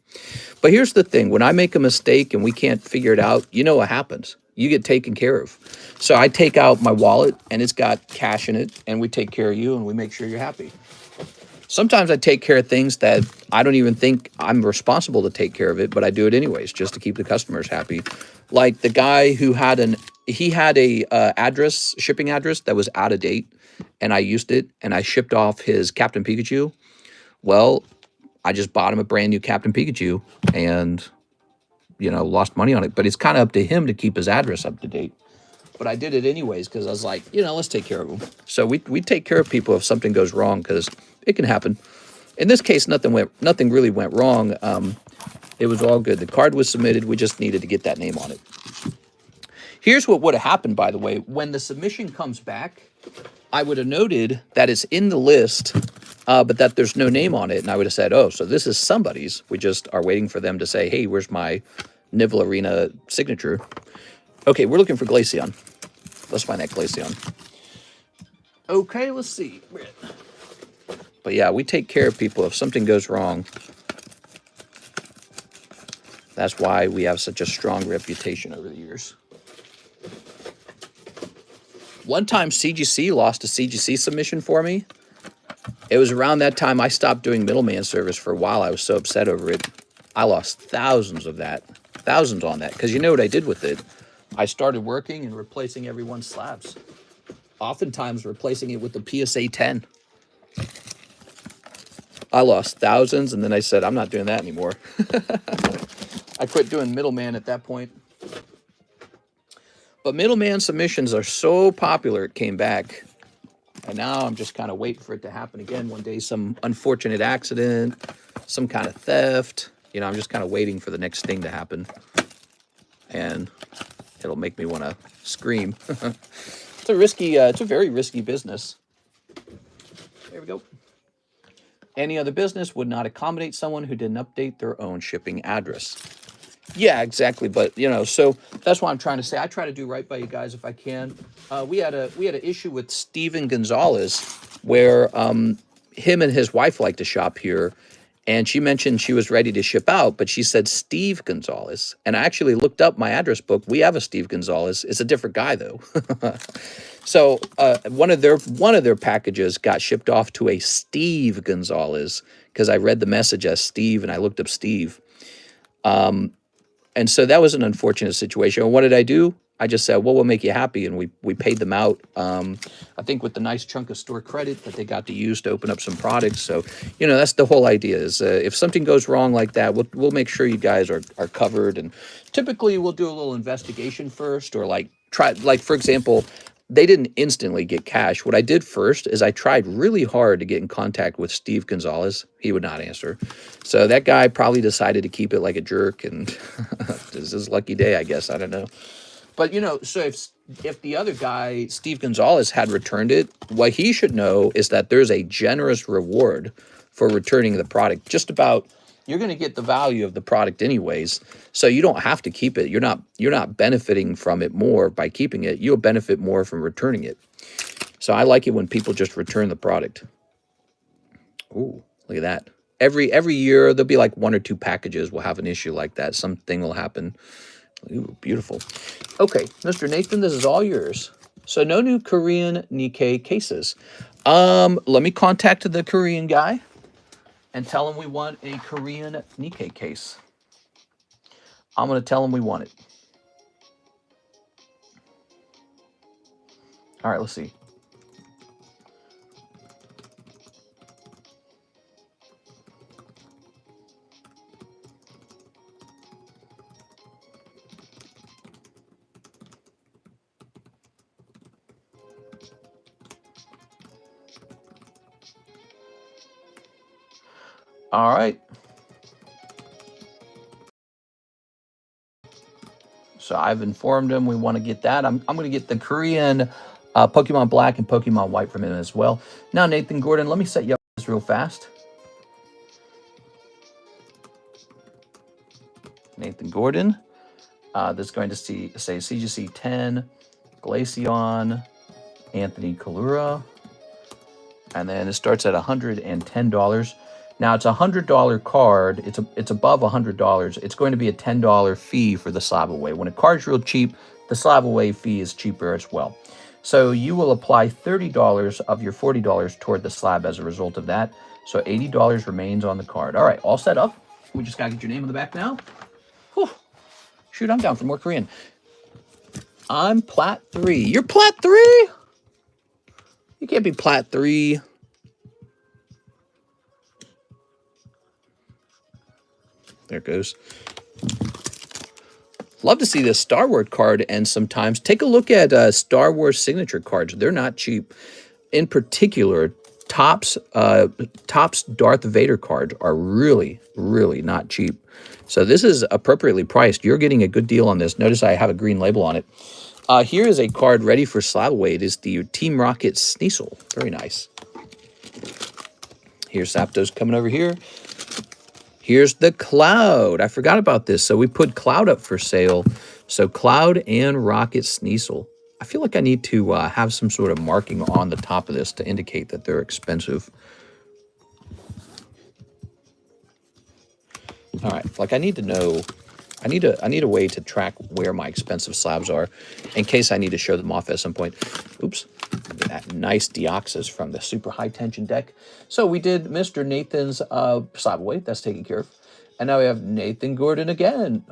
But here's the thing. When I make a mistake and we can't figure it out, you know what happens. You get taken care of. So I take out my wallet and it's got cash in it, and we take care of you and we make sure you're happy. Sometimes I take care of things that I don't even think I'm responsible to take care of it, but I do it anyways just to keep the customers happy. Like the guy who had a shipping address that was out of date, and I used it and I shipped off his Captain Pikachu. Well, I just bought him a brand new Captain Pikachu and, you know, lost money on it. But it's kind of up to him to keep his address up to date. But I did it anyways because I was like, you know, let's take care of them. So we take care of people if something goes wrong, because it can happen. In this case, nothing really went wrong. It was all good. The card was submitted. We just needed to get that name on it. Here's what would have happened, by the way. When the submission comes back, I would have noted that it's in the list, but that there's no name on it. And I would have said, oh, so this is somebody's. We just are waiting for them to say, hey, where's my Nivel Arena signature? Okay, we're looking for Glaceon. Let's find that Glaceon. Okay, let's see. But yeah, we take care of people if something goes wrong. That's why we have such a strong reputation over the years. One time CGC lost a CGC submission for me. It was around that time I stopped doing middleman service for a while. I was so upset over it. I lost thousands on that. Because you know what I did with it? I started working and replacing everyone's slabs. Oftentimes replacing it with the PSA 10. I lost thousands, and then I said, I'm not doing that anymore. I quit doing middleman at that point. But middleman submissions are so popular, it came back. And now I'm just kind of waiting for it to happen again one day. Some unfortunate accident, some kind of theft. You know, I'm just kind of waiting for the next thing to happen. And it'll make me want to scream. It's a very risky business. There we go. Any other business would not accommodate someone who didn't update their own shipping address. Yeah, exactly. But, you know, so that's what I'm trying to say. I try to do right by you guys if I can. We had an issue with Steven Gonzalez where him and his wife like to shop here. And she mentioned she was ready to ship out, but she said Steve Gonzalez. And I actually looked up my address book. We have a Steve Gonzalez. It's a different guy, though. So one of their packages got shipped off to a Steve Gonzalez because I read the message as Steve and I looked up Steve. And so that was an unfortunate situation. And what did I do? I just said, well, we'll make you happy. And we paid them out, I think with the nice chunk of store credit that they got to use to open up some products. So, you know, that's the whole idea is if something goes wrong like that, we'll make sure you guys are covered. And typically we'll do a little investigation first, or for example, they didn't instantly get cash. What I did first is I tried really hard to get in contact with Steve Gonzalez. He would not answer. So that guy probably decided to keep it like a jerk, and this is his lucky day, I guess. I don't know. But, you know, so if the other guy, Steve Gonzalez, had returned it, what he should know is that there's a generous reward for returning the product. Just about, you're going to get the value of the product anyways, so you don't have to keep it. You're not benefiting from it more by keeping it. You'll benefit more from returning it. So I like it when people just return the product. Ooh, look at that. Every year, there'll be like 1 or 2 packages will have an issue like that. Something will happen. Ooh, beautiful. Okay, Mr. Nathan, this is all yours. So no new Korean Nikke cases. Let me contact the Korean guy and tell him we want a Korean Nikke case. I'm going to tell him we want it. All right, let's see. All right. So I've informed him we want to get that. I'm going to get the Korean Pokemon Black and Pokemon White from him as well. Now, Nathan Gordon, let me set you up this real fast. Nathan Gordon. That's going to say CGC 10, Glaceon, Anthony Kalura. And then it starts at $110. Now it's a $100 card. It's above $100. It's going to be a $10 fee for the slab away. When a card's real cheap, the slab away fee is cheaper as well. So you will apply $30 of your $40 toward the slab as a result of that. So $80 remains on the card. All right, all set up. We just got to get your name on the back now. Whew. Shoot, I'm down for more Korean. I'm Plat 3. You're Plat 3? You can't be Plat 3. There it goes. Love to see this Star Wars card, and sometimes take a look at Star Wars signature cards. They're not cheap. In particular, Topps Darth Vader cards are really, really not cheap. So this is appropriately priced. You're getting a good deal on this. Notice I have a green label on it. Here is a card ready for slab away. It is the Team Rocket Sneasel. Very nice. Here's Zapdos coming over here. Here's the Cloud. I forgot about this. So we put Cloud up for sale. So Cloud and Rocket Sneasel. I feel like I need to have some sort of marking on the top of this to indicate that they're expensive. All right, like I need to know, I need a way to track where my expensive slabs are in case I need to show them off at some point. Oops, that nice Deoxys from the super high tension deck. So we did Mr. Nathan's slab away, that's taken care of. And now we have Nathan Gordon again.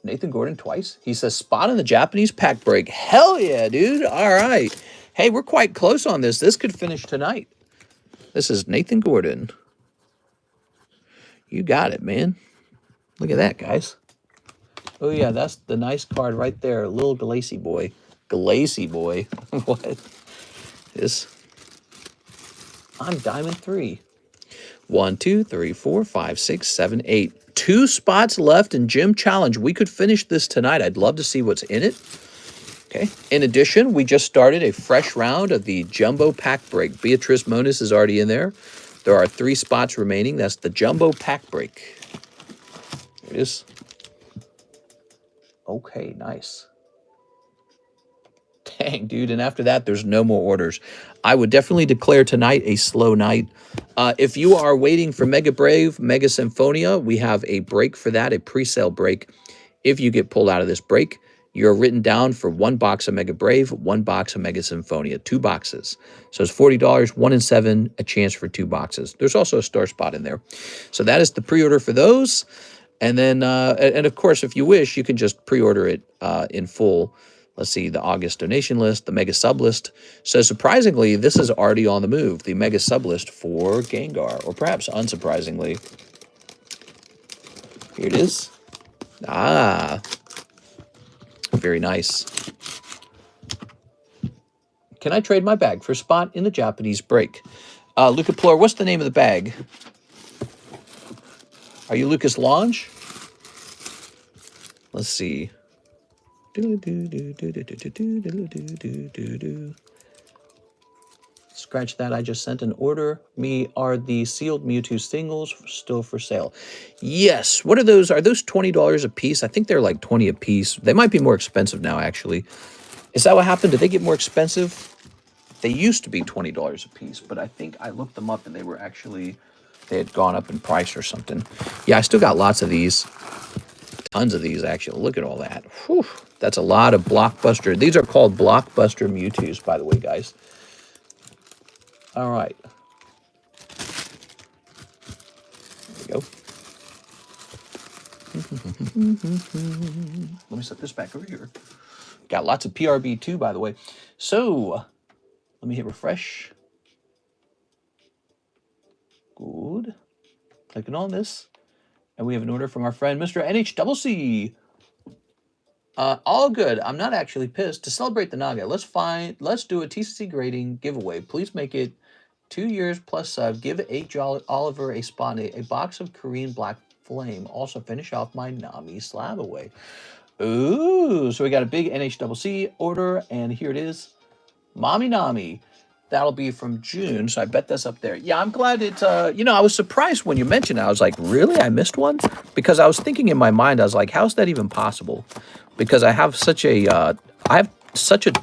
Nathan Gordon twice. He says, spot on the Japanese pack break. Hell yeah, dude. All right. Hey, we're quite close on this. This could finish tonight. This is Nathan Gordon. You got it, man. Look at that, guys. Oh, yeah, that's the nice card right there. Little Glacy boy. Glacy boy. What? This. I'm Diamond 3. 1, 2, 3, 4, 5, 6, 7, 8. 2 spots left in Gym Challenge. We could finish this tonight. I'd love to see what's in it. Okay. In addition, we just started a fresh round of the Jumbo Pack Break. Beatrice Moniz is already in there. There are 3 spots remaining. That's the Jumbo Pack Break. There it is. Okay, nice. Dang, dude. And after that, there's no more orders. I would definitely declare tonight a slow night. If you are waiting for Mega Brave, Mega Symphonia, we have a break for that, a pre-sale break. If you get pulled out of this break, you're written down for 1 box of Mega Brave, 1 box of Mega Symphonia, 2 boxes. So it's $40, 1 in 7, a chance for 2 boxes. There's also a star spot in there. So that is the pre-order for those. And then, and of course, if you wish, you can just pre-order it in full. Let's see, the August donation list, the Mega Sub list. So surprisingly, this is already on the move, the Mega Sub list for Gengar, or perhaps unsurprisingly. Here it is. Ah, very nice. Can I trade my bag for a spot in the Japanese break? Luca Plor, what's the name of the bag? Are you Lucas Lange? Let's see. Scratch that. I just sent an order. Me are the sealed Mewtwo singles still for sale. Yes. What are those? Are those $20 a piece? I think they're like 20 a piece. They might be more expensive now, actually. Is that what happened? Did they get more expensive? They used to be $20 a piece, but I think I looked them up and they were actually, they had gone up in price or something. Yeah, I still got lots of these. Tons of these, actually. Look at all that. Whew. That's a lot of blockbuster. These are called blockbuster Mewtwo's, by the way, guys. All right. There we go. Let me set this back over here. Got lots of PRB too, by the way. So, let me hit refresh. Good. Clicking on this. And we have an order from our friend, Mr. NHCC. All good. I'm not actually pissed. To celebrate the Naga, let's do a TCC grading giveaway. Please make it 2 years plus sub. Give H. Oliver a spot in a box of Korean Black Flame. Also finish off my Nami slab away. Ooh, so we got a big NHCC order, and here it is. Mommy Nami. That'll be from June, so I bet that's up there. Yeah, I'm glad it's, you know, I was surprised when you mentioned it. I was like, really? I missed one? Because I was thinking in my mind, I was like, how's that even possible? Because I have such a,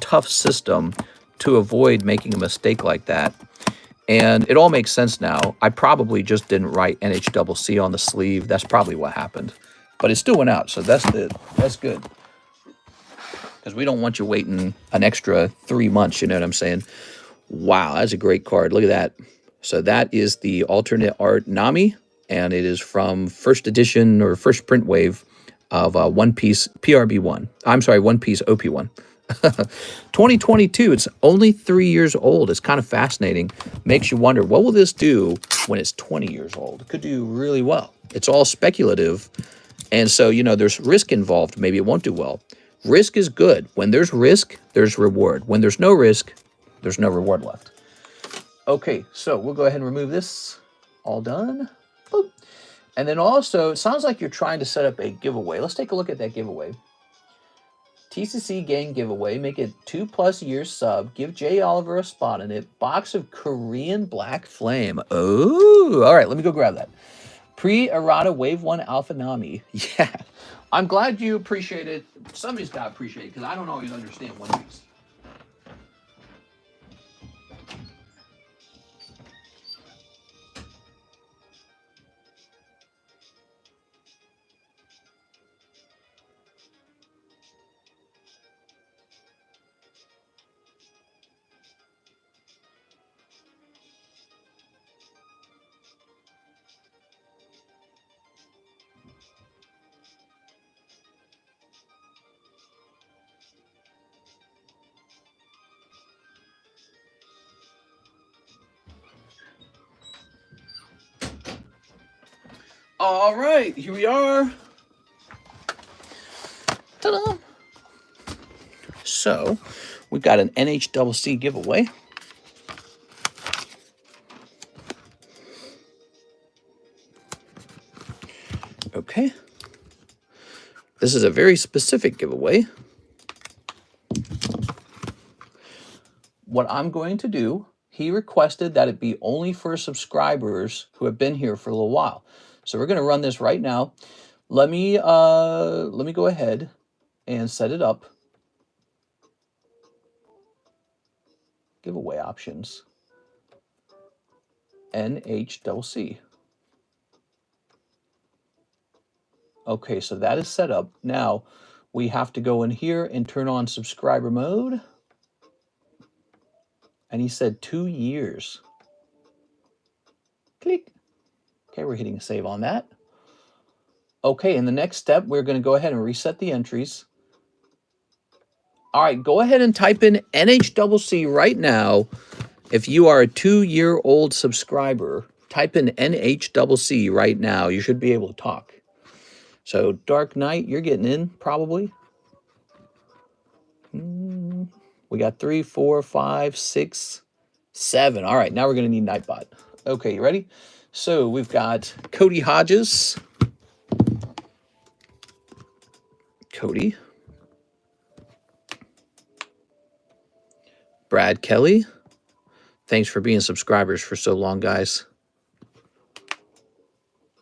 tough system to avoid making a mistake like that. And it all makes sense now. I probably just didn't write NHCC on the sleeve. That's probably what happened. But it still went out, so that's good. Because we don't want you waiting an extra 3 months, you know what I'm saying? Wow, that's a great card. Look at that. So that is the alternate art Nami, and it is from first edition or first print wave of One Piece PRB1. I'm sorry, One Piece OP1. 2022, it's only 3 years old. It's kind of fascinating. Makes you wonder, what will this do when it's 20 years old? It could do really well. It's all speculative. And so, you know, there's risk involved. Maybe it won't do well. Risk is good. When there's risk, there's reward. When there's no risk, there's no reward left. Okay, so we'll go ahead and remove this. All done. Boop. And then also, it sounds like you're trying to set up a giveaway. Let's take a look at that giveaway. TCC Gang giveaway. Make it 2+ years sub. Give J. Oliver a spot in it. Box of Korean Black Flame. Oh, all right, let me go grab that. Pre-errata Wave 1 Alpha Nami. Yeah, I'm glad you appreciate it. Somebody's got to appreciate it, because I don't always understand One Piece. All right, here we are. Ta-da! So, we've got an NHCC giveaway. Okay. This is a very specific giveaway. What I'm going to do, he requested that it be only for subscribers who have been here for a little while. So we're going to run this right now. Let me go ahead and set it up. Giveaway options. NHCC. Okay, so that is set up. Now we have to go in here and turn on subscriber mode. And he said 2 years. Click. Okay, we're hitting save on that. Okay, in the next step, we're going to go ahead and reset the entries. All right, go ahead and type in NHCC right now. If you are a 2-year-old subscriber, type in NHCC right now. You should be able to talk. So, Dark Knight, you're getting in, probably. We got 3, 4, 5, 6, 7. All right, now we're going to need Nightbot. Okay, you ready? So, we've got Cody Hodges. Cody. Brad Kelly. Thanks for being subscribers for so long, guys.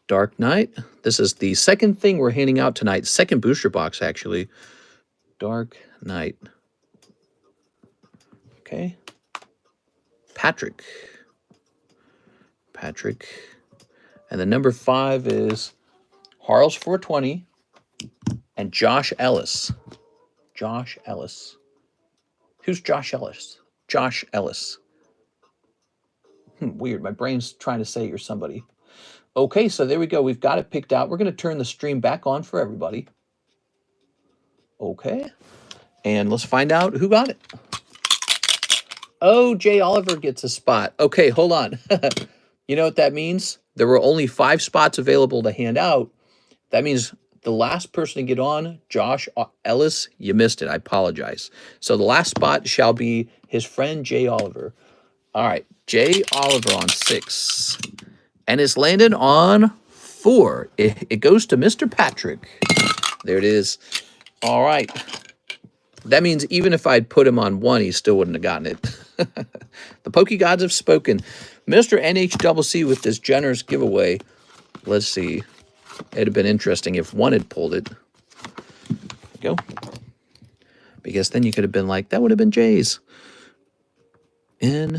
Dark Knight. This is the second thing we're handing out tonight. Second booster box, actually. Dark Knight. Okay. Patrick. And the number 5 is Harles 420 and Josh Ellis. Who's Josh Ellis? Josh Ellis. Weird. My brain's trying to say you're somebody. Okay, so there we go. We've got it picked out. We're going to turn the stream back on for everybody. Okay. And let's find out who got it. Oh, Jay Oliver gets a spot. Okay, hold on. You know what that means? There were only 5 spots available to hand out. That means the last person to get on, Josh Ellis, you missed it. I apologize. So the last spot shall be his friend Jay Oliver. All right, J. Oliver on 6. And it's landed on 4. It goes to Mr. Patrick. There it is. All right. That means even if I'd put him on 1, he still wouldn't have gotten it. The Poke Gods have spoken. Mr. NHCC with this generous giveaway. Let's see. It'd have been interesting if 1 had pulled it. There we go. Because then you could have been like, that would have been J's. NHCC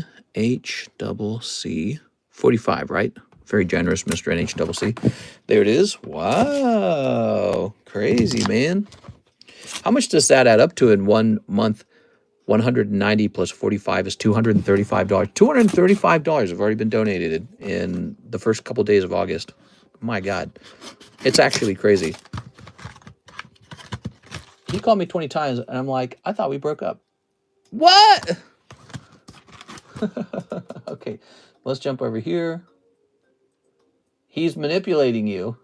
45, right? Very generous, Mr. NHCC. There it is. Wow. Crazy, man. How much does that add up to in 1 month? 190 plus 45 is $235. $235 have already been donated in the first couple days of August. My God. It's actually crazy. He called me 20 times, and I'm like, I thought we broke up. What? Okay, let's jump over here. He's manipulating you.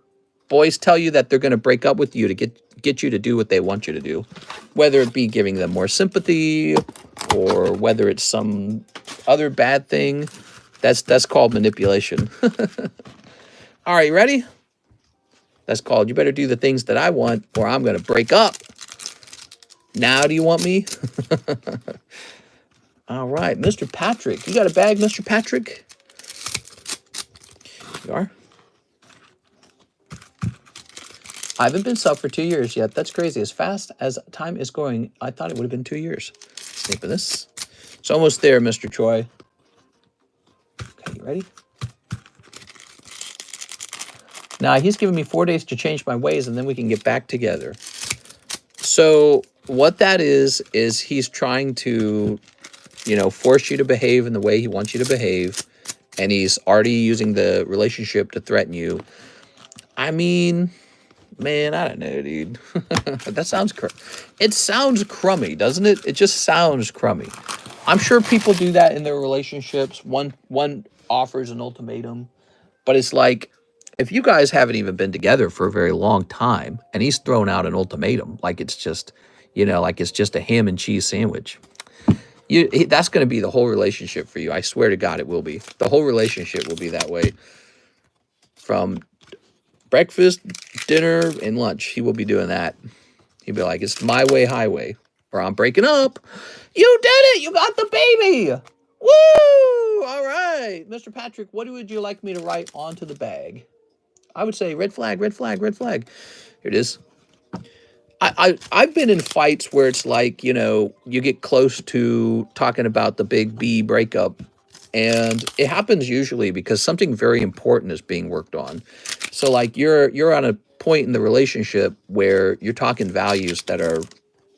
Boys tell you that they're going to break up with you to get you to do what they want you to do. Whether it be giving them more sympathy or whether it's some other bad thing. That's called manipulation. All right, you ready? That's called, you better do the things that I want or I'm going to break up. Now do you want me? All right, Mr. Patrick. You got a bag, Mr. Patrick? You are? I haven't been sub for 2 years yet. That's crazy. As fast as time is going, I thought it would have been 2 years. Snip of this. It's almost there, Mr. Troy. Okay, you ready? Now, he's giving me 4 days to change my ways, and then we can get back together. So what that is he's trying to, you know, force you to behave in the way he wants you to behave, and he's already using the relationship to threaten you. I mean, man, I don't know, dude. That sounds it sounds crummy, doesn't it? It just sounds crummy. I'm sure people do that in their relationships. One offers an ultimatum, but it's like, if you guys haven't even been together for a very long time and he's thrown out an ultimatum, like it's just, you know, like it's just a ham and cheese sandwich, that's going to be the whole relationship for you. I swear to God, it will be. The whole relationship will be that way. From breakfast, dinner, and lunch, he will be doing that. He'll be like, it's my way, highway, or I'm breaking up. You did it! You got the baby! Woo! All right. Mr. Patrick, what would you like me to write onto the bag? I would say red flag, red flag, red flag. Here it is. I've been in fights where it's like, you know, you get close to talking about the big B breakup, and it happens usually because something very important is being worked on. So like you're on a point in the relationship where you're talking values that are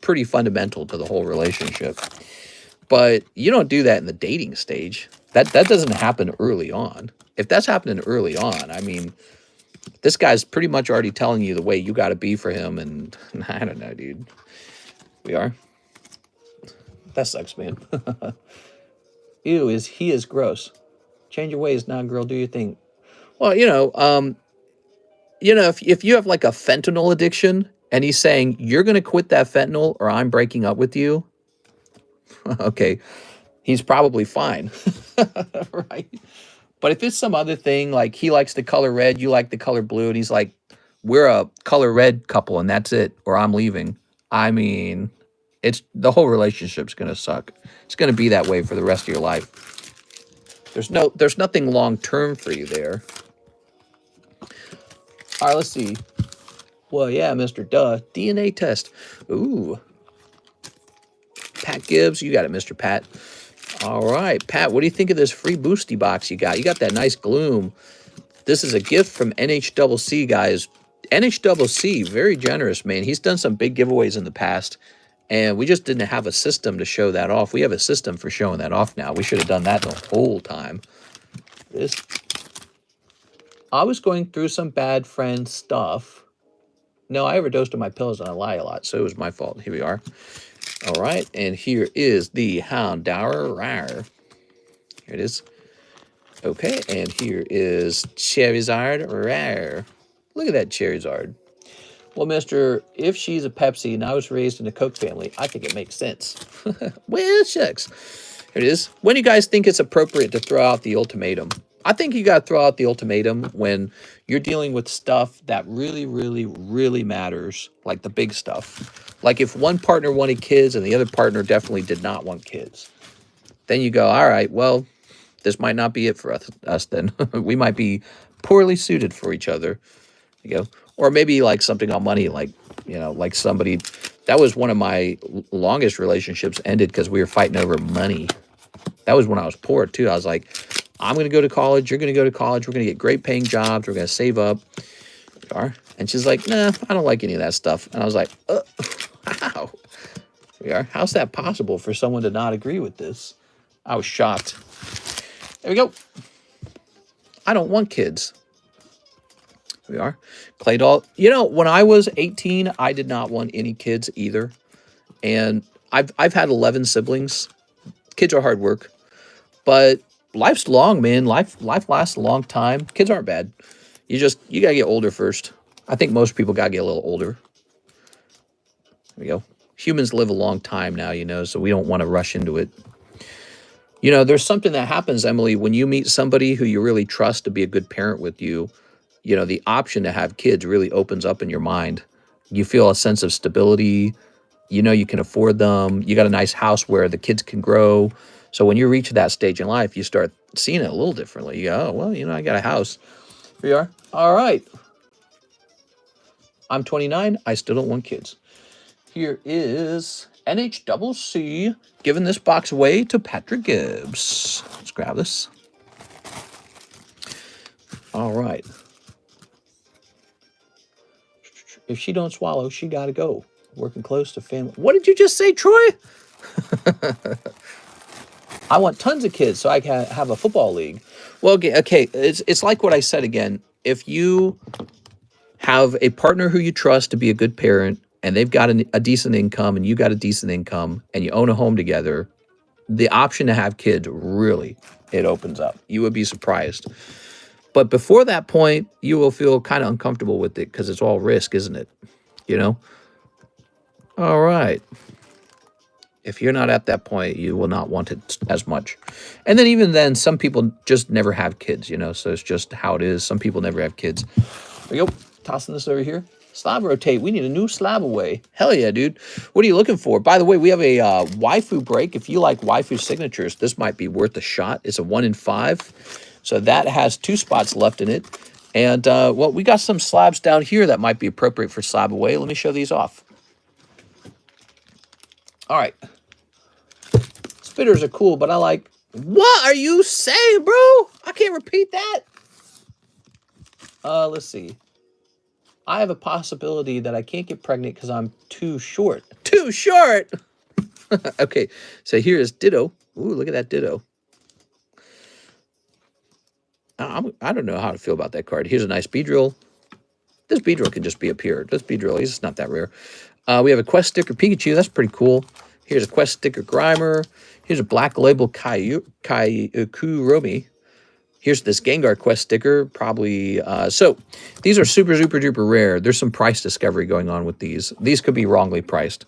pretty fundamental to the whole relationship. But you don't do that in the dating stage. That doesn't happen early on. If that's happening early on, I mean, this guy's pretty much already telling you the way you got to be for him, and I don't know, dude. We are. That sucks, man. Ew, he is gross. Change your ways now, girl. Do your thing. Well, if you have like a fentanyl addiction, and he's saying you're gonna quit that fentanyl, or I'm breaking up with you. Okay, he's probably fine, right? But if it's some other thing, like he likes the color red, you like the color blue, and he's like, we're a color red couple and that's it, or I'm leaving. I mean, the whole relationship's going to suck. It's going to be that way for the rest of your life. There's nothing long-term for you there. All right, let's see. Well, yeah, Mr. Duh. DNA test. Ooh. Pat Gibbs, you got it, Mr. Pat. All right, Pat, what do you think of this free boosty box you got? You got that nice gloom. This is a gift from NHCC, guys. NHCC, very generous, man. He's done some big giveaways in the past, and we just didn't have a system to show that off. We have a system for showing that off now. We should have done that the whole time. I was going through some bad friend stuff. No, I overdosed on my pills and I lie a lot, so it was my fault. Here we are. All right, and here is the Houndour Rare. Here it is. Okay, and here is Charizard Rare. Look at that Charizard. Well, mister, if she's a Pepsi and I was raised in a Coke family, I think it makes sense. Well, shucks. Here it is. When do you guys think it's appropriate to throw out the ultimatum? I think you got to throw out the ultimatum when you're dealing with stuff that really, really, really matters, like the big stuff. Like if one partner wanted kids and the other partner definitely did not want kids, then you go, all right, well, this might not be it for us then. We might be poorly suited for each other. You go, or maybe like something on money, like, you know, like somebody, that was one of my longest relationships ended because we were fighting over money. That was when I was poor too. I was like, I'm going to go to college. You're going to go to college. We're going to get great paying jobs. We're going to save up. And she's like, nah, I don't like any of that stuff. And I was like, how? How's that possible for someone to not agree with this? I was shocked. There we go. I don't want kids. Here we are. Clay doll. You know, when I was 18, I did not want any kids either. And I've had 11 siblings. Kids are hard work. But life's long, man. Life lasts a long time. Kids aren't bad. You got to get older first. I think most people got to get a little older. There we go. Humans live a long time now, you know, so we don't want to rush into it. You know, there's something that happens, Emily, when you meet somebody who you really trust to be a good parent with you, you know, the option to have kids really opens up in your mind. You feel a sense of stability. You know you can afford them. You got a nice house where the kids can grow. So when you reach that stage in life, you start seeing it a little differently. You go, oh, well, you know, I got a house. Here we are. All right. I'm 29. I still don't want kids. Here is NHCC giving this box away to Patrick Gibbs. Let's grab this. All right. If she don't swallow, she got to go. Working close to family. What did you just say, Troy? I want tons of kids so I can have a football league. Well, okay, it's like what I said again. If you have a partner who you trust to be a good parent, and they've got a decent income, and you got a decent income, and you own a home together, the option to have kids really, it opens up. You would be surprised. But before that point, you will feel kind of uncomfortable with it because it's all risk, isn't it? You know? All right. If you're not at that point, you will not want it as much. And then even then, some people just never have kids, you know, so it's just how it is. Some people never have kids. There we go. Tossing this over here. Slab rotate. We need a new slab away. Hell yeah, dude. What are you looking for? By the way, we have a waifu break. If you like waifu signatures, this might be worth a shot. It's a 1 in 5. So that has 2 spots left in it. And, well, we got some slabs down here that might be appropriate for slab away. Let me show these off. All right. Spitters are cool, but I like... What are you saying, bro? I can't repeat that. Let's see. I have a possibility that I can't get pregnant because I'm too short. Too short! Okay, so here is Ditto. Ooh, look at that Ditto. I don't know how to feel about that card. Here's a nice Beedrill. This Beedrill can just be up here. This Beedrill, he's just not that rare. We have a Quest Sticker Pikachu. That's pretty cool. Here's a Quest Sticker Grimer. Here's a Black Label Kuromi. Here's this Gengar Quest sticker, probably. So these are super, super duper rare. There's some price discovery going on with these. These could be wrongly priced.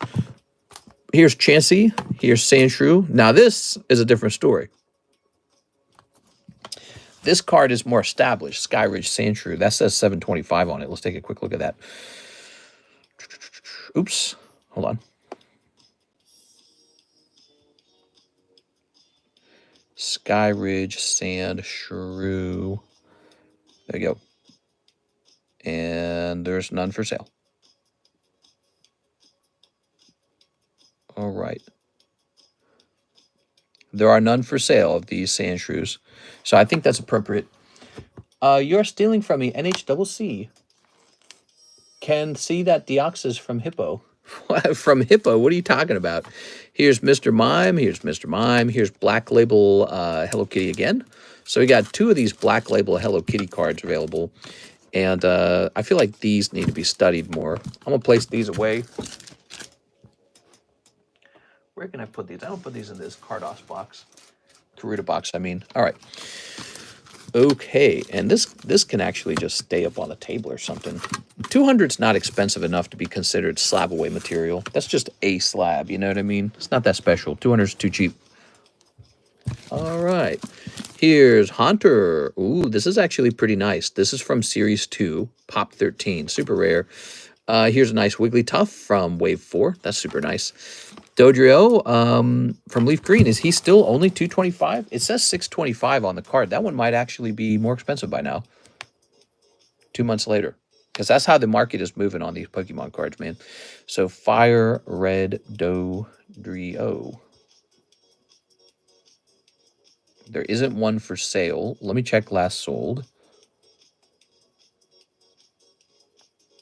Here's Chansey. Here's Sandshrew. Now this is a different story. This card is more established. Skyridge Sandshrew. That says 725 on it. Let's take a quick look at that. Oops. Hold on. Skyridge Sandshrew. There you go. And there's none for sale. All right. There are none for sale of these Sandshrews. So I think that's appropriate. You're stealing from me, NHCC. Can see that Deoxys from Hippo. From Hippo? What are you talking about? Here's Mr. Mime. Here's Mr. Mime. Here's Black Label Hello Kitty again. So we got 2 of these Black Label Hello Kitty cards available. And I feel like these need to be studied more. I'm going to place these away. Where can I put these? I don't put these in this Carddass box. Karuta box, I mean. All right. Okay, and this can actually just stay up on the table or something. 200's not expensive enough to be considered slab away material. That's just a slab, you know what I mean? It's not that special. 200's too cheap. All right. Here's Hunter. Ooh, this is actually pretty nice. This is from Series 2, Pop 13. Super rare. Here's a nice Wigglytuff from Wave 4. That's super nice. Dodrio from Leaf Green. Is he still only 225? It says 625 on the card. That one might actually be more expensive by now. 2 months later. Because that's how the market is moving on these Pokemon cards, man. So Fire Red Dodrio. There isn't one for sale. Let me check last sold.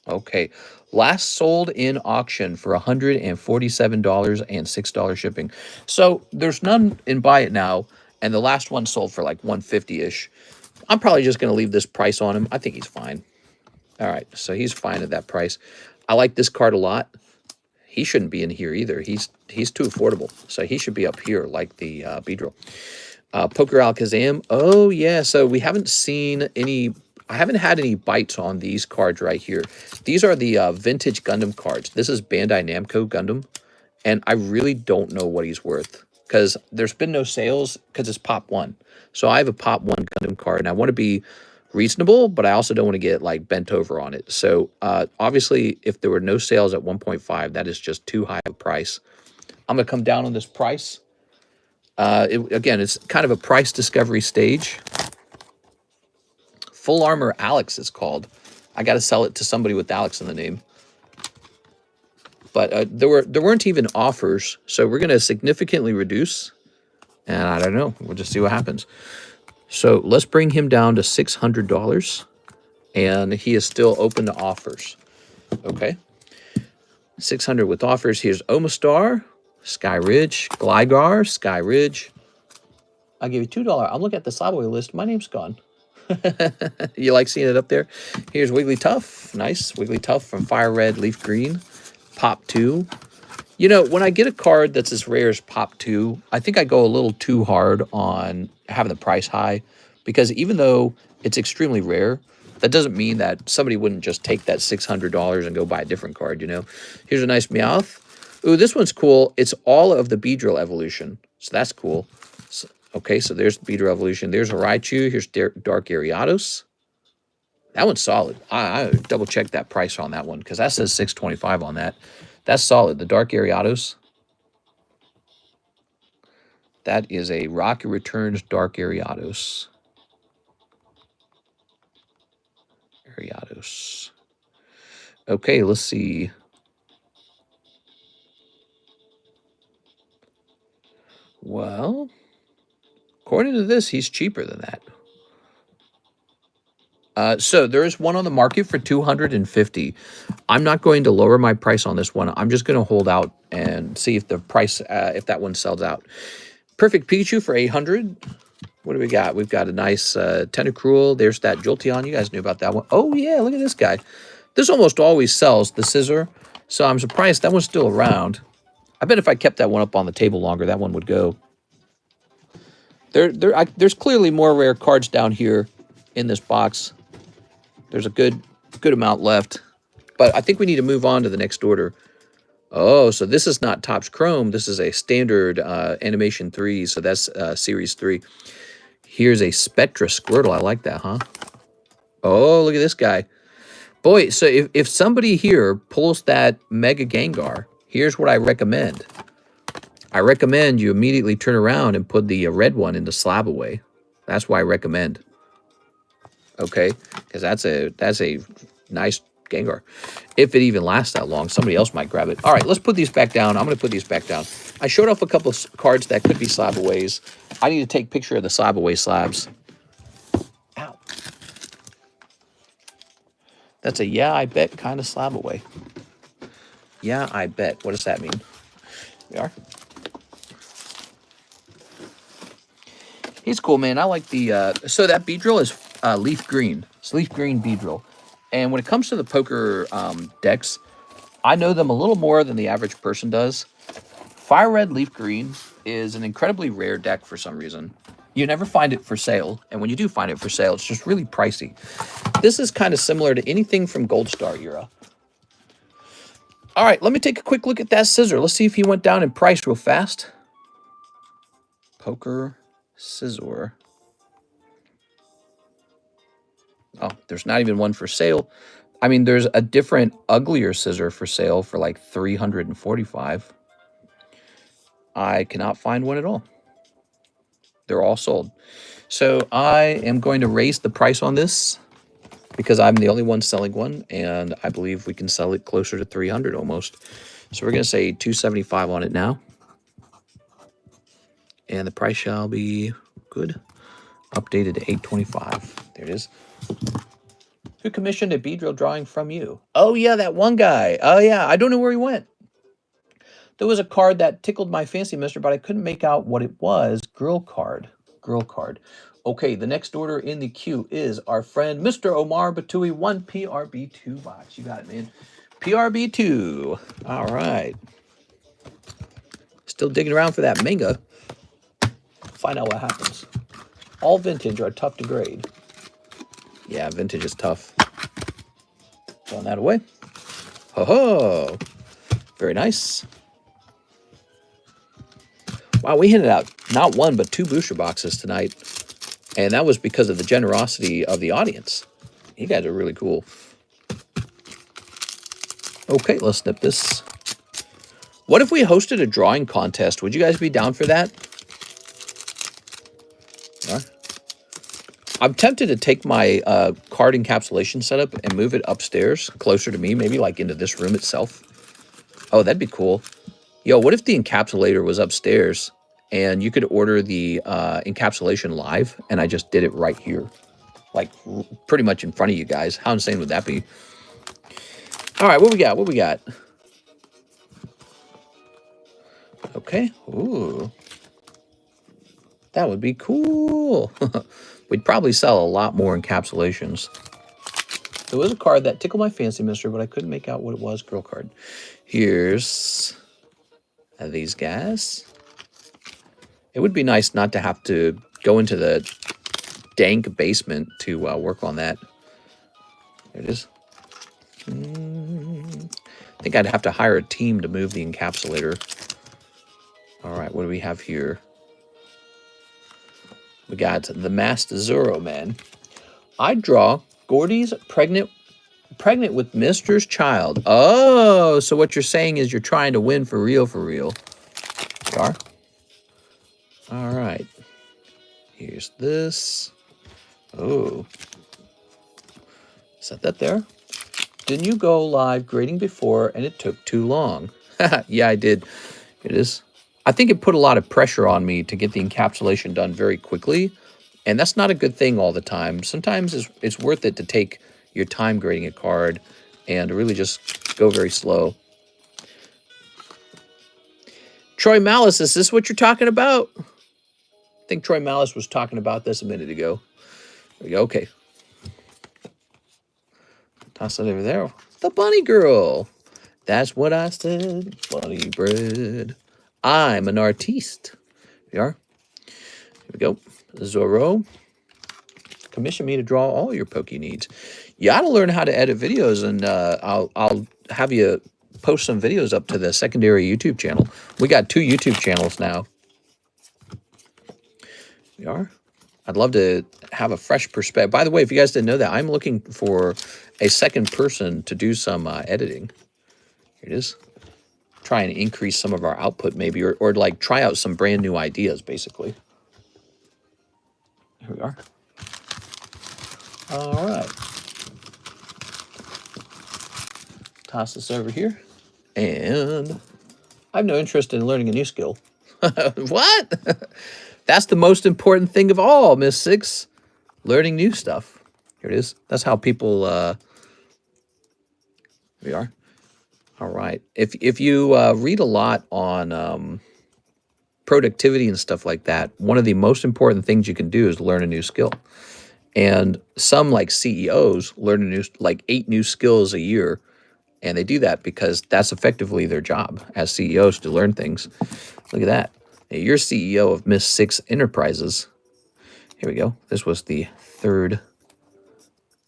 Okay. Last sold in auction for $147 and $6 shipping. So there's none in buy it now. And the last one sold for like 150-ish. I'm probably just going to leave this price on him. I think he's fine. All right. So he's fine at that price. I like this card a lot. He shouldn't be in here either. He's too affordable. So he should be up here like the Beedrill. Poker Alakazam. Oh, yeah. So we haven't seen any... I haven't had any bites on these cards right here. These are the vintage Gundam cards. This is Bandai Namco Gundam. And I really don't know what he's worth. Because there's been no sales because it's Pop 1. So I have a Pop 1 Gundam card. And I want to be reasonable, but I also don't want to get like bent over on it. So obviously, if there were no sales at 1.5, that is just too high a price. I'm going to come down on this price. Again, it's kind of a price discovery stage. Full Armor Alex is called. I got to sell it to somebody with Alex in the name. But there weren't even offers, so we're going to significantly reduce. And I don't know. We'll just see what happens. So let's bring him down to $600. And he is still open to offers. Okay. 600 with offers. Here's Omastar, Sky Ridge, Gligar, Sky Ridge. I'll give you $2. I'm looking at the Slabaway list. My name's gone. You like seeing it up there? Here's Wigglytuff. Nice. Wigglytuff from Fire Red, Leaf Green. Pop 2. You know, when I get a card that's as rare as Pop 2, I think I go a little too hard on having the price high. Because even though it's extremely rare, that doesn't mean that somebody wouldn't just take that $600 and go buy a different card, you know? Here's a nice Meowth. Ooh, this one's cool. It's all of the Beedrill evolution. So that's cool. So, okay, so there's the Beedrill evolution. There's a Raichu. Here's Dark Ariados. That one's solid. I double-checked that price on that one because that says $625 on that. That's solid. The Dark Ariados. That is a Rocket Returns Dark Ariados. Okay, let's see. Well, according to this, he's cheaper than that. So there is one on the market for $250. I'm not going to lower my price on this one. I'm just going to hold out and see if the price, if that one sells out. Perfect Pikachu for $800. What do we got? We've got a nice Tentacruel. There's that Jolteon. You guys knew about that one. Oh, yeah, look at this guy. This almost always sells, the Scissor. So I'm surprised that one's still around. I bet if I kept that one up on the table longer, that one would go. There's clearly more rare cards down here in this box. There's a good amount left. But I think we need to move on to the next order. Oh, so this is not Topps Chrome. This is a standard Animation 3. So that's Series 3. Here's a Spectra Squirtle. I like that, huh? Oh, look at this guy. Boy, so if somebody here pulls that Mega Gengar, here's what I recommend. I recommend you immediately turn around and put the red one into Slabaway. That's why I recommend. Okay, because that's a nice Gengar. If it even lasts that long, somebody else might grab it. All right, let's put these back down. I'm going to put these back down. I showed off a couple of cards that could be Slabaways. I need to take a picture of the Slabaway slabs. Ow. That's a yeah, I bet kind of Slabaway. Yeah, I bet. What does that mean? We are. He's cool, man. I like the... so that Beedrill is Leaf Green. It's Leaf Green Beedrill. And when it comes to the poker decks, I know them a little more than the average person does. Fire Red Leaf Green is an incredibly rare deck for some reason. You never find it for sale. And when you do find it for sale, it's just really pricey. This is kind of similar to anything from Gold Star era. All right, let me take a quick look at that Scissor. Let's see if he went down in price real fast. Poker scissor. Oh, there's not even one for sale. I mean, there's a different, uglier scissor for sale for like $345. I cannot find one at all. They're all sold. So I am going to raise the price on this because I'm the only one selling one, and I believe we can sell it closer to 300 almost. So we're going to say 275 on it now. And the price shall be good. Updated to 825. There it is. Who commissioned a bead-drill drawing from you? Oh, yeah, that one guy. Oh, yeah, I don't know where he went. There was a card that tickled my fancy, mister, but I couldn't make out what it was. Girl card. Girl card. Okay, the next order in the queue is our friend Mr. Omar Batui, 1 PRB2 box. You got it, man. PRB2. All right. Still digging around for that manga. Find out what happens. All vintage are tough to grade. Yeah, vintage is tough. Throwing that away. Ho ho. Very nice. Wow, we handed out not one, but 2 booster boxes tonight. And that was because of the generosity of the audience. You guys are really cool. Okay, let's snip this. What if we hosted a drawing contest? Would you guys be down for that? Yeah. I'm tempted to take my card encapsulation setup and move it upstairs, closer to me, maybe like into this room itself. Oh, that'd be cool. Yo, what if the encapsulator was upstairs and you could order the encapsulation live and I just did it right here? Like pretty much in front of you guys. How insane would that be? All right, what we got? What we got? Okay. Ooh. That would be cool. We'd probably sell a lot more encapsulations. There was a card that tickled my fancy, mister, but I couldn't make out what it was. Girl card. Here's these guys. It would be nice not to have to go into the dank basement to work on that. There it is. I think I'd have to hire a team to move the encapsulator. All right, what do we have here? We got the Masked Zorro Man. I draw Gordy's pregnant with Mister's child. Oh, so what you're saying is you're trying to win for real, for real. You are? All right. Here's this. Oh. Set that there. Didn't you go live grading before and it took too long? Yeah, I did. It is. I think it put a lot of pressure on me to get the encapsulation done very quickly. And that's not a good thing all the time. Sometimes it's worth it to take your time grading a card and to really just go very slow. Troy Malice, is this what you're talking about? I think Troy Malice was talking about this a minute ago. There we go. Okay. Toss it over there. The bunny girl. That's what I said. Bunny bread. I'm an artiste. We are. Here we go. Zorro. Commission me to draw all your Poke needs. You ought to learn how to edit videos, and I'll have you post some videos up to the secondary YouTube channel. We got 2 YouTube channels now. We are. I'd love to have a fresh perspective. By the way, if you guys didn't know that, I'm looking for a second person to do some editing. Here it is. Try and increase some of our output maybe, or like try out some brand new ideas, basically. Here we are. All right. Toss this over here. And I have no interest in learning a new skill. What? That's the most important thing of all, Miss Six. Learning new stuff. Here it is. That's how people... Here we are. All right. If you read a lot on productivity and stuff like that, one of the most important things you can do is learn a new skill. And some, like CEOs, learn like 8 new skills a year. And they do that because that's effectively their job as CEOs, to learn things. Look at that. Hey, you're CEO of Miss Six Enterprises. Here we go. This was the 3rd.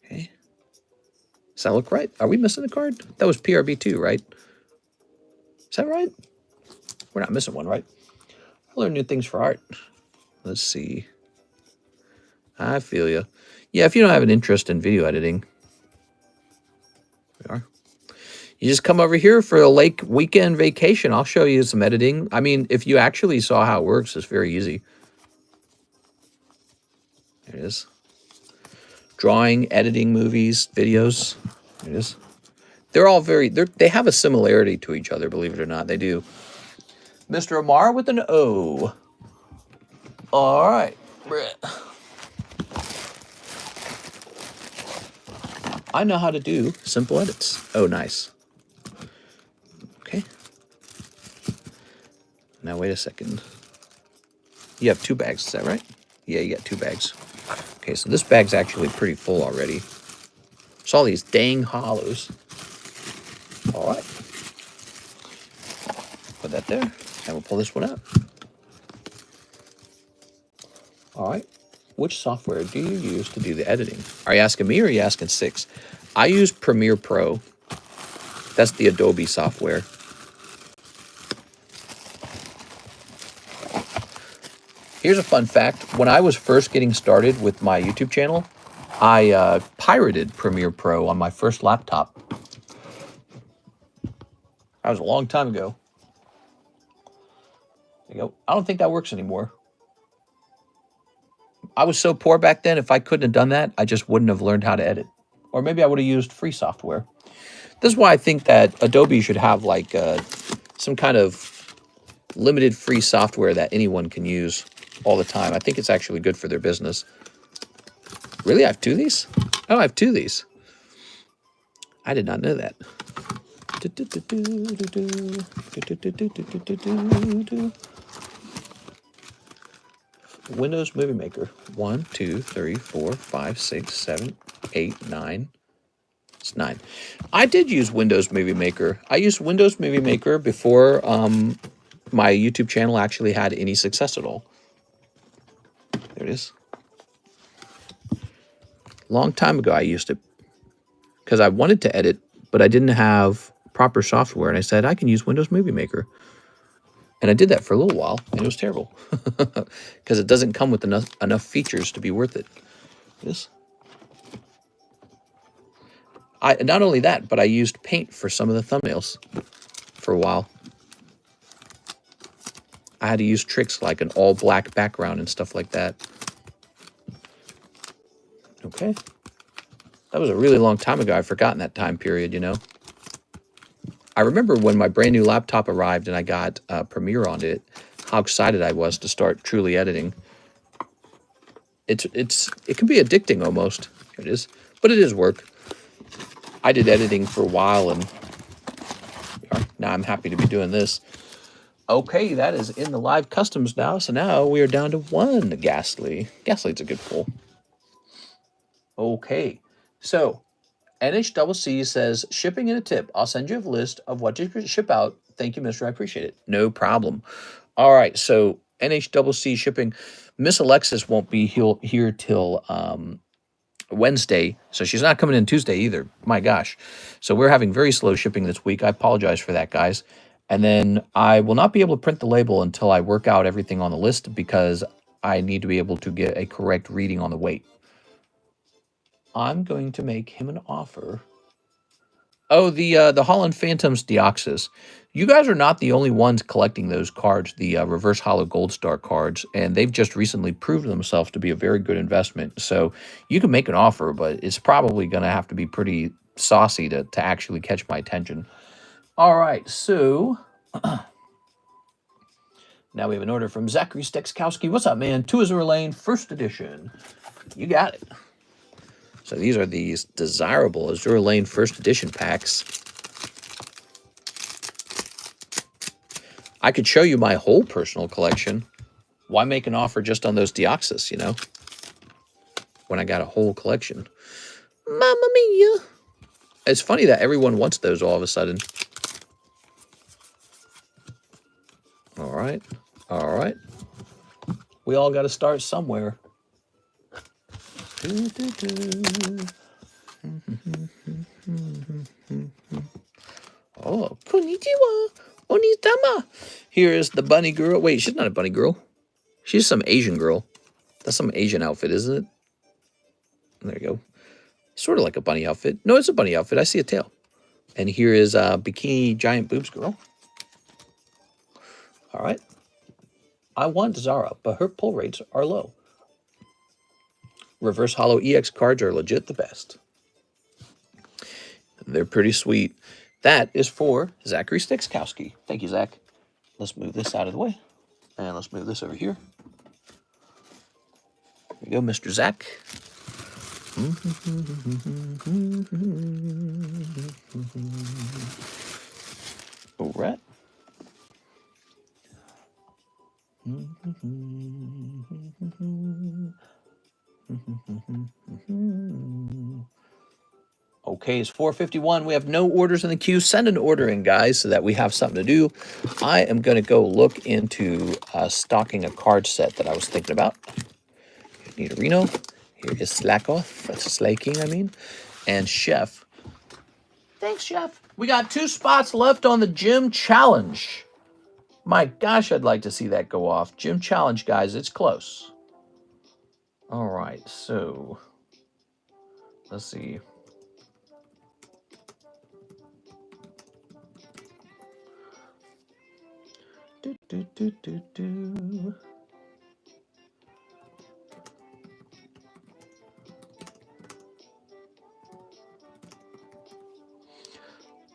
Okay. Does that look right? Are we missing a card? That was PRB2, right? Is that right? We're not missing one, right? I learn new things for art. Let's see. I feel you. Yeah, if you don't have an interest in video editing, we are. You just come over here for a lake weekend vacation. I'll show you some editing. I mean, if you actually saw how it works, it's very easy. There it is. Drawing, editing, movies, videos. There it is. They're all they have a similarity to each other, believe it or not. They do. Mr. Amar with an O. All right. I know how to do simple edits. Oh, nice. Okay. Now, wait a second. You have 2 bags, is that right? Yeah, you got 2 bags. Okay, so this bag's actually pretty full already. It's all these dang hollows. All right. Put that there, and we'll pull this one out. All right. Which software do you use to do the editing? Are you asking me or are you asking Six? I use Premiere Pro. That's the Adobe software. Here's a fun fact. When I was first getting started with my YouTube channel, I pirated Premiere Pro on my first laptop. That was a long time ago. There you go. I don't think that works anymore. I was so poor back then, if I couldn't have done that, I just wouldn't have learned how to edit. Or maybe I would have used free software. This is why I think that Adobe should have like some kind of limited free software that anyone can use all the time. I think it's actually good for their business. Really? I have 2 of these? Oh, I have 2 of these. I did not know that. Windows Movie Maker. 1, 2, 3, 4, 5, 6, 7, 8, 9. It's 9. I did use Windows Movie Maker. I used Windows Movie Maker before my YouTube channel actually had any success at all. There it is. Long time ago I used it because I wanted to edit, but I didn't have proper software, and I said I can use Windows Movie Maker. And I did that for a little while, and it was terrible because it doesn't come with enough features to be worth it. This. Not only that, but I used Paint for some of the thumbnails for a while. I had to use tricks like an all-black background and stuff like that. Okay. That was a really long time ago. I've forgotten that time period, you know. I remember when my brand new laptop arrived and I got Premiere on it, how excited I was to start truly editing. It can be addicting almost. Here it is. But it is work. I did editing for a while, and now I'm happy to be doing this. Okay, that is in the live customs now. So now we are down to 1 Ghastly. Ghastly's a good pull. Okay, so NHCC says, shipping and a tip. I'll send you a list of what to ship out. Thank you, mister. I appreciate it. No problem. All right, so NHCC shipping. Miss Alexis won't be here till Wednesday, so she's not coming in Tuesday either. My gosh. So we're having very slow shipping this week. I apologize for that, guys. And then I will not be able to print the label until I work out everything on the list because I need to be able to get a correct reading on the weight. I'm going to make him an offer. Oh, the Holland Phantoms Deoxys. You guys are not the only ones collecting those cards, the reverse hollow gold star cards, and they've just recently proved themselves to be a very good investment. So you can make an offer, but it's probably going to have to be pretty saucy to actually catch my attention. All right, so now we have an order from Zachary Stekskowski. What's up, man? 2 Azure Lane, first edition. You got it. So these are these desirable Azure Lane first edition packs. I could show you my whole personal collection. Why make an offer just on those Deoxys, you know? When I got a whole collection. Mamma mia! It's funny that everyone wants those all of a sudden. All right. All right. We all got to start somewhere. Oh, konnichiwa, onitama. Here is the bunny girl. Wait, she's not a bunny girl. She's some Asian girl. That's some Asian outfit, isn't it? There you go. Sort of like a bunny outfit. No, it's a bunny outfit. I see a tail. And here is Bikini Giant Boobs Girl. All right. I want Zara, but her pull rates are low. Reverse Hollow EX cards are legit the best. They're pretty sweet. That is for Zachary Stixkowski. Thank you, Zach. Let's move this out of the way. And let's move this over here. There you go, Mr. Zach. All right. Okay, it's 4:51. We have no orders in the queue. Send an order in, guys, so that we have something to do. I am going to go look into stocking a card set that I was thinking about. Need a Reno. Here is Slackoff. That's Slaking, I mean. And Chef. Thanks, Chef. We got 2 spots left on the Gym Challenge. My gosh, I'd like to see that go off. Gym Challenge, guys. It's close. All right, so let's see.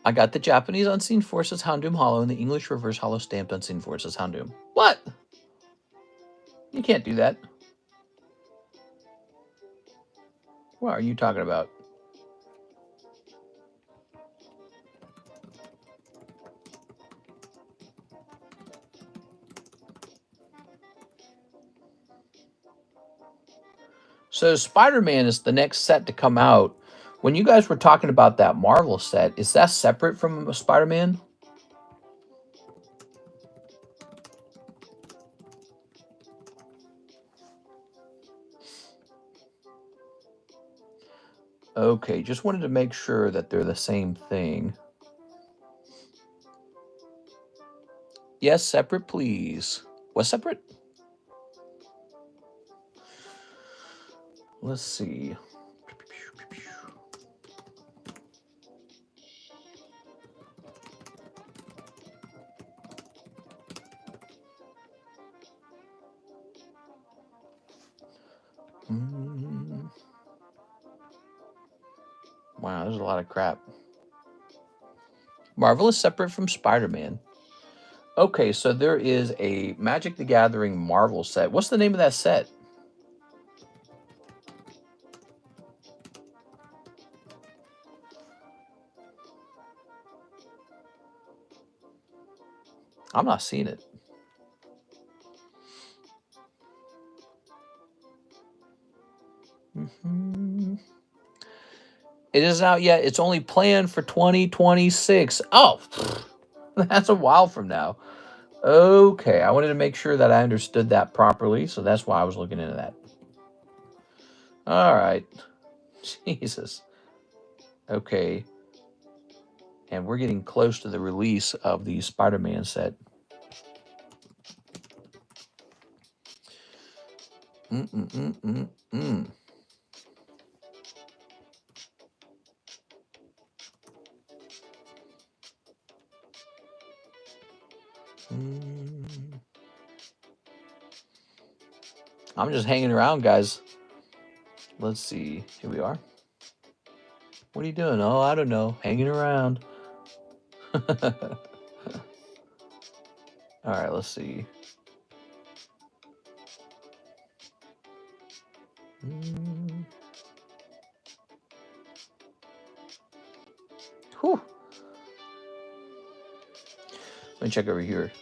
I got the Japanese Unseen Forces Houndoom Hollow and the English Reverse Hollow Stamped Unseen Forces Houndoom. What? You can't do that. What are you talking about? So Spider-Man is the next set to come out. When you guys were talking about that Marvel set, is that separate from Spider-Man? Okay, just wanted to make sure that they're the same thing. Yes, separate, please. What separate? Let's see. Wow, there's a lot of crap. Marvel is separate from Spider-Man. Okay, so there is a Magic the Gathering Marvel set. What's the name of that set? I'm not seeing it. It isn't out yet. It's only planned for 2026. Oh, that's a while from now. Okay, I wanted to make sure that I understood that properly, so that's why I was looking into that. All right. Jesus. Okay. And we're getting close to the release of the Spider-Man set. I'm just hanging around, guys. Let's see. Here we are. What are you doing? Oh, I don't know. Hanging around. All right, let's see. Whew. Let me check over here.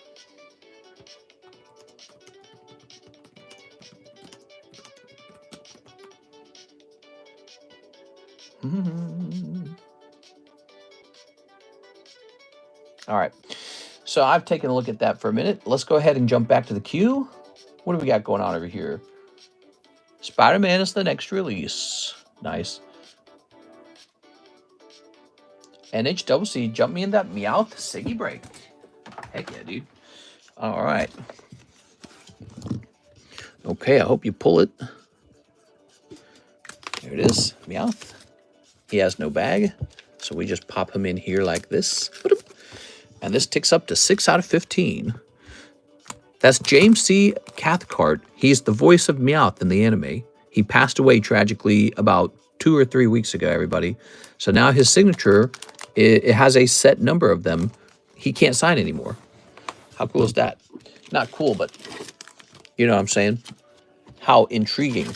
All right. So I've taken a look at that for a minute. Let's go ahead and jump back to the queue. What do we got going on over here? Spider-Man is the next release. Nice. NHWC, jump me in that Meowth Siggy break. Heck yeah, dude. All right. Okay, I hope you pull it. There it is, Meowth. He has no bag, so we just pop him in here like this. And this ticks up to 6 out of 15. That's James C. Cathcart. He's the voice of Meowth in the anime. He passed away tragically about 2 or 3 weeks ago, everybody. So now his signature, it has a set number of them. He can't sign anymore. How cool is that? Not cool, but you know what I'm saying? How intriguing.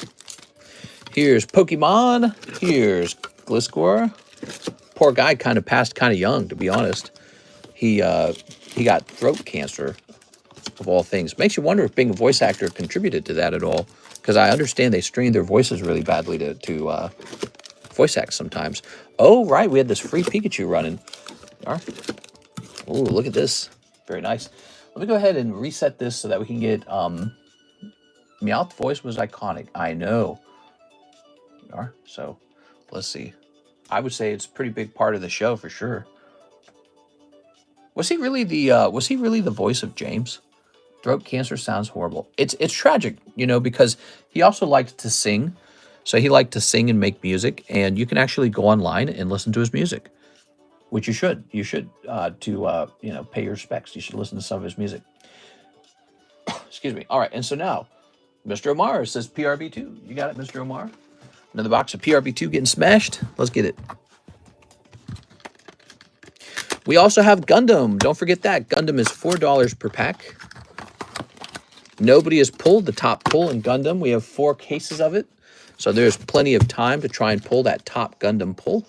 Here's Pokemon. Here's Gliscor. Poor guy kind of passed kind of young, to be honest. He got throat cancer, of all things. Makes you wonder if being a voice actor contributed to that at all. Because I understand they strain their voices really badly to voice act sometimes. Oh, right. We had this free Pikachu running. Oh, look at this. Very nice. Let me go ahead and reset this so that we can get... Meowth voice was iconic. I know. So, let's see. I would say it's a pretty big part of the show for sure. Was he really the voice of James? Throat cancer sounds horrible. It's tragic, you know, because he also liked to sing. So he liked to sing and make music, and you can actually go online and listen to his music, which you should. You should you know, pay your respects. You should listen to some of his music. Excuse me. All right, and so now, Mr. Omar says PRB2. You got it, Mr. Omar? Another box of PRB2 getting smashed. Let's get it. We also have Gundam. Don't forget that. Gundam is $4 per pack. Nobody has pulled the top pull in Gundam. We have 4 cases of it. So there's plenty of time to try and pull that top Gundam pull.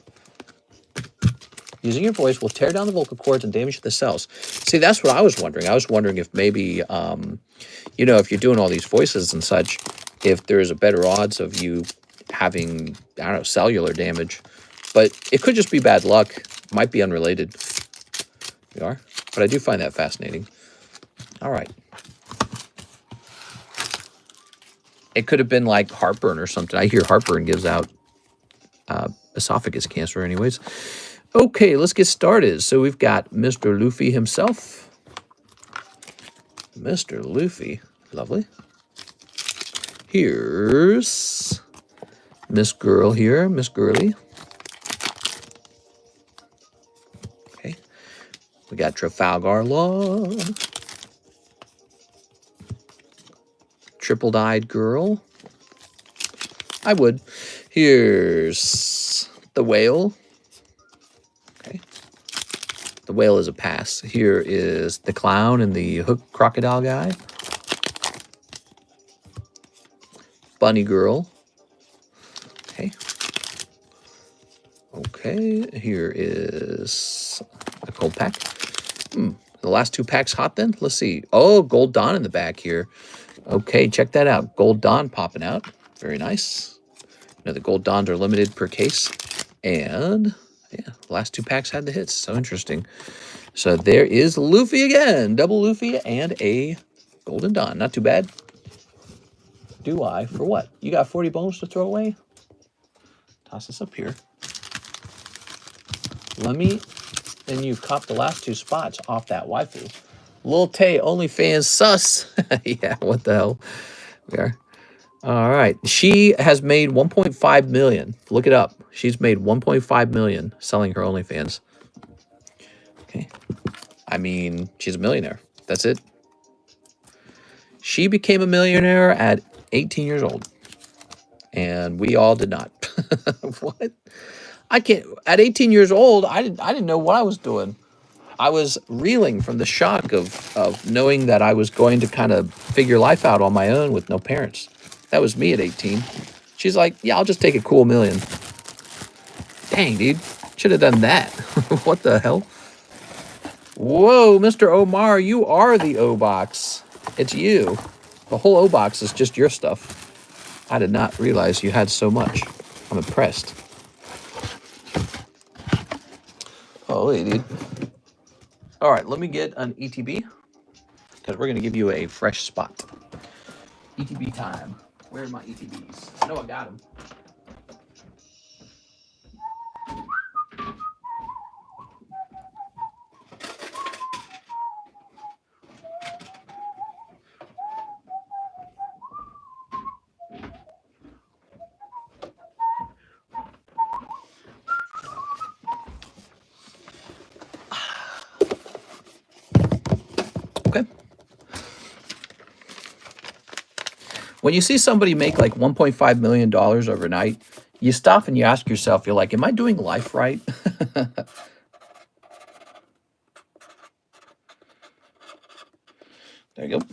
Using your voice will tear down the vocal cords and damage the cells. See, that's what I was wondering. I was wondering if maybe, you know, if you're doing all these voices and such, if there's a better odds of you having, I don't know, cellular damage. But it could just be bad luck. Might be unrelated. We are. But I do find that fascinating. All right. It could have been like heartburn or something. I hear heartburn gives out esophagus cancer anyways. Okay, let's get started. So we've got Mr. Luffy himself. Mr. Luffy. Lovely. Here's Miss Girl here. Miss Girly. Okay. We got Trafalgar Law. Triple-dyed girl. I would. Here's the whale. Okay. The whale is a pass. Here is the clown and the hook crocodile guy. Bunny girl. Okay. Okay. Here is a cold pack. The last 2 packs hot then? Let's see. Oh, Gold Dawn in the back here. Okay, check that out. Gold Dawn popping out. Very nice. You know, the Gold Dawns are limited per case. And, yeah, the last 2 packs had the hits. So interesting. So there is Luffy again. Double Luffy and a Golden Dawn. Not too bad. Do I? For what? You got 40 bones to throw away? Toss this up here. Let me and you cop the last 2 spots off that waifu. Lil Tay OnlyFans sus. Yeah, what the hell? We are. All right. She has made 1.5 million. Look it up. She's made 1.5 million selling her OnlyFans. Okay. I mean, she's a millionaire. That's it. She became a millionaire at 18 years old. And we all did not. What? I can't. At 18 years old, I didn't know what I was doing. I was reeling from the shock of knowing that I was going to kind of figure life out on my own with no parents. That was me at 18. She's like, yeah, I'll just take a cool million. Dang, dude. Should have done that. What the hell? Whoa, Mr. Omar, you are the O-Box. It's you. The whole O-Box is just your stuff. I did not realize you had so much. I'm impressed. Holy, dude. All right, let me get an ETB, because we're going to give you a fresh spot. ETB time. Where are my ETBs? I know I got them. Okay. When you see somebody make like $1.5 million overnight, you stop and you ask yourself, you're like, am I doing life right? There you go.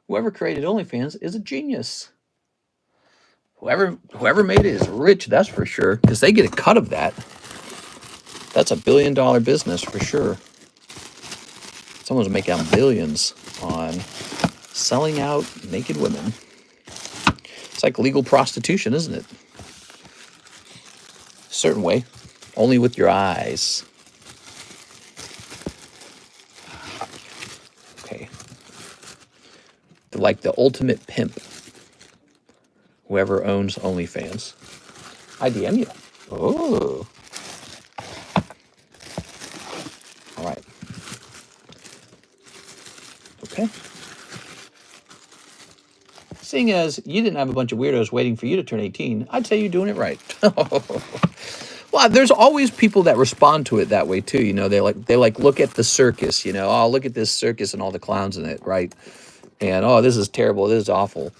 Whoever created OnlyFans is a genius. Whoever made it is rich, that's for sure, because they get a cut of that. That's $1 billion business for sure. Someone's making out billions on selling out naked women. It's like legal prostitution, isn't it? A certain way. Only with your eyes. Okay. They're like the ultimate pimp. Whoever owns OnlyFans. I DM you. Oh. All right. Okay. Seeing as you didn't have a bunch of weirdos waiting for you to turn 18, I'd say you're doing it right. Well, there's always people that respond to it that way too. You know, they like look at the circus. You know, oh, look at this circus and all the clowns in it, right? And oh, this is terrible. This is awful.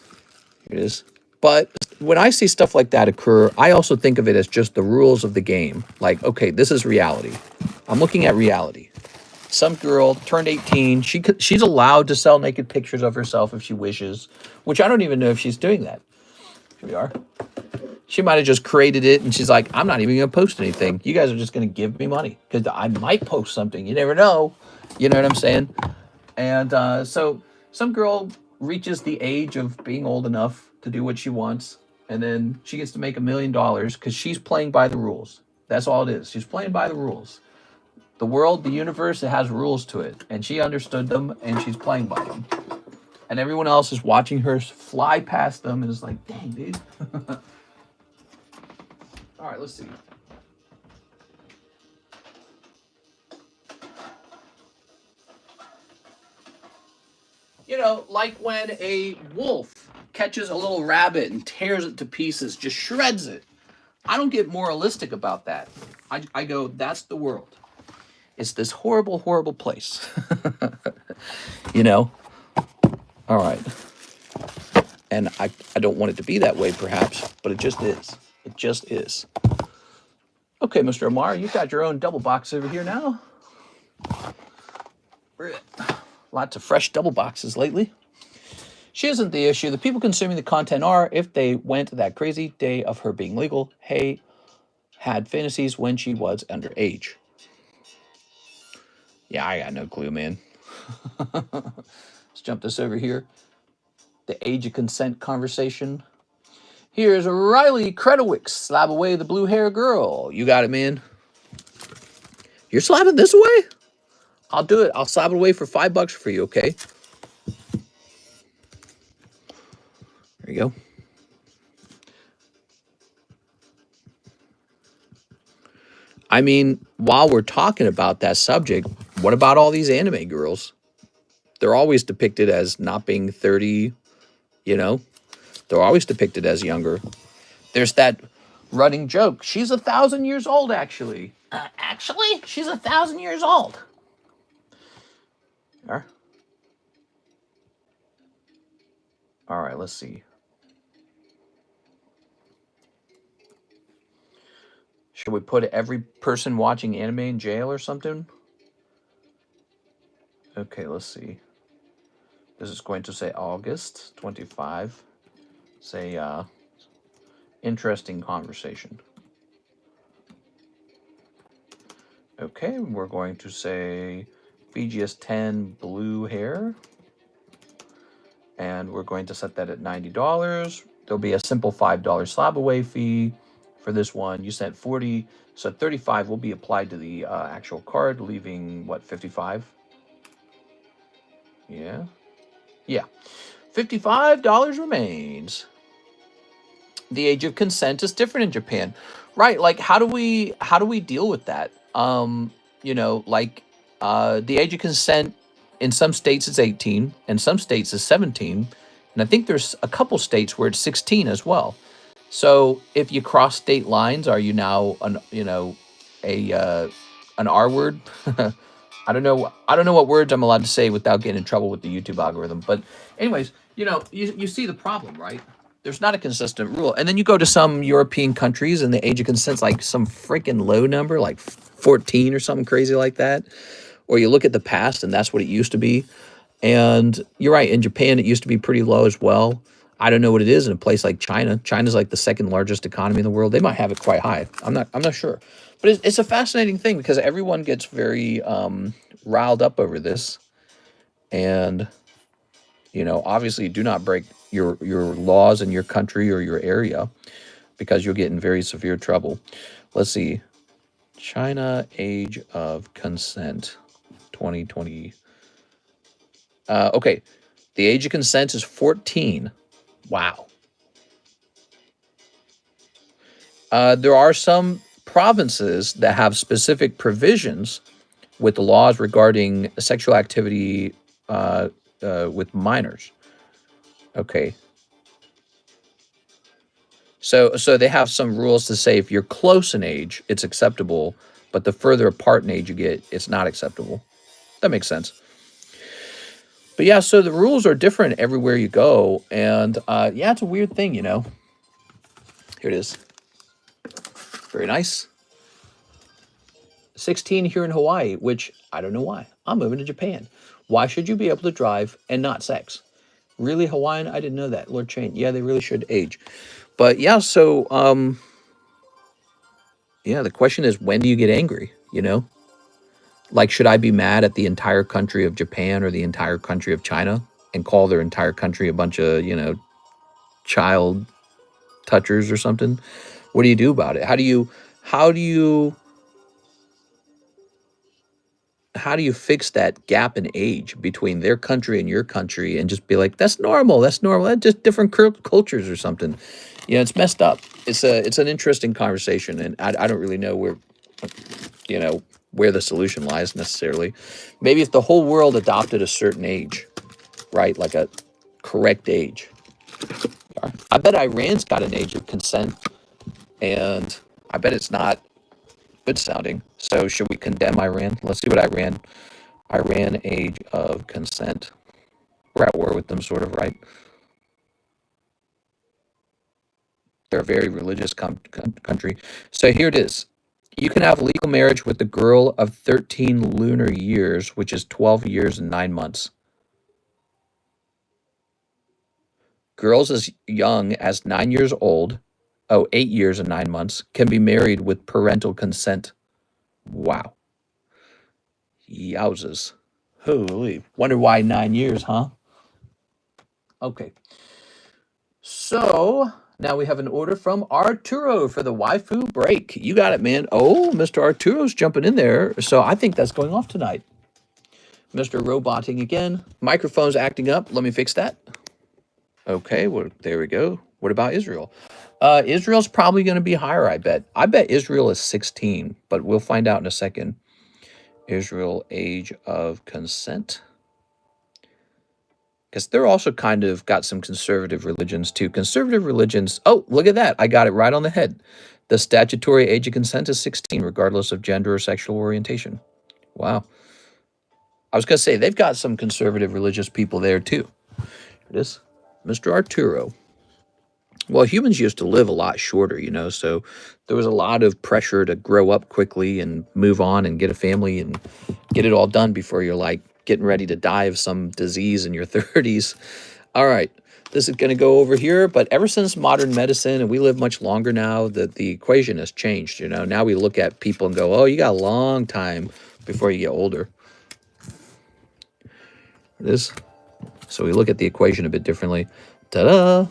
Here it is. But when I see stuff like that occur, I also think of it as just the rules of the game. Like, okay, this is reality. I'm looking at reality. Some girl turned 18. She's allowed to sell naked pictures of herself if she wishes, which I don't even know if she's doing that. Here we are. She might have just created it, and she's like, I'm not even going to post anything. You guys are just going to give me money because I might post something. You never know. You know what I'm saying? And so some girl reaches the age of being old enough to do what she wants, and then she gets to make $1 million because she's playing by the rules. That's all it is. She's playing by the rules. The world, the universe, it has rules to it. And she understood them, and she's playing by them. And everyone else is watching her fly past them and is like, dang, dude. All right, let's see. You know, like when a wolf catches a little rabbit and tears it to pieces, just shreds it. I don't get moralistic about that. I go, that's the world. It's this horrible, horrible place. You know? All right. And I don't want it to be that way, perhaps, but it just is. It just is. Okay, Mr. Omar, you got your own double box over here now. Lots of fresh double boxes lately. She isn't the issue. The people consuming the content are, if they went that crazy day of her being legal, hey, had fantasies when she was underage. Yeah, I got no clue, man. Let's jump this over here. The age of consent conversation. Here's Riley Credowicz. Slab away the blue hair girl. You got it, man. You're slabbing this away? I'll do it. I'll slab it away for $5 for you, okay? There you go. I mean, while we're talking about that subject, what about all these anime girls? They're always depicted as not being 30, you know? They're always depicted as younger. There's that running joke. She's 1,000 years old, actually. Actually, she's 1,000 years old. All right, let's see. Should we put every person watching anime in jail or something? Okay, let's see. This is going to say August 25. Say, interesting conversation. Okay, we're going to say VGS 10 blue hair. And we're going to set that at $90. There'll be a simple $5 slab away fee for this one. You sent 40, so 35 will be applied to the actual card, leaving, what, 55? Yeah. Yeah. $55 remains. The age of consent is different in Japan. Right, like how do we deal with that? You know, like the age of consent in some states is 18, and some states is 17, and I think there's a couple states where it's 16 as well. So if you cross state lines, are you now an R word? I don't know. I don't know what words I'm allowed to say without getting in trouble with the YouTube algorithm. But anyways, you see the problem, right? There's not a consistent rule. And then you go to some European countries and the age of consent's like some freaking low number, like 14 or something crazy like that. Or you look at the past and that's what it used to be. And you're right, in Japan, it used to be pretty low as well. I don't know what it is in a place like China. China's like the second largest economy in the world. They might have it quite high. I'm not sure. But it's a fascinating thing because everyone gets very riled up over this. And, obviously do not break your laws in your country or your area because you'll get in very severe trouble. Let's see. China age of consent 2020. Okay. The age of consent is 14. Wow. There are some provinces that have specific provisions with the laws regarding sexual activity with minors. Okay. So they have some rules to say if you're close in age, it's acceptable, but the further apart in age you get, it's not acceptable. That makes sense. But yeah, so the rules are different everywhere you go, and yeah, it's a weird thing, Here it is. Very nice. 16 here in Hawaii, which I don't know why. I'm moving to Japan. Why should you be able to drive and not sex? Really, Hawaiian? I didn't know that. Lord Chain. Yeah, they really should age. But yeah, so yeah, the question is, when do you get angry? Like, should I be mad at the entire country of Japan or the entire country of China and call their entire country a bunch of, child touchers or something? What do you do about it? How do you fix that gap in age between their country and your country and just be like, that's normal, that's just different cultures or something? It's messed up. It's an interesting conversation, and I don't really know where the solution lies necessarily. Maybe if the whole world adopted a certain age, right? Like a correct age. I bet Iran's got an age of consent, and I bet it's not good sounding. So should we condemn Iran? Let's see what Iran age of consent. We're at war with them, sort of, right? They're a very religious country. So here it is. You can have legal marriage with a girl of 13 lunar years, which is 12 years and 9 months. Girls as young as 9 years old, 8 years and 9 months, can be married with parental consent. Wow. Yowzers. Holy. Wonder why 9 years, huh? Okay. So now we have an order from Arturo for the waifu break. You got it, man. Oh, Mr. Arturo's jumping in there. So I think that's going off tonight. Mr. Roboting again. Microphone's acting up. Let me fix that. Okay, well, there we go. What about Israel? Israel's probably going to be higher, I bet. I bet Israel is 16, but we'll find out in a second. Israel age of consent. Because they're also kind of got some conservative religions too. Conservative religions, oh, look at that. I got it right on the head. The statutory age of consent is 16, regardless of gender or sexual orientation. Wow. I was going to say, they've got some conservative religious people there too. Here it is. Mr. Arturo. Well, humans used to live a lot shorter, so there was a lot of pressure to grow up quickly and move on and get a family and get it all done before you're like getting ready to die of some disease in your 30s. All right, this is going to go over here, but ever since modern medicine, and we live much longer now, the equation has changed, Now we look at people and go, oh, you got a long time before you get older. It is. So we look at the equation a bit differently. Ta-da!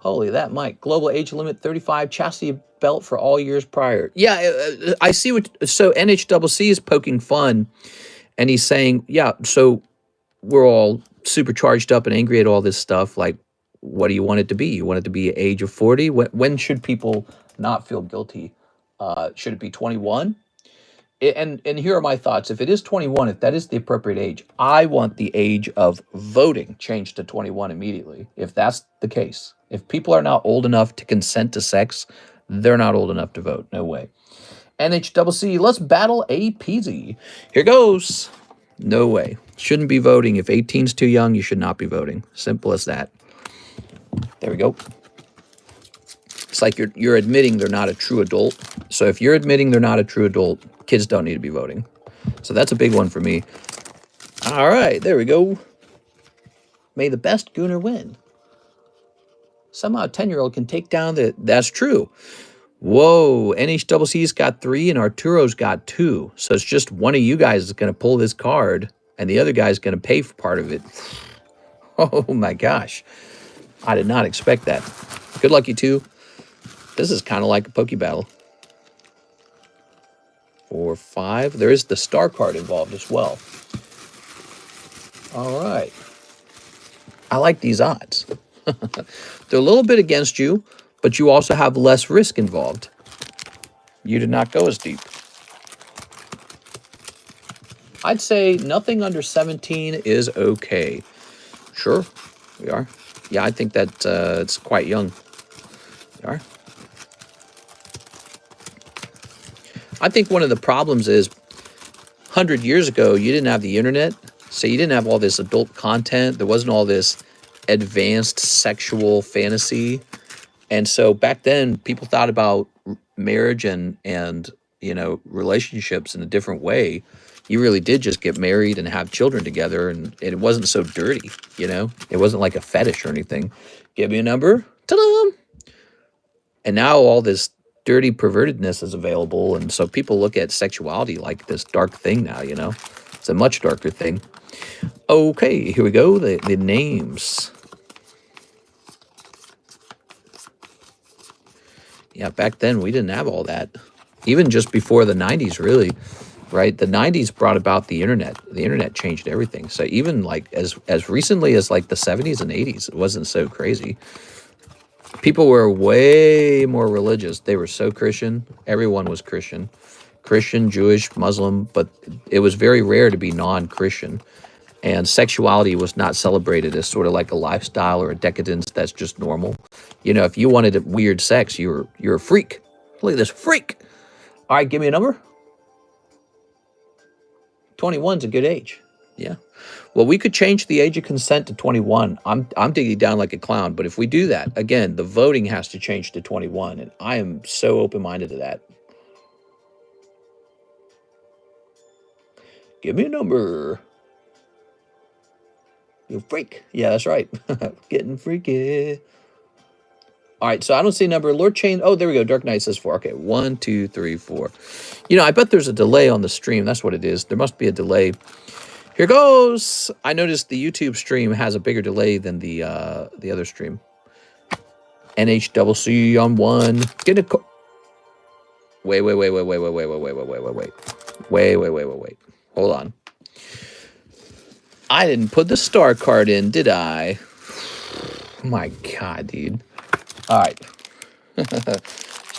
Holy that, Mike. Global age limit 35, chassis belt for all years prior. Yeah, I see what... So NHCC is poking fun, and he's saying, yeah, so we're all super charged up and angry at all this stuff. Like, what do you want it to be? You want it to be age of 40? When should people not feel guilty? Should it be 21? And here are my thoughts. If it is 21, if that is the appropriate age, I want the age of voting changed to 21 immediately. If that's the case, if people are not old enough to consent to sex, they're not old enough to vote. No way. NHCC, let's battle a peasy. Here goes. No way. Shouldn't be voting. If 18's too young, you should not be voting. Simple as that. There we go. It's like you're admitting they're not a true adult. So if you're admitting they're not a true adult, kids don't need to be voting. So that's a big one for me. All right, there we go. May the best Gooner win. Somehow a 10-year-old can take down the... That's true. Whoa, NHCC's got 3 and Arturo's got 2. So it's just one of you guys is going to pull this card and the other guy's going to pay for part of it. Oh my gosh. I did not expect that. Good luck, you two. This is kind of like a Poke Battle. 4, 5. There is the star card involved as well. All right. I like these odds. They're a little bit against you, but you also have less risk involved. You did not go as deep. I'd say nothing under 17 is okay. Sure, we are. Yeah, I think that it's quite young. We are. I think one of the problems is 100 years ago, you didn't have the internet, so you didn't have all this adult content. There wasn't all this advanced sexual fantasy. And so back then, people thought about marriage and you know, relationships in a different way. You really did just get married and have children together, and it wasn't so dirty, you know? It wasn't like a fetish or anything. Give me a number. Ta-da! And now all this dirty pervertedness is available, and so people look at sexuality like this dark thing now, you know? It's a much darker thing. Okay, here we go. The names. Yeah, back then we didn't have all that. Even just before the 90s, really, right? The 90s brought about the internet. The internet changed everything. So even like as recently as like the 70s and 80s, it wasn't so crazy. People were way more religious. They were so Christian. Everyone was Christian. Christian, Jewish, Muslim, but it was very rare to be non-Christian. And sexuality was not celebrated as sort of like a lifestyle or a decadence that's just normal. You know, if you wanted a weird sex, you're a freak. Look at this freak. All right, give me a number. 21's a good age. Yeah. Well, we could change the age of consent to 21. I'm digging down like a clown, but if we do that, again, the voting has to change to 21, and I am so open-minded to that. Give me a number. You freak. Yeah, that's right. Getting freaky. All right, so I don't see a number. Lord Chain. Oh, there we go. Dark Knight says 4. Okay, 1, 2, 3, 4. You know, I bet there's a delay on the stream. That's what it is. There must be a delay. Here goes. I noticed the YouTube stream has a bigger delay than the other stream. NHCC on 1. Get a. Wait. Hold on. I didn't put the star card in, did I? Oh my God, dude. All right.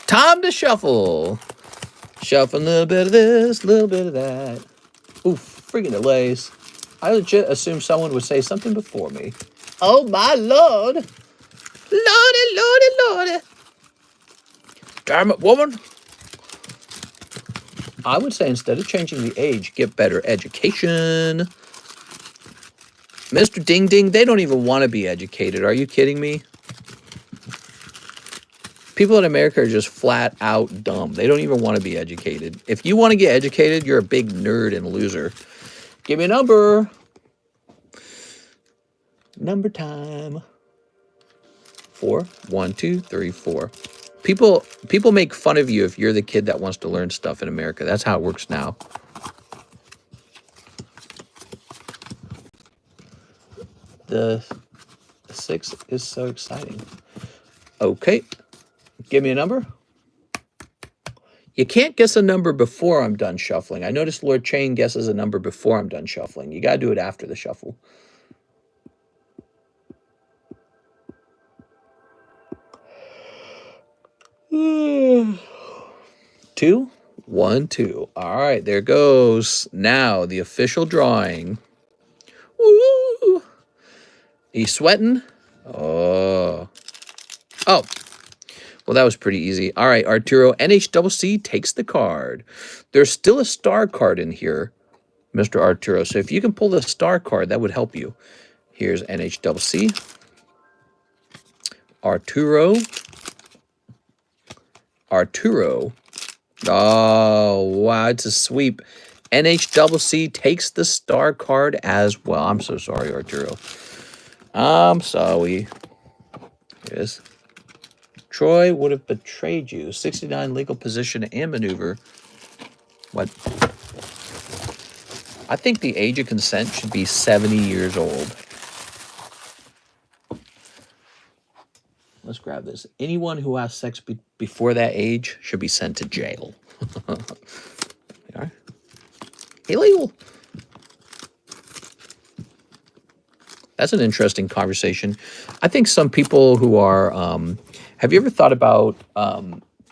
Time to shuffle. Shuffle a little bit of this, a little bit of that. Oof, freaking delays. I legit assumed someone would say something before me. Oh my Lord. Lordy. Damn it, woman. I would say instead of changing the age, get better education. Mr. Ding Ding, they don't even want to be educated. Are you kidding me? People in America are just flat out dumb. They don't even want to be educated. If you want to get educated, you're a big nerd and loser. Give me a number. Number time. 4. 1, 2, 3, 4. People make fun of you if you're the kid that wants to learn stuff in America. That's how it works now. The 6 is so exciting. Okay. Give me a number. You can't guess a number before I'm done shuffling. I noticed Lord Chain guesses a number before I'm done shuffling. You got to do it after the shuffle. Two, 1, 2. All right, there goes. Now the official drawing. Woo! You sweating? Oh. Well, that was pretty easy. All right, Arturo, NHCC takes the card. There's still a star card in here, Mr. Arturo. So if you can pull the star card, that would help you. Here's NHCC. Arturo. Oh, wow, it's a sweep. NHCC takes the star card as well. I'm so sorry, Arturo. I'm sorry. Yes. Troy would have betrayed you. 69 legal position and maneuver. What? I think the age of consent should be 70 years old. Let's grab this. Anyone who has sex before that age should be sent to jail. They are illegal. That's an interesting conversation. I think some people who are, have you ever thought about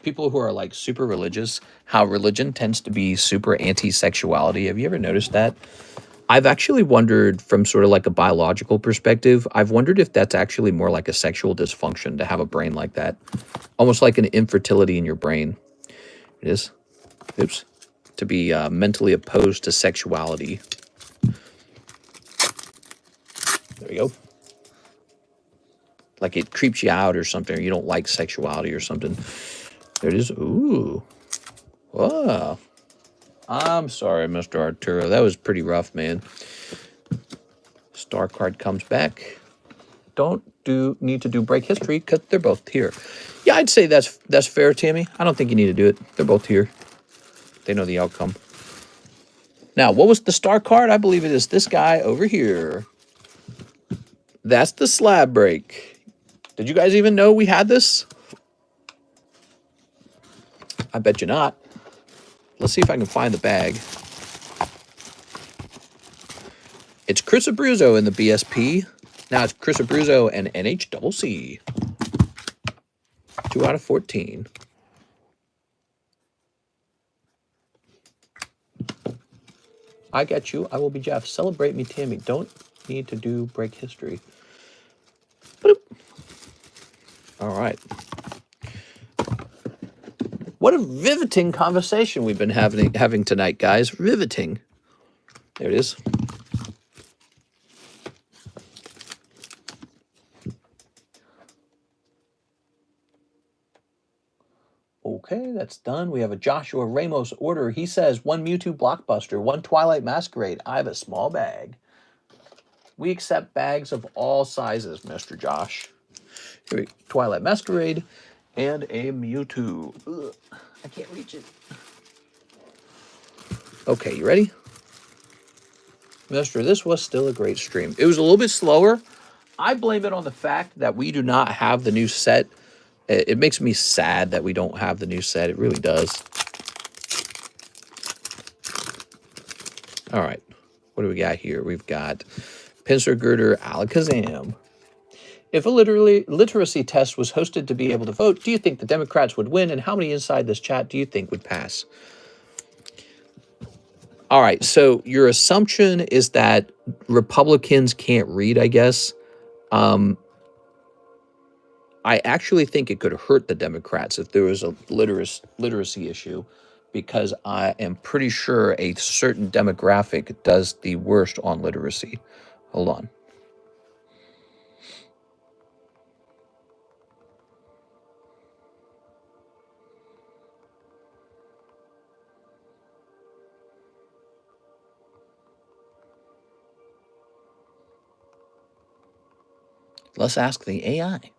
people who are like super religious, how religion tends to be super anti-sexuality? Have you ever noticed that? I've actually wondered from sort of like a biological perspective, I've wondered if that's actually more like a sexual dysfunction to have a brain like that. Almost like an infertility in your brain. It is. Oops. To be mentally opposed to sexuality. There we go. Like it creeps you out or something, or you don't like sexuality or something. There it is. Ooh. Wow. I'm sorry, Mr. Arturo. That was pretty rough, man. Star card comes back. Don't need to do break history because they're both here. Yeah, I'd say that's fair, Tammy. I don't think you need to do it. They're both here. They know the outcome. Now, what was the star card? I believe it is this guy over here. That's the slab break. Did you guys even know we had this? I bet you not. Let's see if I can find the bag. It's Chris Abruzzo in the BSP. Now it's Chris Abruzzo and NHCC. 2 out of 14. I got you. I will be Jeff. Celebrate me, Tammy. Don't need to do break history. Boop. All right. What a riveting conversation we've been having tonight, guys. Riveting. There it is. Okay, that's done. We have a Joshua Ramos order. He says, 1 Mewtwo Blockbuster, 1 Twilight Masquerade. I have a small bag. We accept bags of all sizes, Mr. Josh. Here we go. Twilight Masquerade and a Mewtwo. Ugh, I can't reach it. Okay, you ready? Mister, this was still a great stream. It was a little bit slower. I blame it on the fact that we do not have the new set. It makes me sad that we don't have the new set. It really does. All right. What do we got here? We've got Pincer Girder Alakazam. If a literacy test was hosted to be able to vote, do you think the Democrats would win? And how many inside this chat do you think would pass? All right. So your assumption is that Republicans can't read, I guess. I actually think it could hurt the Democrats if there was a literacy issue, because I am pretty sure a certain demographic does the worst on literacy. Hold on. Let's ask the AI.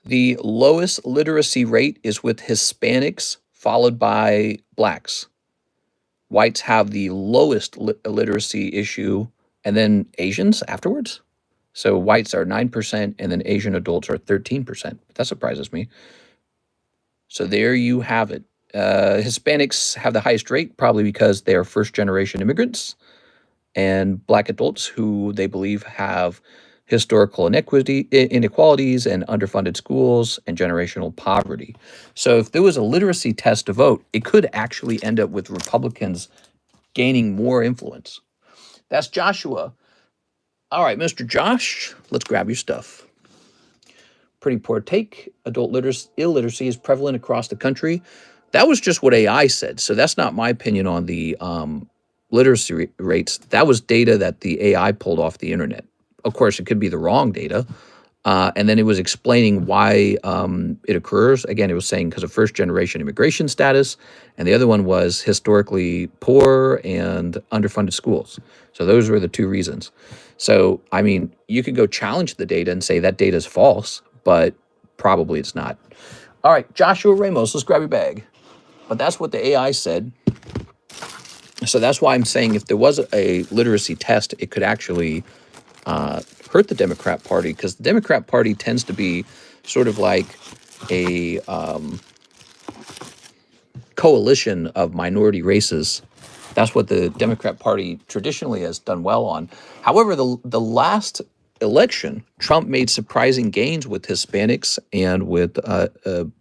The lowest literacy rate is with Hispanics, followed by blacks. Whites have the lowest literacy issue, and then Asians afterwards. So whites are 9%, and then Asian adults are 13%. That surprises me. So there you have it. Hispanics have the highest rate, probably because they are first-generation immigrants, and black adults who they believe have historical inequalities and underfunded schools and generational poverty. So if there was a literacy test to vote, it could actually end up with Republicans gaining more influence. That's Joshua. All right, Mr. Josh, let's grab your stuff. Pretty poor take. Adult illiteracy is prevalent across the country. That was just what AI said, so that's not my opinion on the literacy rates. That was data that the AI pulled off the internet. Of course, it could be the wrong data. And then it was explaining why it occurs. Again, it was saying because of first-generation immigration status, and the other one was historically poor and underfunded schools. So those were the two reasons. So, I mean, you could go challenge the data and say that data is false, but probably it's not. All right, Joshua Ramos, let's grab your bag. But that's what the AI said. So that's why I'm saying if there was a literacy test, it could actually hurt the Democrat Party, because the Democrat Party tends to be sort of like a coalition of minority races. That's what the Democrat Party traditionally has done well on. However, the last election, Trump made surprising gains with Hispanics and with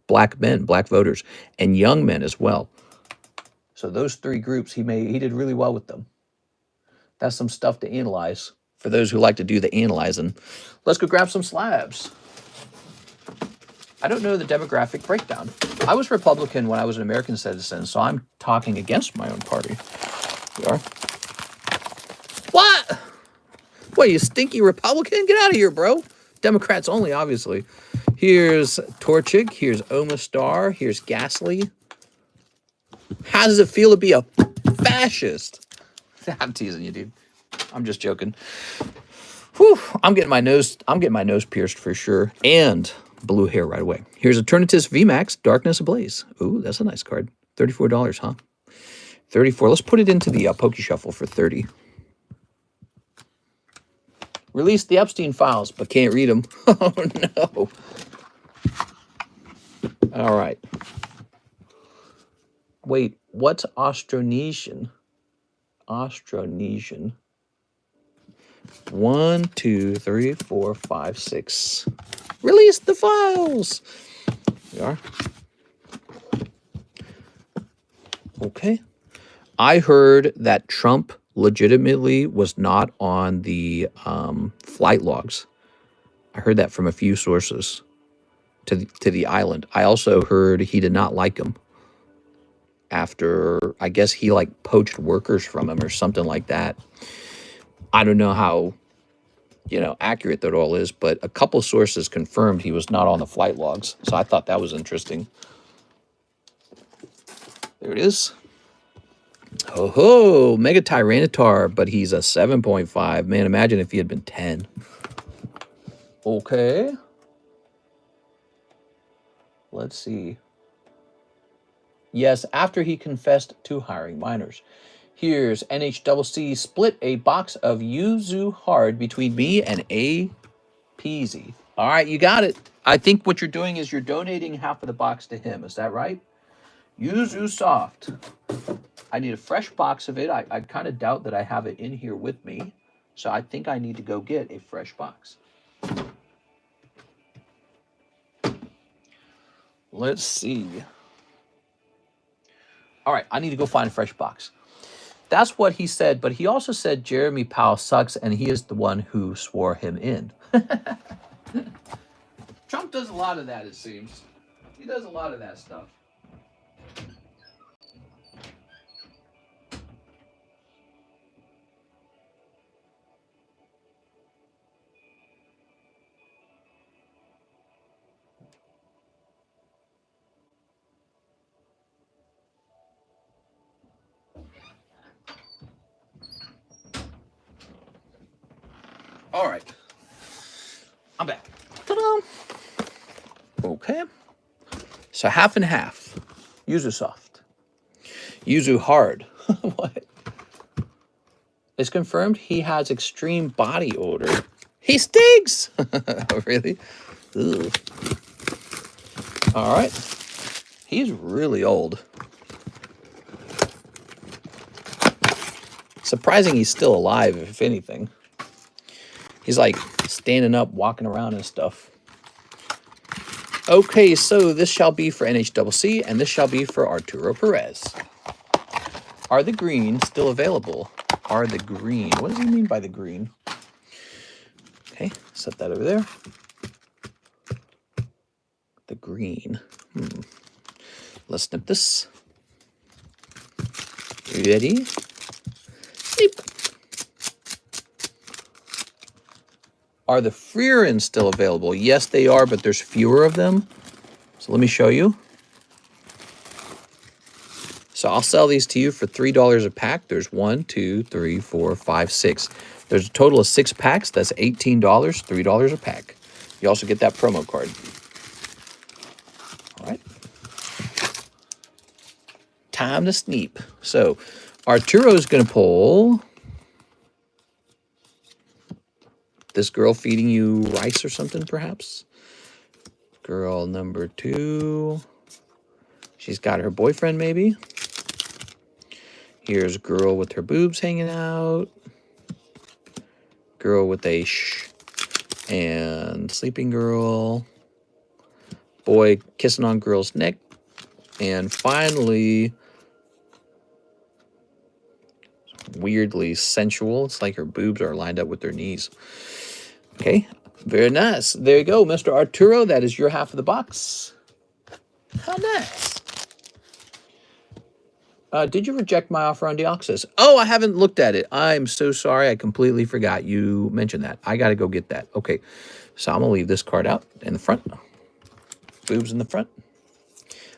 black men, black voters, and young men as well. So those three groups, he did really well with them. That's some stuff to analyze for those who like to do the analyzing. Let's go grab some slabs. I don't know the demographic breakdown. I was Republican when I was an American citizen, so I'm talking against my own party. We are. What? What, you stinky Republican? Get out of here, bro. Democrats only, obviously. Here's Torchig. Here's Oma Star. Here's Gasly. How does it feel to be a fascist? I'm teasing you, dude. I'm just joking. Whew, I'm getting my nose pierced for sure. And blue hair right away. Here's Eternatus VMAX, Darkness Ablaze. Ooh, that's a nice card. $34, huh? 34. Let's put it into the Poke Shuffle for 30. Release the Epstein files, but can't read them. Oh, no. All right. Wait, what's Austronesian? Austronesian. 1, 2, 3, 4, 5, 6. Release the files. We are. Okay. I heard that Trump legitimately was not on the flight logs. I heard that from a few sources to the island. I also heard he did not like him after, I guess he like poached workers from him or something like that. I don't know how, accurate that all is, but a couple sources confirmed he was not on the flight logs. So I thought that was interesting. There it is. Oh, Mega Tyranitar, but he's a 7.5. Man, imagine if he had been 10. Okay. Let's see. Yes, after he confessed to hiring minors. Here's NHCC split a box of Yuzu Hard between me and A. Peasy. All right, you got it. I think what you're doing is you're donating half of the box to him. Is that right? Yuzu Soft. I need a fresh box of it. I kind of doubt that I have it in here with me. So I think I need to go get a fresh box. Let's see. All right, I need to go find a fresh box. That's what he said, but he also said Jeremy Powell sucks, and he is the one who swore him in. Trump does a lot of that, it seems. He does a lot of that stuff. All right. I'm back. Ta-da! Okay. So half and half. Yuzu Soft. Yuzu Hard. What? It's confirmed he has extreme body odor. He stinks! Really? Ugh. All right. He's really old. Surprising he's still alive, if anything. He's like standing up, walking around and stuff. Okay, so this shall be for NHCC, and this shall be for Arturo Perez. Are the green still available? Are the green? What does he mean by the green? Okay, set that over there. The green. Let's snip this. Ready? Snip. Are the Freerins still available? Yes, they are, but there's fewer of them. So let me show you. So I'll sell these to you for $3 a pack. There's 1, 2, 3, 4, 5, 6. There's a total of 6 packs. That's $18, $3 a pack. You also get that promo card. All right. Time to sneep. So Arturo's going to pull this girl feeding you rice or something, perhaps. Girl number 2. She's got her boyfriend, maybe. Here's girl with her boobs hanging out. Girl with a shh. And sleeping girl. Boy kissing on girl's neck. And finally, weirdly sensual. It's like her boobs are lined up with her knees. Okay, very nice. There you go, Mr. Arturo. That is your half of the box. How nice. Did you reject my offer on Deoxys? Oh, I haven't looked at it. I'm so sorry. I completely forgot you mentioned that. I got to go get that. Okay, so I'm going to leave this card out in the front. Boobs in the front.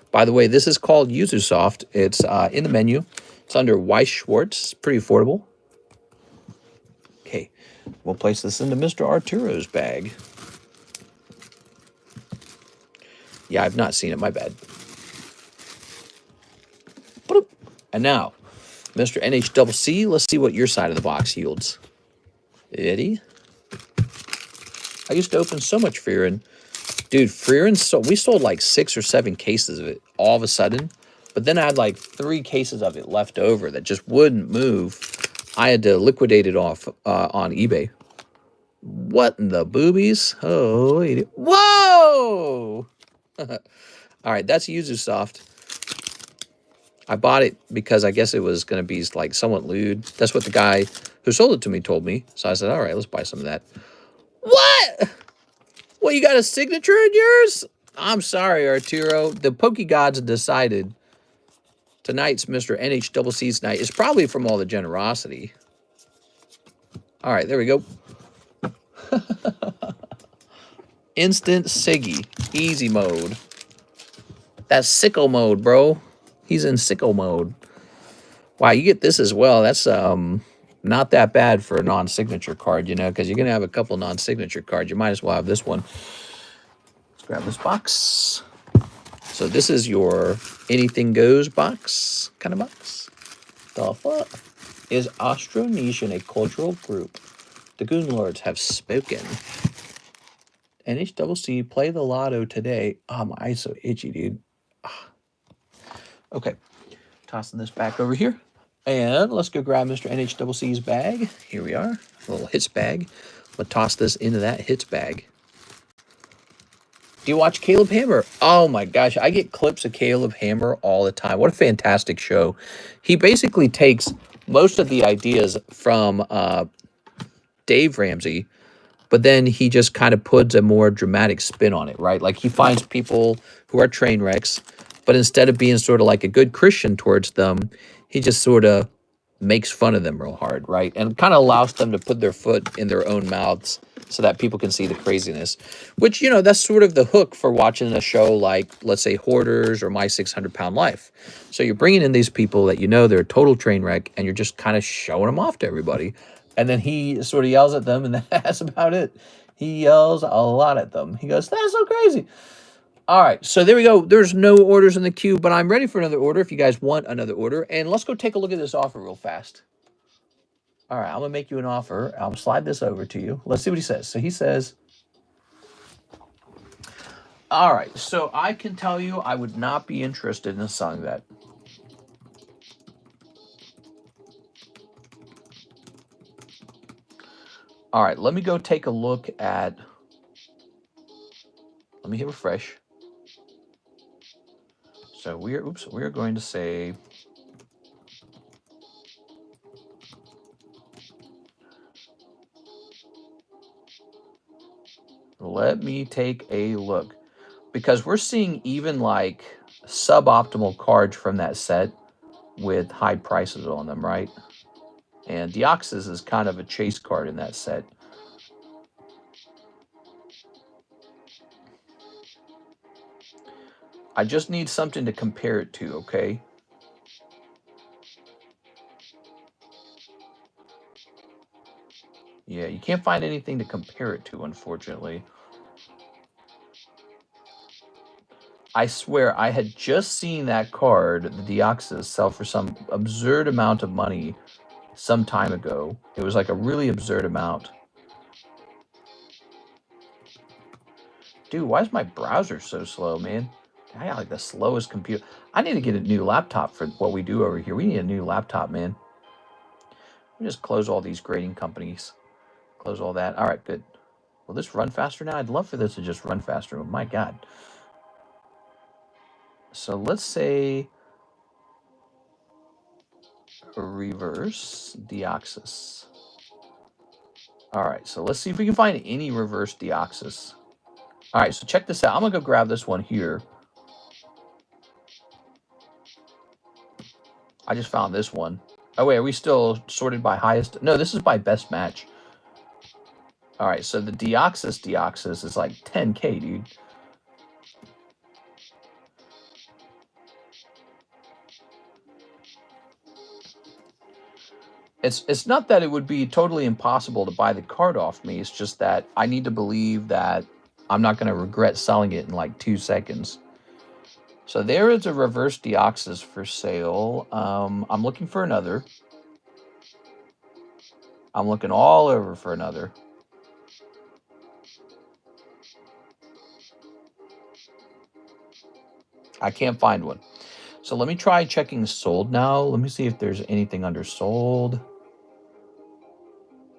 By the way, this is called Yuzu Soft. It's in the menu. It's under Weiss Schwartz. Pretty affordable. Okay, we'll place this into Mr. Arturo's bag. Yeah, I've not seen it. My bad. And now, Mr. NHCC, let's see what your side of the box yields. Eddie? I used to open so much Freerin. Dude, Freerin, so we sold like 6 or 7 cases of it all of a sudden. But then I had like 3 cases of it left over that just wouldn't move. I had to liquidate it off on eBay. What in the boobies? Oh, whoa! All right, that's Yuzu Soft. I bought it because I guess it was going to be like somewhat lewd. That's what the guy who sold it to me told me. So I said, all right, let's buy some of that. What? Well, you got a signature in yours? I'm sorry, Arturo. The Poke Gods decided tonight's Mr. NHCC's night is probably from all the generosity. All right, there we go. Instant Siggy. Easy mode. That's sicko mode, bro. He's in sicko mode. Wow, you get this as well. That's not that bad for a non-signature card, you know, because you're going to have a couple non-signature cards. You might as well have this one. Let's grab this box. So this is your anything goes box, kind of box. The fuck? Is Austronesian a cultural group? The Goon Lords have spoken. NHCC, play the lotto today. Oh, my eye's so itchy, dude. Okay, tossing this back over here. And let's go grab Mr. NHCC's bag. Here we are, a little hits bag. I'm gonna toss this into that hits bag. Do you watch Caleb Hammer? Oh my gosh, I get clips of Caleb Hammer all the time. What a fantastic show. He basically takes most of the ideas from Dave Ramsey, but then he just kind of puts a more dramatic spin on it, right? Like he finds people who are train wrecks, but instead of being sort of like a good Christian towards them, he just sort of makes fun of them real hard, right? And kind of allows them to put their foot in their own mouths so that people can see the craziness. Which, you know, that's sort of the hook for watching a show like, let's say, Hoarders or My 600-Pound Life. So you're bringing in these people that you know they're a total train wreck, and you're just kind of showing them off to everybody. And then he sort of yells at them, and that's about it. He yells a lot at them. He goes, that's so crazy. All right, so there we go. There's no orders in the queue, but I'm ready for another order if you guys want another order. And let's go take a look at this offer real fast. All right, I'm going to make you an offer. I'll slide this over to you. Let's see what he says. So he says, all right, so I can tell you I would not be interested in selling that. All right, let me go take a look at, let me hit refresh. So we're going to say Let me take a look. Because we're seeing even like suboptimal cards from that set with high prices on them, right? And Deoxys is kind of a chase card in that set. I just need something to compare it to, okay? Yeah, you can't find anything to compare it to, unfortunately. I swear, I had just seen that card, the Deoxys, sell for some absurd amount of money some time ago. It was like a really absurd amount. Dude, why is my browser so slow, man? I got like the slowest computer. I need to get a new laptop for what we do over here. We need a new laptop, man. We just close all these grading companies. Close all that. All right, good. Will this run faster now? I'd love for this to just run faster. Oh my God. So let's say reverse Deoxys. All right, so let's see if we can find any reverse Deoxys. All right, so check this out. I'm going to go grab this one here. I just found this one. Oh, wait, are we still sorted by highest? No, this is by best match. All right, so the Deoxys is like 10K, dude. It's not that it would be totally impossible to buy the card off me. It's just that I need to believe that I'm not going to regret selling it in like 2 seconds. So there is a reverse Deoxys for sale. I'm looking for another. I'm looking all over for another. I can't find one. So let me try checking sold now. Let me see if there's anything under sold.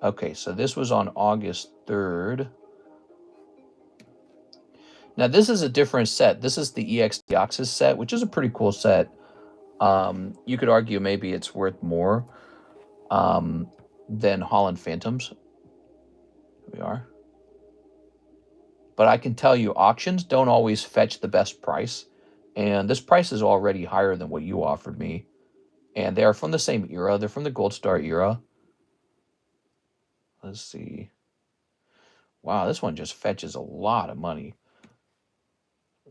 Okay, so this was on August 3rd. Now, this is a different set. This is the EX Deoxys set, which is a pretty cool set. You could argue maybe it's worth more than Holland Phantoms. Here we are. But I can tell you, auctions don't always fetch the best price. And this price is already higher than what you offered me. And they are from the same era. They're from the Gold Star era. Let's see. Wow, this one just fetches a lot of money.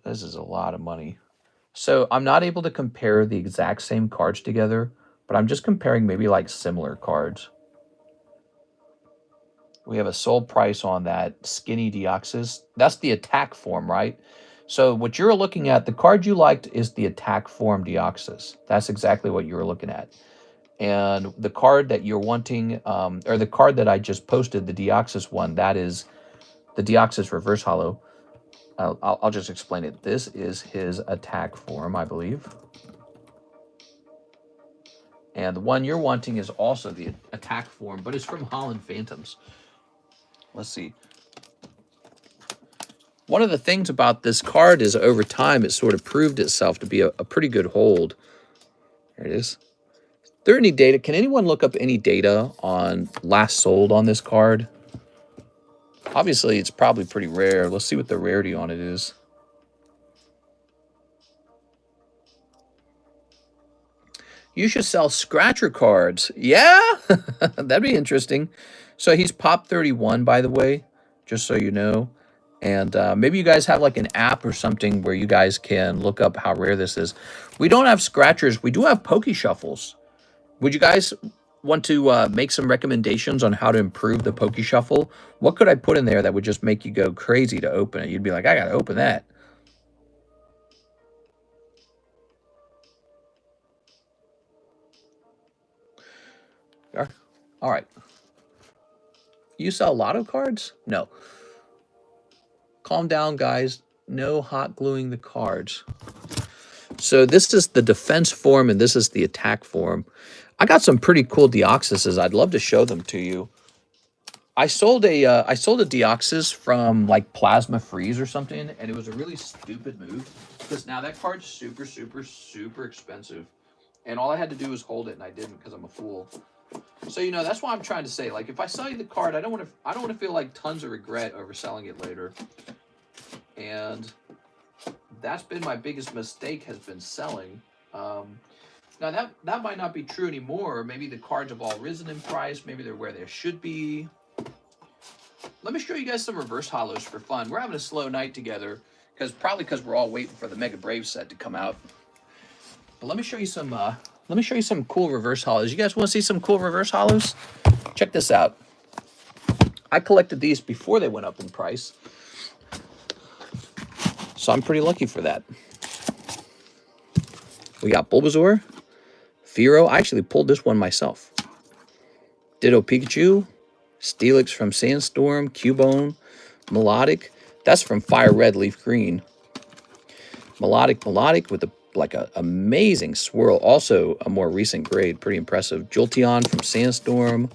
This is a lot of money. So I'm not able to compare the exact same cards together, but I'm just comparing maybe like similar cards. We have a sold price on that skinny Deoxys. That's the attack form, right? So what you're looking at, the card you liked is the attack form Deoxys. That's exactly what you were looking at. And the card that you're wanting, or the card that I just posted, the Deoxys one, that is the Deoxys reverse hollow. I'll just explain it. This is his attack form, I believe. And the one you're wanting is also the attack form, but it's from Holland Phantoms. Let's see. One of the things about this card is over time, it sort of proved itself to be a pretty good hold. There it is. Is there any data? Can anyone look up any data on last sold on this card? Obviously, it's probably pretty rare. Let's see what the rarity on it is. You should sell scratcher cards. Yeah, that'd be interesting. So he's Pop 31, by the way, just so you know. And maybe you guys have like an app or something where you guys can look up how rare this is. We don't have scratchers. We do have Poke Shuffles. Would you guys want to make some recommendations on how to improve the Poke Shuffle? What could I put in there that would just make you go crazy to open it? You'd be like, I got to open that. All right. You sell lotto cards? No. Calm down, guys. No hot gluing the cards. So this is the defense form, and this is the attack form. I got some pretty cool Deoxyses. I'd love to show them to you. I sold a Deoxys from like Plasma Freeze or something, and it was a really stupid move because now that card's super, super, super expensive, and all I had to do was hold it, and I didn't because I'm a fool. So, you know, that's why I'm trying to say, like, if I sell you the card, I don't want to feel like tons of regret over selling it later. And that's been my biggest mistake, has been selling. Now, that might not be true anymore. Maybe the cards have all risen in price. Maybe they're where they should be. Let me show you guys some reverse holos for fun. We're having a slow night together, probably because we're all waiting for the Mega Brave set to come out. But let me show you some cool reverse holos. You guys want to see some cool reverse holos? Check this out. I collected these before they went up in price, so I'm pretty lucky for that. We got Bulbasaur, Fearow. I actually pulled this one myself. Ditto Pikachu, Steelix from Sandstorm, Cubone, Melodic. That's from Fire Red Leaf Green. Melodic with a amazing swirl. Also a more recent grade, pretty impressive. Jolteon from Sandstorm.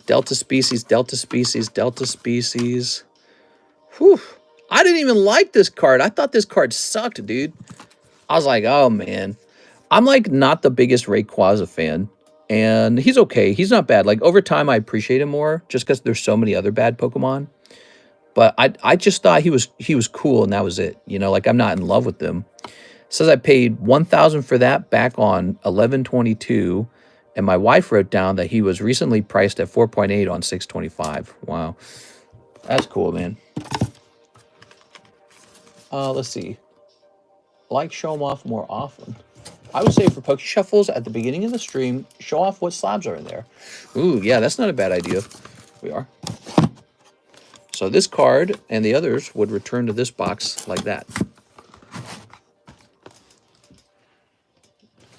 Delta Species. Whew. I didn't even like this card. I thought this card sucked, dude. I was like, oh man. I'm like not the biggest Rayquaza fan. And he's okay. He's not bad. Like over time, I appreciate him more just because there's so many other bad Pokemon. But I just thought he was cool and that was it. You know, like I'm not in love with them. It says I paid $1,000 for that back on 11/22, and my wife wrote down that he was recently priced at 4.8 on 6/25. Wow, that's cool, man. Let's see. Like show them off more often. I would say for Poke Shuffles at the beginning of the stream, show off what slabs are in there. Ooh, yeah, that's not a bad idea. We are. So this card and the others would return to this box like that.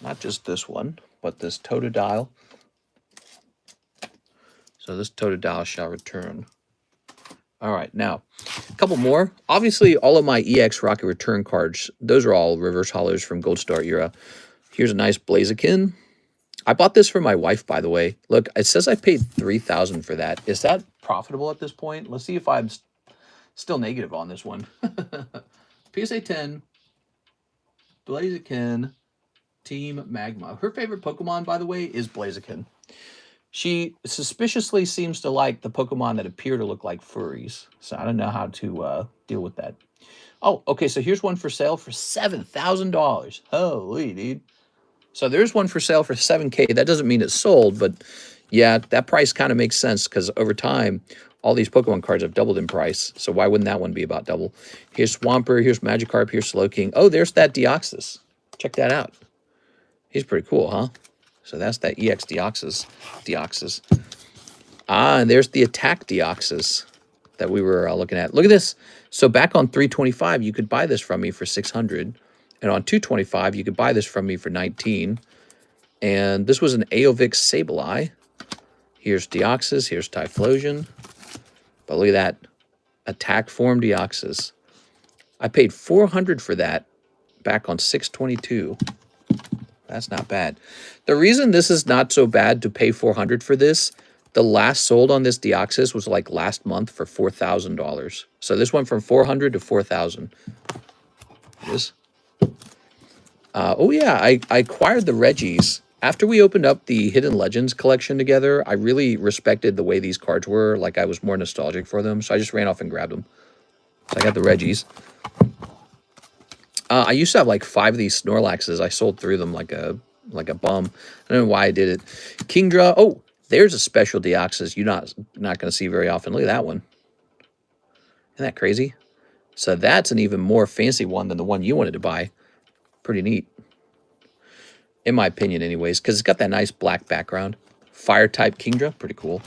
Not just this one, but this Totodile. So this Totodile shall return. All right, now, a couple more. Obviously, all of my EX Rocket Return cards, those are all reverse holos from Gold Star era. Here's a nice Blaziken. I bought this for my wife, by the way. Look, it says I paid $3,000 for that. Is that profitable at this point? Let's see if I'm still negative on this one. PSA 10, Blaziken, Team Magma. Her favorite Pokemon, by the way, is Blaziken. She suspiciously seems to like the Pokemon that appear to look like furries. So I don't know how to deal with that. Oh, okay, so here's one for sale for $7,000. Holy, dude. So there's one for sale for $7K. That doesn't mean it's sold, but yeah, that price kind of makes sense because over time, all these Pokemon cards have doubled in price. So why wouldn't that one be about double? Here's Swampert, here's Magikarp, here's Slowking. Oh, there's that Deoxys. Check that out. He's pretty cool, huh? So that's that EX Deoxys. Ah, and there's the Attack Deoxys that we were looking at. Look at this. So back on 325, you could buy this from me for $600. And on 225, you could buy this from me for $19. And this was an Aeovix Sableye. Here's Deoxys. Here's Typhlosion. But look at that. Attack form Deoxys. I paid $400 for that back on 622. That's not bad. The reason this is not so bad to pay $400 for this, the last sold on this Deoxys was like last month for $4,000. So this went from $400 to $4,000. This. Oh yeah, I acquired the Reggies. After we opened up the Hidden Legends collection together, I really respected the way these cards were. Like I was more nostalgic for them. So I just ran off and grabbed them. So I got the Reggies. I used to have like 5 of these Snorlaxes. I sold through them like a bum. I don't know why I did it. Kingdra. Oh, there's a special Deoxys you're not going to see very often. Look at that one. Isn't that crazy? So that's an even more fancy one than the one you wanted to buy. Pretty neat. In my opinion, anyways, because it's got that nice black background. Fire-type Kingdra. Pretty cool.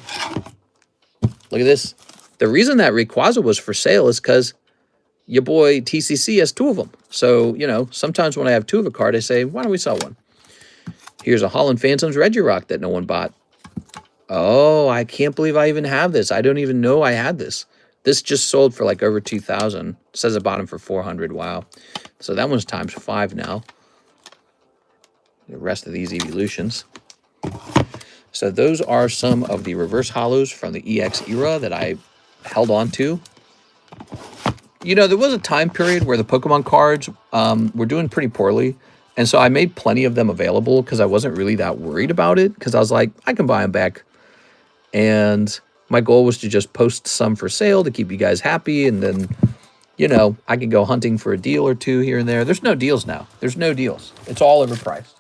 Look at this. The reason that Rayquaza was for sale is because your boy TCC has 2 of them. So, you know, sometimes when I have 2 of a card, I say, why don't we sell one? Here's a Holland Phantoms Regirock that no one bought. Oh, I can't believe I even have this. I don't even know I had this. This just sold for like over 2,000. It says I bought them for 400. Wow. So that one's times 5 now. The rest of these evolutions. So those are some of the reverse holos from the EX era that I held on to. You know, there was a time period where the Pokemon cards were doing pretty poorly. And so I made plenty of them available because I wasn't really that worried about it, because I was like, I can buy them back. And my goal was to just post some for sale to keep you guys happy. And then, you know, I could go hunting for a deal or two here and there. There's no deals now. There's no deals. It's all overpriced.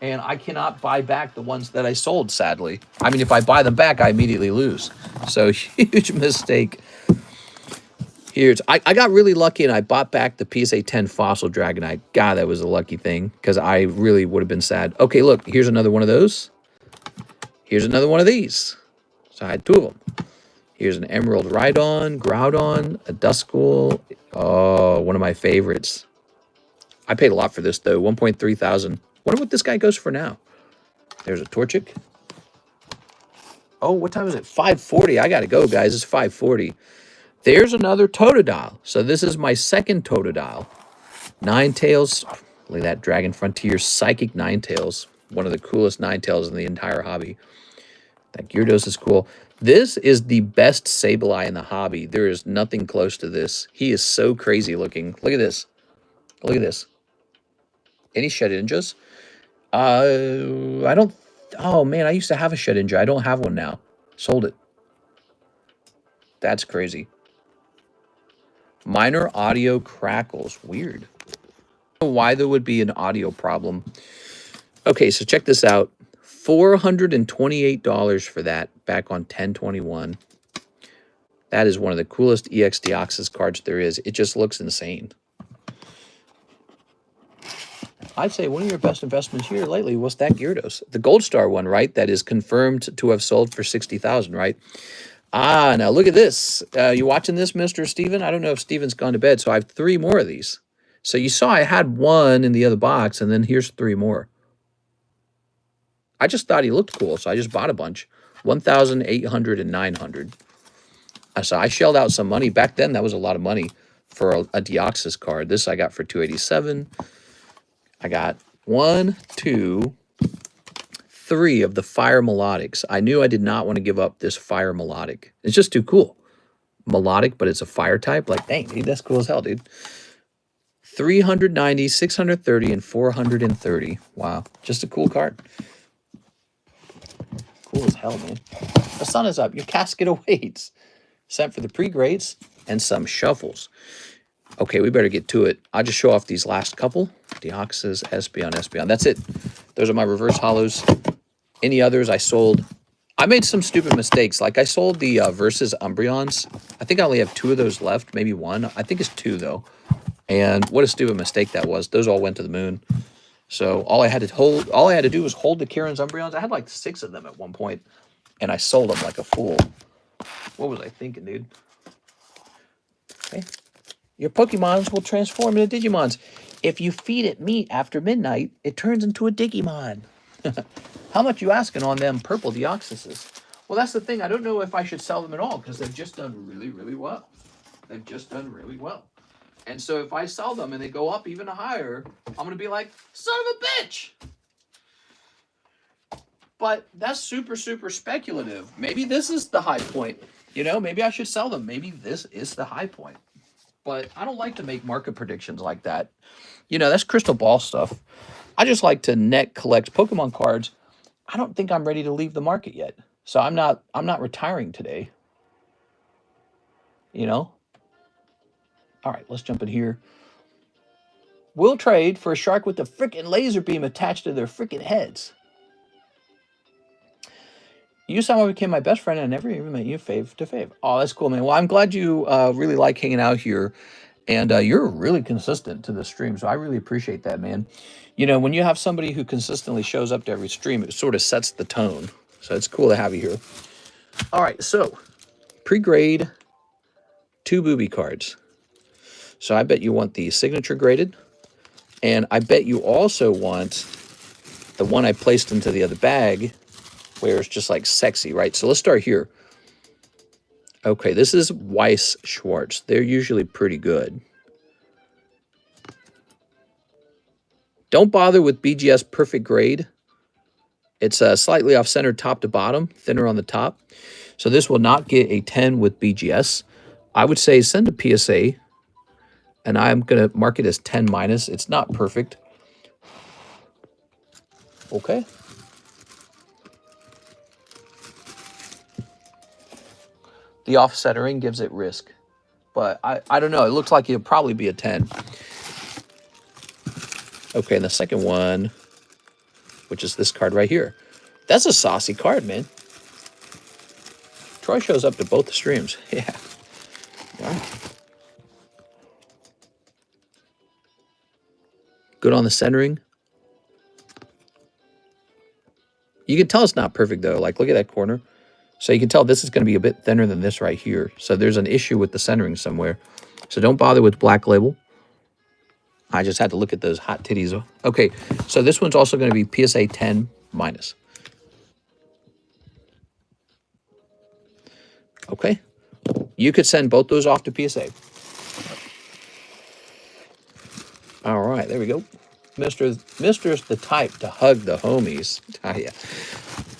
And I cannot buy back the ones that I sold, sadly. I mean, if I buy them back, I immediately lose. So huge mistake. I got really lucky and I bought back the PSA 10 Fossil Dragonite. God, that was a lucky thing because I really would have been sad. Okay, look, here's another one of those. Here's another one of these. So I had 2 of them. Here's an Emerald Rhydon, Groudon, a Duskull. Oh, one of my favorites. I paid a lot for this, though. 1.3 thousand. Wonder what this guy goes for now. There's a Torchic. Oh, what time is it? 5:40. I got to go, guys. It's 5:40. There's another Totodile. So this is my second Totodile. Ninetales. Look at that Dragon Frontier Psychic Ninetales. One of the coolest Ninetales in the entire hobby. That Gyarados is cool. This is the best Sableye in the hobby. There is nothing close to this. He is so crazy looking. Look at this. Look at this. Any Shedinjas? I don't... Oh, man, I used to have a Shedinja. I don't have one now. Sold it. That's crazy. Minor audio crackles. Weird. I don't know why there would be an audio problem. Okay, so check this out. $428 for that back on 10/21. That is one of the coolest EX Deoxys cards there is. It just looks insane. I'd say one of your best investments here lately was that Gyarados. The Gold Star one, right? That is confirmed to have sold for $60,000, right? Ah, now look at this. You watching this, Mr. Steven? I don't know if Steven's gone to bed, so I have 3 more of these. So you saw I had 1 in the other box, and then here's 3 more. I just thought he looked cool, so I just bought a bunch. 1,800 and 900. So I shelled out some money. Back then, that was a lot of money for a Deoxys card. This I got for 287. I got 1, 2, 3 of the Fire Melodics. I knew I did not want to give up this Fire Melodic. It's just too cool. Melodic, but it's a fire type. Like, dang, dude, that's cool as hell, dude. 390, 630, and 430. Wow, just a cool card. Cool as hell, man. The sun is up. Your casket awaits. Sent for the pre-grades and some shuffles. Okay, we better get to it. I'll just show off these last couple. Deoxys, Espeon, Espeon. That's it. Those are my reverse hollows. Any others I sold. I made some stupid mistakes. Like I sold the Versus Umbreons. I think I only have 2 of those left. Maybe 1. I think it's 2, though. And what a stupid mistake that was. Those all went to the moon. So all I had to do was hold the Kieran's Umbreons. I had like 6 of them at one point, and I sold them like a fool. What was I thinking, dude? Okay. Your Pokemons will transform into Digimons. If you feed it meat after midnight, it turns into a Digimon. How much you asking on them purple Deoxyses? Well, that's the thing. I don't know if I should sell them at all because they've just done really, really well. They've just done really well. And so if I sell them and they go up even higher, I'm going to be like, son of a bitch. But that's super, super speculative. Maybe this is the high point. You know, maybe I should sell them. Maybe this is the high point. But I don't like to make market predictions like that. You know, that's crystal ball stuff. I just like to net collect Pokemon cards. I don't think I'm ready to leave the market yet. So I'm not retiring today. You know? All right, let's jump in here. We'll trade for a shark with a freaking laser beam attached to their freaking heads. You somehow became my best friend and I never even met you fave to fave. Oh, that's cool, man. Well, I'm glad you really like hanging out here. And you're really consistent to the stream, so I really appreciate that, man. You know, when you have somebody who consistently shows up to every stream, it sort of sets the tone. So it's cool to have you here. All right, so pre-grade 2 booby cards. So I bet you want the signature graded. And I bet you also want the one I placed into the other bag where it's just like sexy, right? So let's start here. Okay, this is Weiss Schwarz. They're usually pretty good. Don't bother with BGS perfect grade. It's slightly off-center top to bottom, thinner on the top. So this will not get a 10 with BGS. I would say send a PSA, and I'm going to mark it as 10 minus. It's not perfect. Okay. The off-centering gives it risk. But I don't know. It looks like it'll probably be a 10. Okay, and the second one, which is this card right here. That's a saucy card, man. Troy shows up to both the streams. Yeah. Good on the centering. You can tell it's not perfect, though. Like, look at that corner. So you can tell this is going to be a bit thinner than this right here. So there's an issue with the centering somewhere. So don't bother with black label. I just had to look at those hot titties. Okay, so this one's also going to be PSA 10 minus. Okay. You could send both those off to PSA. All right, there we go. Mister's the type to hug the homies.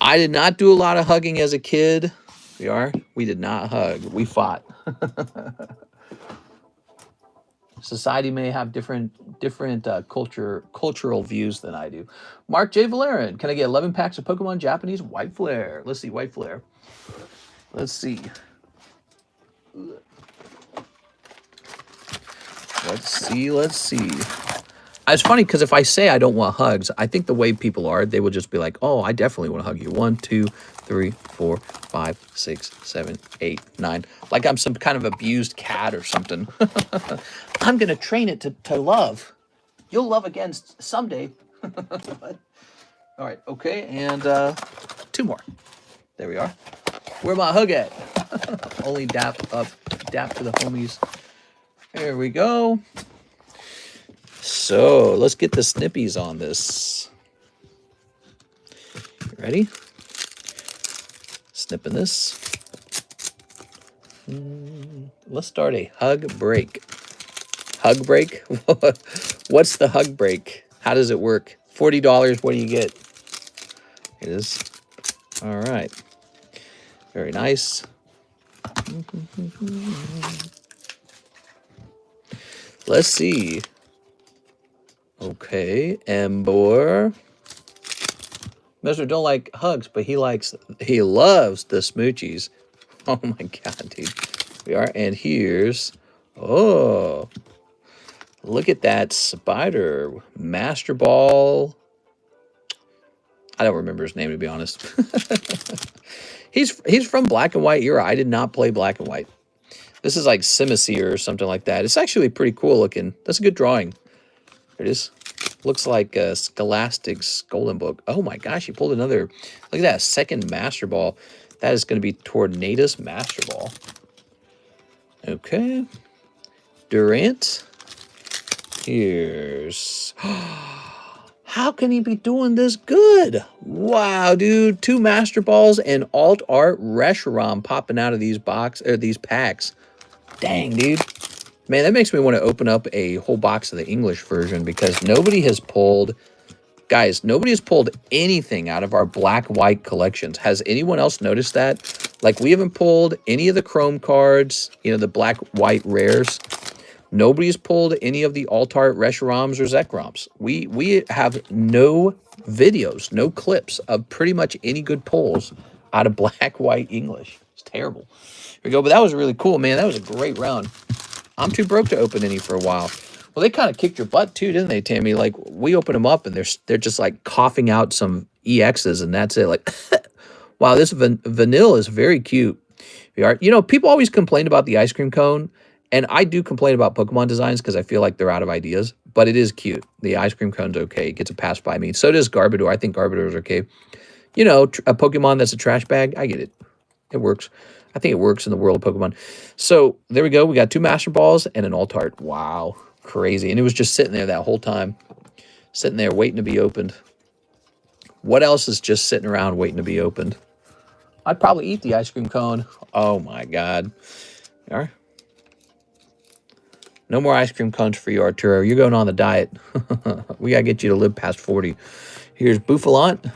I did not do a lot of hugging as a kid. We did not hug. We fought. Society may have different cultural views than I do. Mark J. Valerian, can I get 11 packs of Pokemon Japanese White Flare? Let's see, White Flare. Let's see. Let's see. It's funny because if I say I don't want hugs, I think the way people are, they will just be like, oh, I definitely want to hug you. 1, 2, 3, 4, 5, 6, 7, 8, 9. Like I'm some kind of abused cat or something. I'm going to train it to love. You'll love again someday. All right, okay, and 2 more. There we are. Where my hug at? Only dap to the homies. There we go. So let's get the snippies on this. Ready? Snipping this. Let's start a hug break. Hug break? What's the hug break? How does it work? $40, what do you get? It is. All right. Very nice. Let's see. Okay, Embor. Mister don't like hugs, but he loves the smoochies. Oh my god, dude. We are, and here's, oh, look at that spider. Master Ball. I don't remember his name, to be honest. He's from Black and White era. I did not play Black and White. This is like Simisear or something like that. It's actually pretty cool looking. That's a good drawing. There it is. Looks like a Scholastic's Golden Book. Oh my gosh, he pulled another. Look at that, second Master Ball. That is going to be Tornadus Master Ball. Okay. Durant. Here's. How can he be doing this good? Wow, dude. 2 Master Balls and Alt Art Reshiram popping out of these these packs. Dang, dude. Man, that makes me want to open up a whole box of the English version because nobody has pulled, guys, nobody has pulled anything out of our black-white collections. Has anyone else noticed that? Like, we haven't pulled any of the Chrome cards, you know, the black-white rares. Nobody's pulled any of the Alt-Art Reshirams or Zekroms. We have no videos, no clips of pretty much any good pulls out of black-white English. It's terrible. Here we go, but that was really cool, man. That was a great round. I'm too broke to open any for a while. Well, they kind of kicked your butt too, didn't they, Tammy? Like, we open them up and they're just like coughing out some EXs and that's it. Like, wow, this vanilla is very cute. You know, people always complain about the ice cream cone, and I do complain about Pokemon designs because I feel like they're out of ideas, but it is cute. The ice cream cone's okay. It gets a pass by me. So does Garbodor. I think Garbodor is okay. You know, a Pokemon that's a trash bag, I get it. It works. I think it works in the world of Pokemon. So there we go. We got 2 Master Balls and an Alt-Art. Wow. Crazy. And it was just sitting there that whole time. Sitting there waiting to be opened. What else is just sitting around waiting to be opened? I'd probably eat the ice cream cone. Oh my God. All right. No more ice cream cones for you, Arturo. You're going on the diet. We got to get you to live past 40. Here's Bouffalant.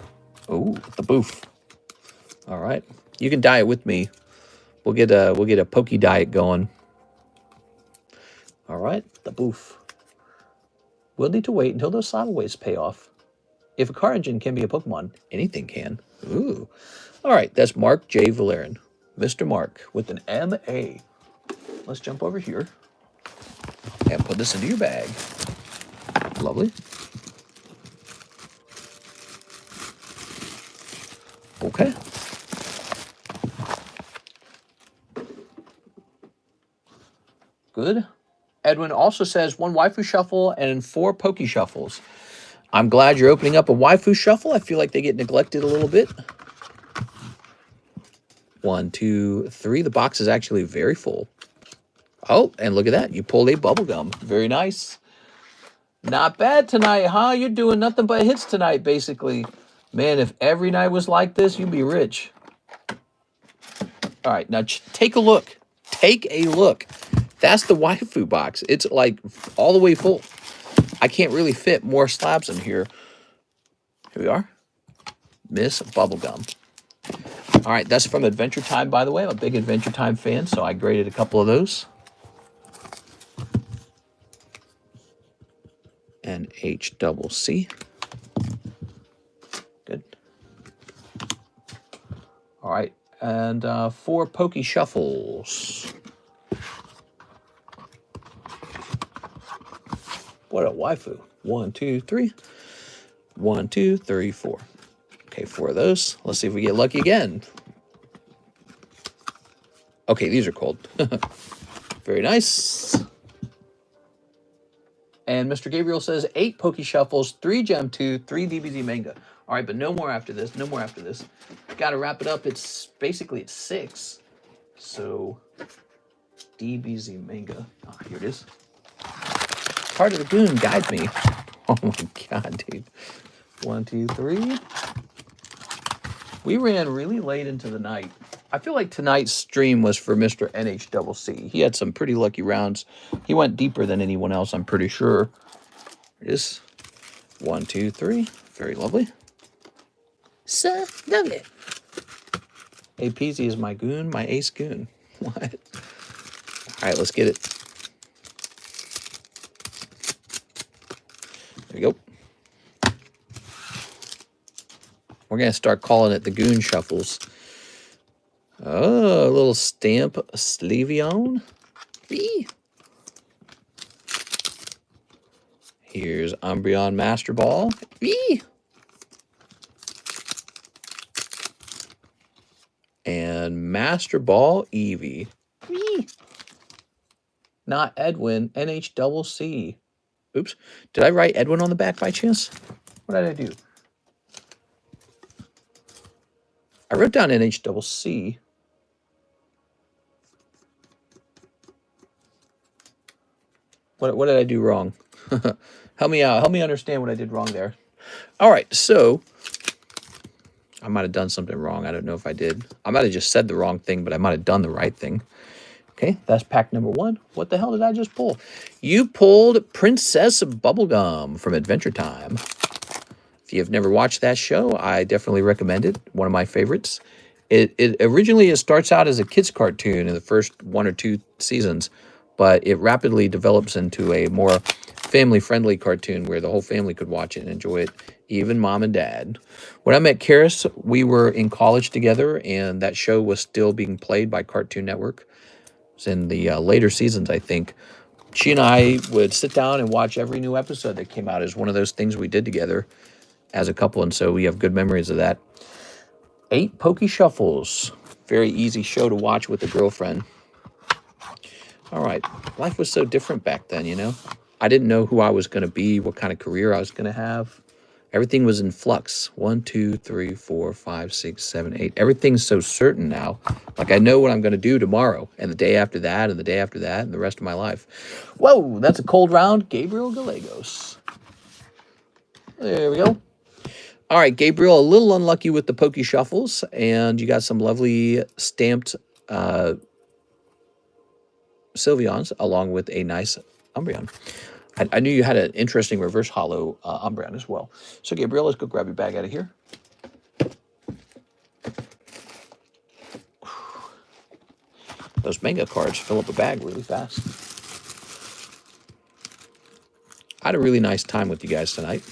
Oh, the Boof. All right. You can diet with me. We'll get a Poke diet going. All right, the Boof. We'll need to wait until those saddle weights pay off. If a car engine can be a Pokemon, anything can. Ooh. All right, that's Mark J. Valerian. Mr. Mark with an M-A. Let's jump over here and put this into your bag. Lovely. Okay. Good. Edwin also says 1 waifu shuffle and 4 Poke Shuffles. I'm glad you're opening up a waifu shuffle. I feel like they get neglected a little bit. 1, 2, 3. The box is actually very full. Oh, and look at that. You pulled a bubblegum. Very nice. Not bad tonight, huh? You're doing nothing but hits tonight, basically. Man, if every night was like this, you'd be rich. All right, now take a look. Take a look. That's the waifu box. It's like all the way full. I can't really fit more slabs in here. Here we are. Miss Bubblegum. All right, that's from Adventure Time, by the way. I'm a big Adventure Time fan, so I graded a couple of those. And HCC. Good. All right, and 4 Poke Shuffles. What a waifu. 1, 2, 3. 1, 2, 3, 4. Okay, 4 of those. Let's see if we get lucky again. Okay, these are cold. Very nice. And Mr. Gabriel says 8 Poke Shuffles, 3 Gem 2, 3 DBZ Manga. All right, but no more after this. No more after this. Got to wrap it up. It's 6. So DBZ Manga. Oh, here it is. Part of the Goon, guide me. Oh my God, dude. 1, 2, 3. We ran really late into the night. I feel like tonight's stream was for Mr. NHCC. He had some pretty lucky rounds. He went deeper than anyone else, I'm pretty sure. It is 1, 2, 3. Very lovely. So lovely. Hey, Peasy is my goon, my ace goon. What? All right, let's get it. There we go. We're going to start calling it the Goon Shuffles. Oh, a little stamp Sleevion. Here's Umbreon Master Ball. And Master Ball Eevee. Not Edwin, NHCC. Oops. Did I write Edwin on the back by chance? What did I do? I wrote down NHCC. What did I do wrong? Help me out. Help me understand what I did wrong there. All right, so I might have done something wrong. I don't know if I did. I might have just said the wrong thing, but I might have done the right thing. Okay, that's pack number 1. What the hell did I just pull? You pulled Princess Bubblegum from Adventure Time. If you've never watched that show, I definitely recommend it. One of my favorites. It originally starts out as a kids cartoon in the first 1 or 2 seasons, but it rapidly develops into a more family-friendly cartoon where the whole family could watch it and enjoy it, even mom and dad. When I met Karis, we were in college together, and that show was still being played by Cartoon Network. It was in the later seasons, I think. She and I would sit down and watch every new episode that came out. It was one of those things we did together as a couple, and so we have good memories of that. 8 Poke Shuffles. Very easy show to watch with a girlfriend. All right. Life was so different back then, you know? I didn't know who I was going to be, what kind of career I was going to have. Everything was in flux. 1, 2, 3, 4, 5, 6, 7, 8. Everything's so certain now. Like I know what I'm going to do tomorrow, and the day after that, and the day after that, and the rest of my life. Whoa, that's a cold round. Gabriel Gallegos. There we go. All right, Gabriel, a little unlucky with the Poke Shuffles, and you got some lovely stamped Sylveons along with a nice Umbreon. I knew you had an interesting reverse hollow Umbreon as well. So, Gabriel, let's go grab your bag out of here. Those manga cards fill up a bag really fast. I had a really nice time with you guys tonight.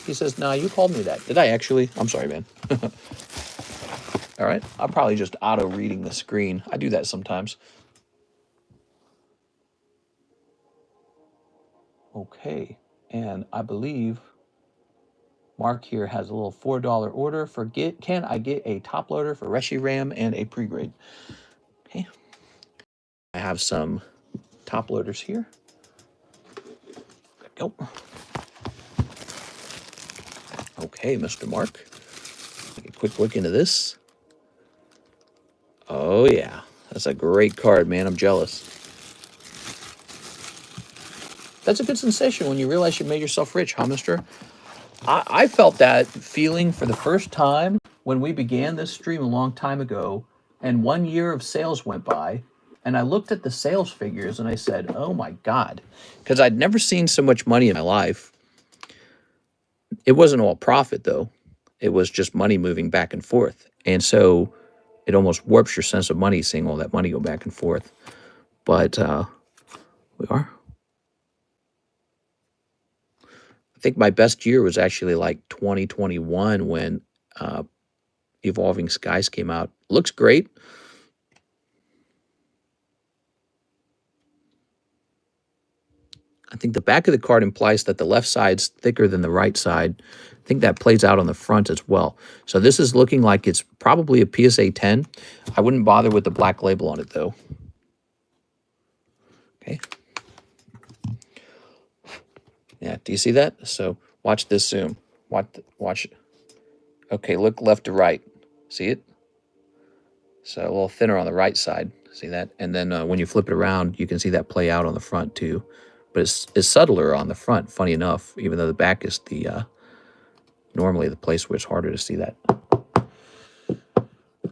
He says, nah, you called me that. Did I actually? I'm sorry, man. All right. I'm probably just auto-reading the screen. I do that sometimes. Okay. And I believe Mark here has a little $4 order for can I get a top loader for Reshi Ram and a pre-grade? Okay. I have some top loaders here. There we go. Okay, Mr. Mark. Take a quick look into this. Oh, yeah. That's a great card, man. I'm jealous. That's a good sensation when you realize you made yourself rich, huh, mister? I felt that feeling for the first time when we began this stream a long time ago, and 1 year of sales went by, and I looked at the sales figures and I said, oh my God, because I'd never seen so much money in my life. It wasn't all profit, though. It was just money moving back and forth. And so it almost warps your sense of money seeing all that money go back and forth. But we are. I think my best year was actually like 2021 when Evolving Skies came out. Looks great. I think the back of the card implies that the left side's thicker than the right side. I think that plays out on the front as well. So this is looking like it's probably a PSA 10. I wouldn't bother with the black label on it, though. Okay. Yeah, do you see that? So watch this zoom. Watch it. Okay, look left to right. See it? So a little thinner on the right side. See that? And then when you flip it around, you can see that play out on the front too. But it's subtler on the front, funny enough, even though the back is the normally the place where it's harder to see that.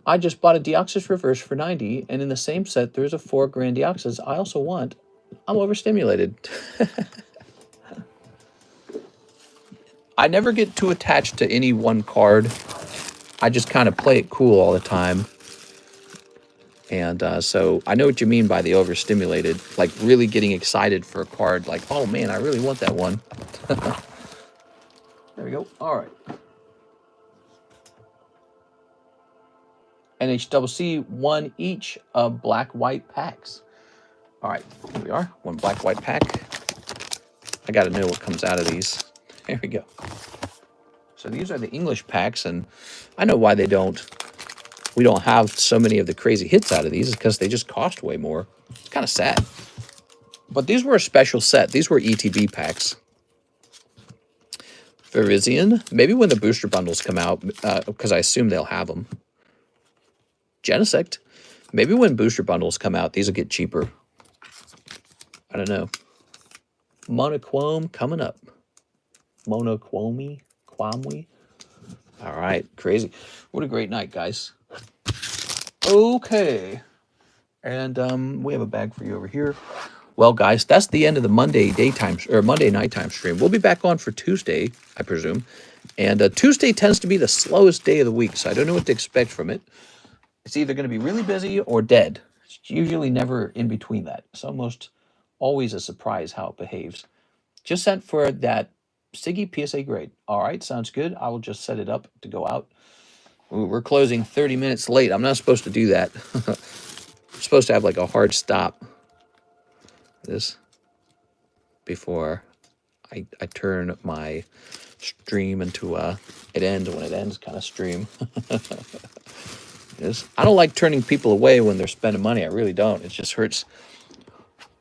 I just bought a Deoxys Reverse for 90, and in the same set, there's a 4 grand Deoxys I also want. I'm overstimulated. I never get too attached to any one card. I just kind of play it cool all the time. And so I know what you mean by the overstimulated, like really getting excited for a card, like, oh man, I really want that one. There we go. All right. NHCC, 1 each of black-white packs. All right, here we are. 1 black-white pack. I got to know what comes out of these. There we go. So these are the English packs, and I know why we don't have so many of the crazy hits out of these, is because they just cost way more. It's kind of sad. But these were a special set. These were ETB packs. Virizion, maybe when the booster bundles come out, because I assume they'll have them. Genesect, maybe when booster bundles come out, these will get cheaper. I don't know. Monoquome coming up. Monoquome? Quamwe? All right, crazy. What a great night, guys. Okay. And we have a bag for you over here. Well, guys, that's the end of the Monday nighttime stream. We'll be back on for Tuesday, I presume. And Tuesday tends to be the slowest day of the week, so I don't know what to expect from it. It's either going to be really busy or dead. It's usually never in between that. It's almost always a surprise how it behaves. Just sent for that Siggy PSA grade. All right, sounds good. I will just set it up to go out. Ooh, we're closing 30 minutes late. I'm not supposed to do that. I'm supposed to have like a hard stop. This before I turn my stream into it ends when it ends kind of stream. Yes. I don't like turning people away when they're spending money. I really don't. It just hurts.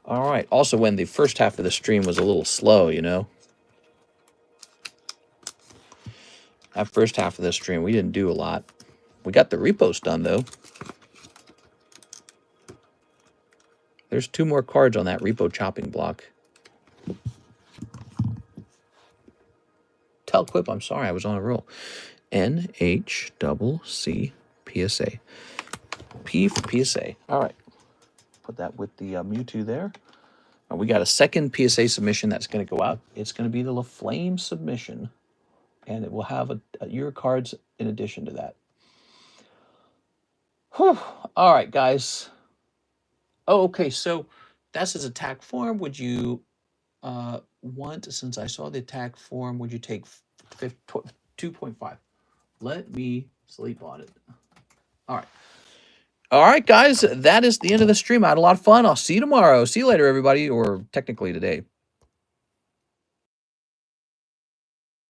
All right. Also, when the first half of the stream was a little slow, you know. That first half of the stream, we didn't do a lot. We got the repost done, though. There's 2 more cards on that repo chopping block. Tell Quip, I'm sorry, I was on a roll. NHCC PSA. P for PSA. All right. Put that with the Mewtwo there. We got a second PSA submission that's going to go out. It's going to be the LaFlame submission. And it will have your cards in addition to that. Whew. All right, guys. Oh, okay. So that's his attack form. Would you want, since I saw the attack form, would you take 2.5. Let me sleep on it. All right. All right, guys. That is the end of the stream. I had a lot of fun. I'll see you tomorrow. See you later, everybody, or technically today.